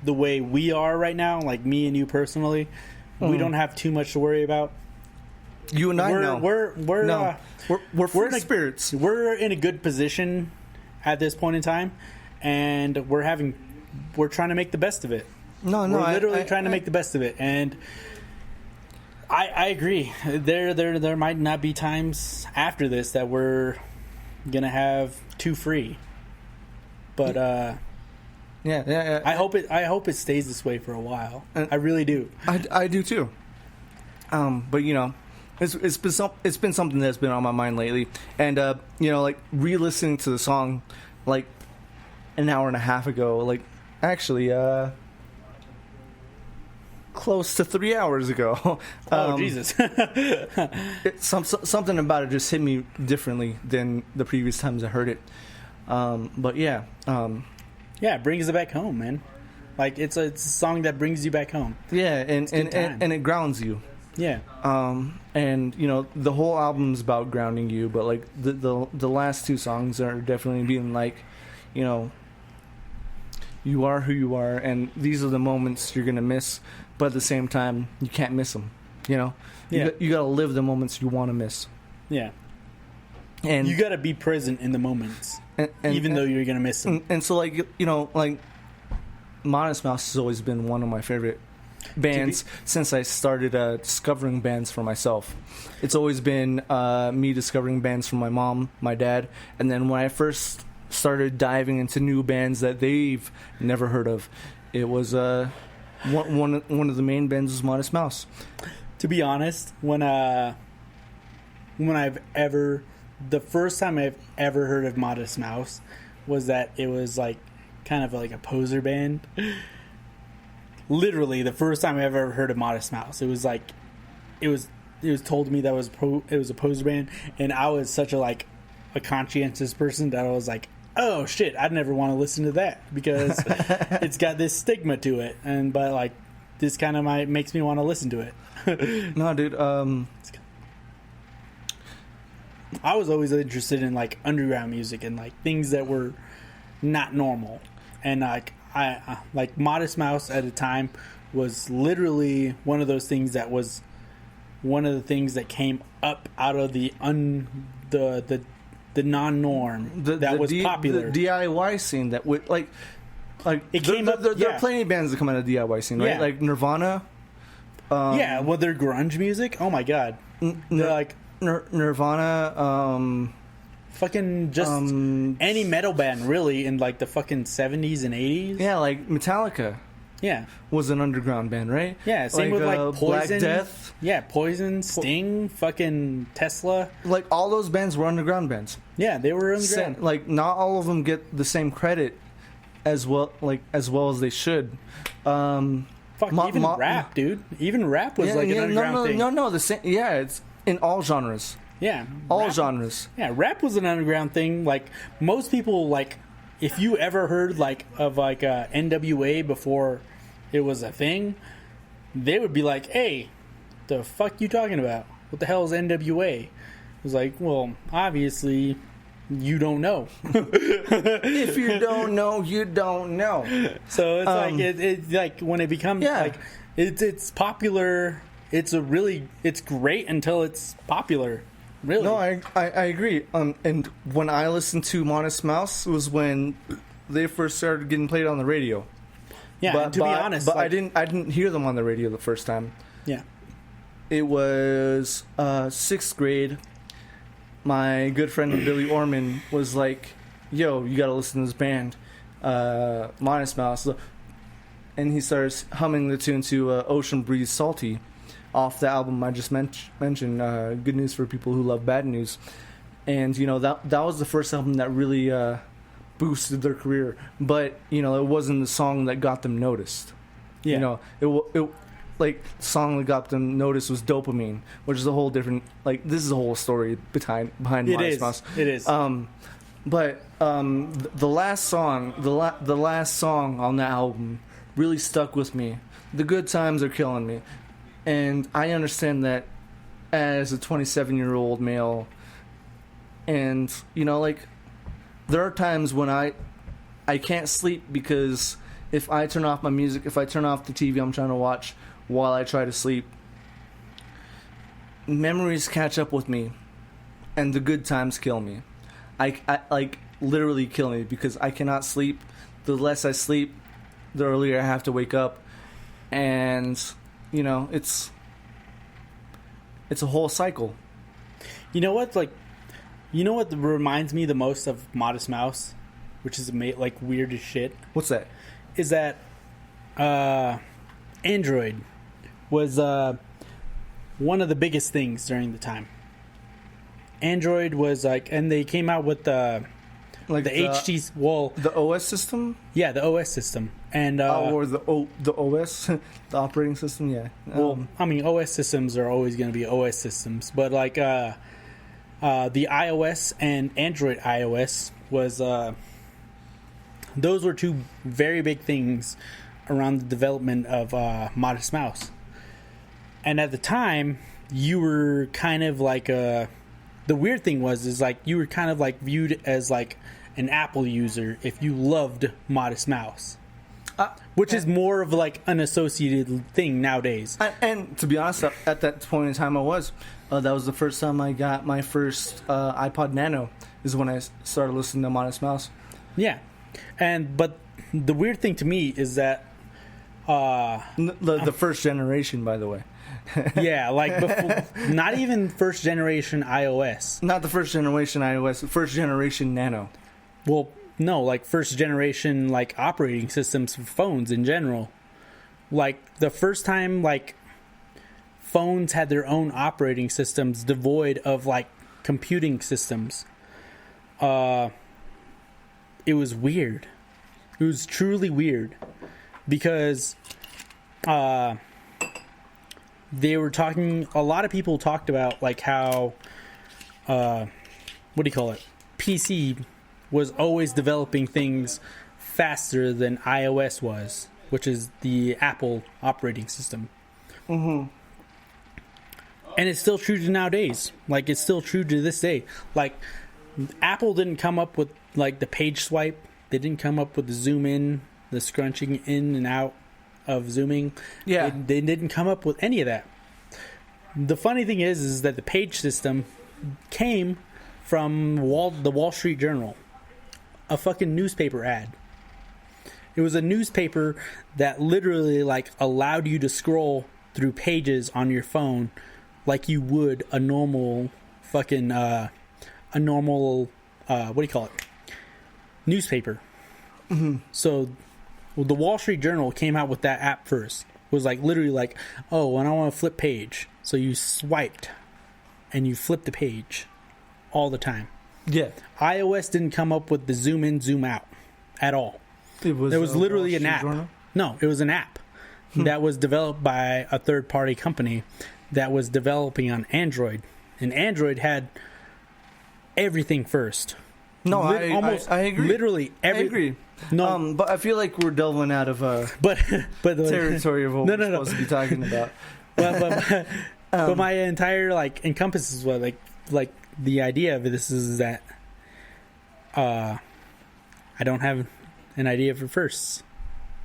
the way we are right now, like me and you personally, we don't have too much to worry about.
You and I know we're free spirits.
We're in a good position at this point in time, and we're trying to make the best of it. We're literally trying to make the best of it, and I agree. There might not be times after this that we're gonna have too free, but
yeah.
I hope it stays this way for a while. I really do.
I do too. But you know, it's been something that's been on my mind lately, and you know, like re-listening to the song, like an hour and a half ago, like actually, close to 3 hours ago.
Oh Jesus!
Something about it just hit me differently than the previous times I heard it. But yeah.
Yeah, it brings it back home, man. Like it's a song that brings you back home.
Yeah, and it grounds you.
Yeah.
And you know, the whole album's about grounding you, but like the last two songs are definitely being like, you know, you are who you are, and these are the moments you're gonna miss, but at the same time, you can't miss them. You know, you gotta live the moments you want to miss.
Yeah.
And
you gotta be present in the moments, even though you're gonna miss them.
And so, like, you know, like Modest Mouse has always been one of my favorite bands since I started discovering bands for myself. It's always been me discovering bands from my mom, my dad, and then when I first started diving into new bands that they've never heard of, it was one of the main bands was Modest Mouse.
To be honest, the first time I've ever heard of Modest Mouse was that it was like kind of like a poser band. Literally, the first time I ever heard of Modest Mouse, it was told to me that it was a poser band, and I was such a conscientious person that I was like, oh shit, I'd never want to listen to that because it's got this stigma to it, but like this kind of makes me want to listen to it.
No, dude.
I was always interested in like underground music and like things that were not normal, and like I like Modest Mouse at the time was literally one of those things that was one of the things that came up out of the non-norm that was popular.
The DIY scene that would like
it came up.
There are plenty of bands that come out of the DIY scene, right?
Yeah.
Like Nirvana.
Yeah, well, their grunge music. Oh my god, they're like
Nirvana.
Fucking just any metal band really in like the fucking 70s and 80s.
Yeah, like Metallica.
Yeah,
was an underground band, right?
Yeah, same with like Poison,
Black Death.
Yeah, Poison, Sting, fucking Tesla.
Like all those bands were underground bands.
Yeah, they were underground.
Like not all of them get the same credit as well as they should.
Even rap, dude. Even rap was an underground thing.
No, the same. Yeah, it's in all genres.
Yeah,
all genres.
Yeah, rap was an underground thing. Like most people, like if you ever heard of NWA before it was a thing, they would be like, "Hey, the fuck you talking about? What the hell is NWA?" It was like, well, obviously, you don't know.
If you don't know, you don't know.
So it's it's like when it becomes like it's popular. It's great until it's popular. Really?
No, I agree. And when I listened to Modest Mouse was when they first started getting played on the radio.
Yeah, to be honest,
but I didn't hear them on the radio the first time.
Yeah,
it was 6th grade, my good friend Billy Orman was like, "Yo, you gotta listen to this band, Modest Mouse," and he starts humming the tune to "Ocean Breeze Salty" off the album I just mentioned, "Good News for People Who Love Bad News," and that was the first album that really boosted their career. But it wasn't the song that got them noticed.
Yeah.
It like the song that got them noticed was Dopamine, which is a whole different, like, this is a whole story behind Modest Mouse.
It is.
But the last song, the last song on the album really stuck with me. The Good Times Are Killing Me, and I understand that as a 27-year-old male, and like, there are times when I can't sleep because if I turn off my music, if I turn off the TV I'm trying to watch while I try to sleep, memories catch up with me, and the good times kill me. I like literally kill me because I cannot sleep. The less I sleep, the earlier I have to wake up, and it's a whole cycle.
You know what? Like, what reminds me the most of Modest Mouse, which is like weird as shit.
What's that?
Is that Android was one of the biggest things during the time. Android was like, and they came out with the HT. Well,
the OS system.
Yeah, the OS system, and
or the OS, the operating system. Yeah.
Well, I mean, OS systems are always going to be OS systems, but like the iOS and Android iOS was those were two very big things around the development of Modest Mouse. And at the time, you were kind of like the weird thing is like you were kind of like viewed as like an Apple user if you loved Modest Mouse, which is more of like an associated thing nowadays.
And to be honest, at that point in time, that was the first time I got my first iPod Nano. Is when I started listening to Modest Mouse.
Yeah, but the weird thing to me is that
the first generation, by the way.
Yeah, like before, not even first generation iOS.
Not the first generation iOS, first generation Nano.
Well, no, like first generation like operating systems for phones in general. Like the first time like phones had their own operating systems devoid of like computing systems. It was weird. It was truly weird because they were talking, a lot of people talked about like how PC was always developing things faster than iOS was, which is the Apple operating system.
Mm-hmm.
And it's still true to nowadays. Like, it's still true to this day. Like, Apple didn't come up with like the page swipe. They didn't come up with the zoom in, the scrunching in and out of zooming.
Yeah.
They didn't come up with any of that. The funny thing is that the page system came from the Wall Street Journal, a fucking newspaper ad. It was a newspaper that literally like allowed you to scroll through pages on your phone like you would a normal fucking newspaper.
Mm-hmm.
So the Wall Street Journal came out with that app first. It was like literally like, oh, when I want to flip page, so you swiped and you flipped the page all the time.
Yeah.
iOS didn't come up with the zoom in, zoom out at all. It was literally an app. Journal? No, it was an app that was developed by a third-party company that was developing on Android. And Android had everything first.
No, I agree.
Literally every.
I agree.
No,
but I feel like we're delving out of
but
territory of what we're supposed to be talking about.
But my entire like encompasses what like the idea of this is that I don't have an idea for firsts.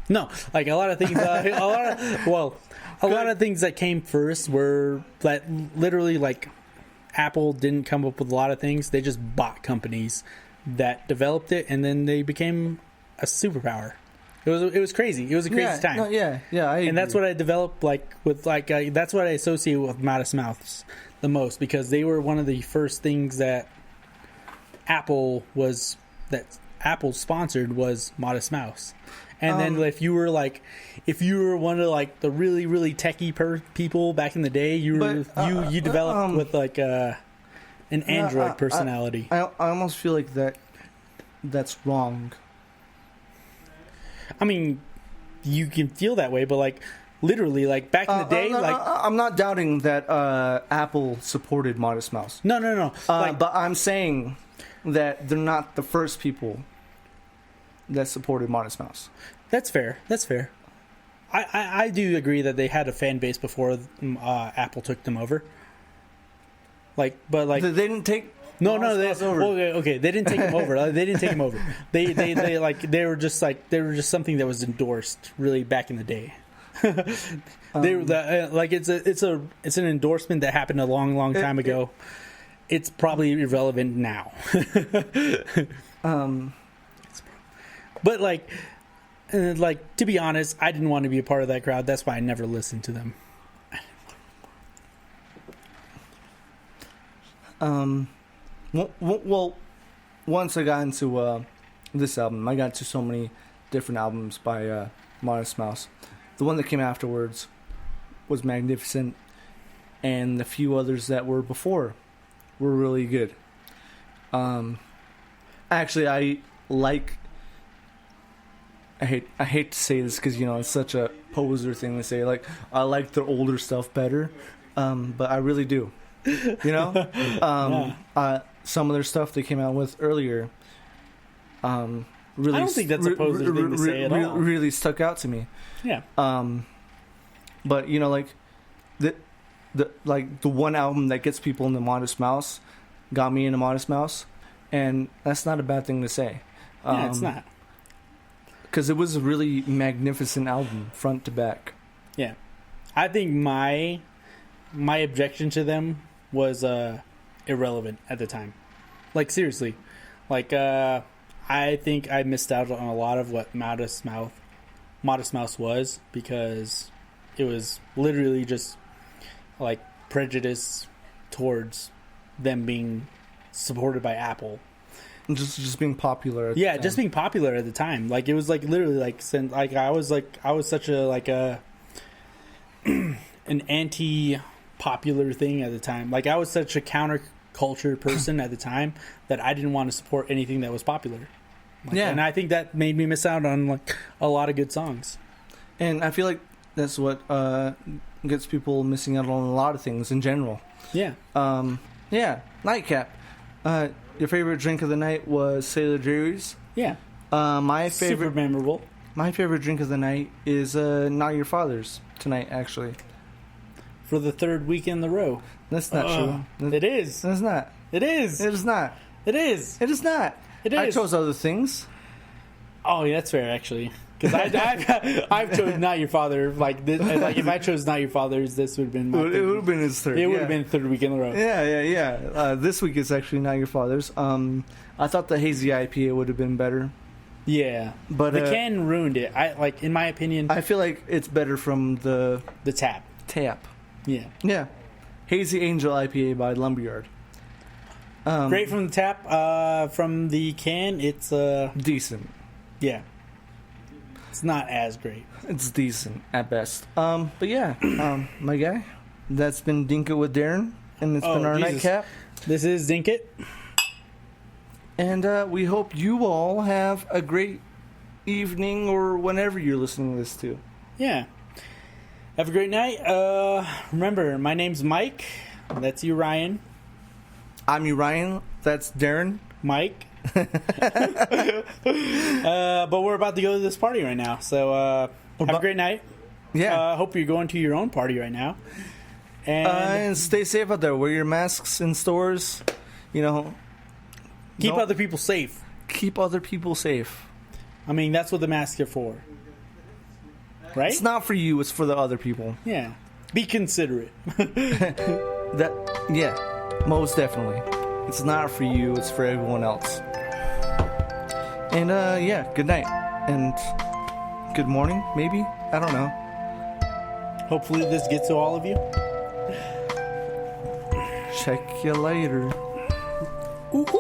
No, like a lot of things. A lot of things that came first were that literally like Apple didn't come up with a lot of things. They just bought companies that developed it, and then they became a superpower. It was crazy. It was a crazy time.
Yeah. I agree.
And that's what I developed like with like that's what I associate with Modest Mouse. the most because they were one of the first things that Apple sponsored was Modest Mouse. And then if you were one of like the really really techie people back in the day, you developed with like an Android personality.
I almost feel like that's wrong.
I mean, you can feel that way, but like literally, like back in the day,
I'm not doubting that Apple supported Modest Mouse.
No.
But I'm saying that they're not the first people that supported Modest Mouse.
That's fair. I do agree that they had a fan base before Apple took them over. They
didn't take.
No. Okay. They didn't take them over. They didn't take them over. They were just something that was endorsed really back in the day. It's an endorsement that happened a long time ago. It's probably irrelevant now. But to be honest, I didn't want to be a part of that crowd. That's why I never listened to them.
Well, once I got into this album, I got into so many different albums by Modest Mouse. The one that came afterwards was magnificent, and the few others that were before were really good. Actually, I hate to say this because it's such a poser thing to say. Like, I like their older stuff better, but I really do. Some of their stuff they came out with earlier, really.
I don't think that's a poser thing to say at all.
Really stuck out to me.
Yeah.
But the one album that gets people into Modest Mouse got me into Modest Mouse, and that's not a bad thing to say.
Yeah, it's not.
Because it was a really magnificent album, front to back.
Yeah. I think my objection to them was irrelevant at the time. Like, seriously. Like, I think I missed out on a lot of what Modest Mouse was, because it was literally just, like, prejudice towards them being supported by Apple.
Just being popular.
Just being popular at the time. Like, it was like literally like I was such a an anti-popular thing at the time. Like, I was such a counterculture person at the time that I didn't want to support anything that was popular. And I think that made me miss out on like a lot of good songs.
And I feel like that's what gets people missing out on a lot of things in general.
Yeah.
Nightcap. Your favorite drink of the night was Sailor Jerry's.
Yeah.
Super
memorable.
My favorite drink of the night is Not Your Father's tonight, actually.
For the third week in a row.
That's not true.
It is.
It's not.
It is.
It is not.
It is.
It is not.
It is.
I chose other things.
Oh, yeah, that's fair, actually. Because I've chosen Not Your Father. Like if I chose Not Your Father's, this would have been my
It would have been his third.
It would have been third week in a row.
Yeah. This week is actually Not Your Father's. I thought the hazy IPA would have been better.
Yeah,
but
the can ruined it. In my opinion,
I feel like it's better from the
tap. Yeah.
Hazy Angel IPA by Lumberyard.
Great from the tap. From the can, it's
decent.
Yeah. It's not as great.
It's decent at best. But yeah, my guy, that's been Dink It with Darren, and it's been our nightcap.
This is Dink It.
And we hope you all have a great evening or whenever you're listening to this too.
Yeah. Have a great night. Remember, my name's Mike. That's you, Ryan.
I'm you, Ryan. That's Darren.
Mike. But we're about to go to this party right now, so have a great night. Hope you're going to your own party right now,
and stay safe out there. Wear your masks in stores.
Keep other people safe.
Keep other people safe.
I mean, that's what the masks are for, right?
It's not for you, it's for the other people.
Yeah, be considerate.
Most definitely. It's not for you, it's for everyone else. And good night. And good morning, maybe? I don't know.
Hopefully this gets to all of you.
Check you later.
Ooh.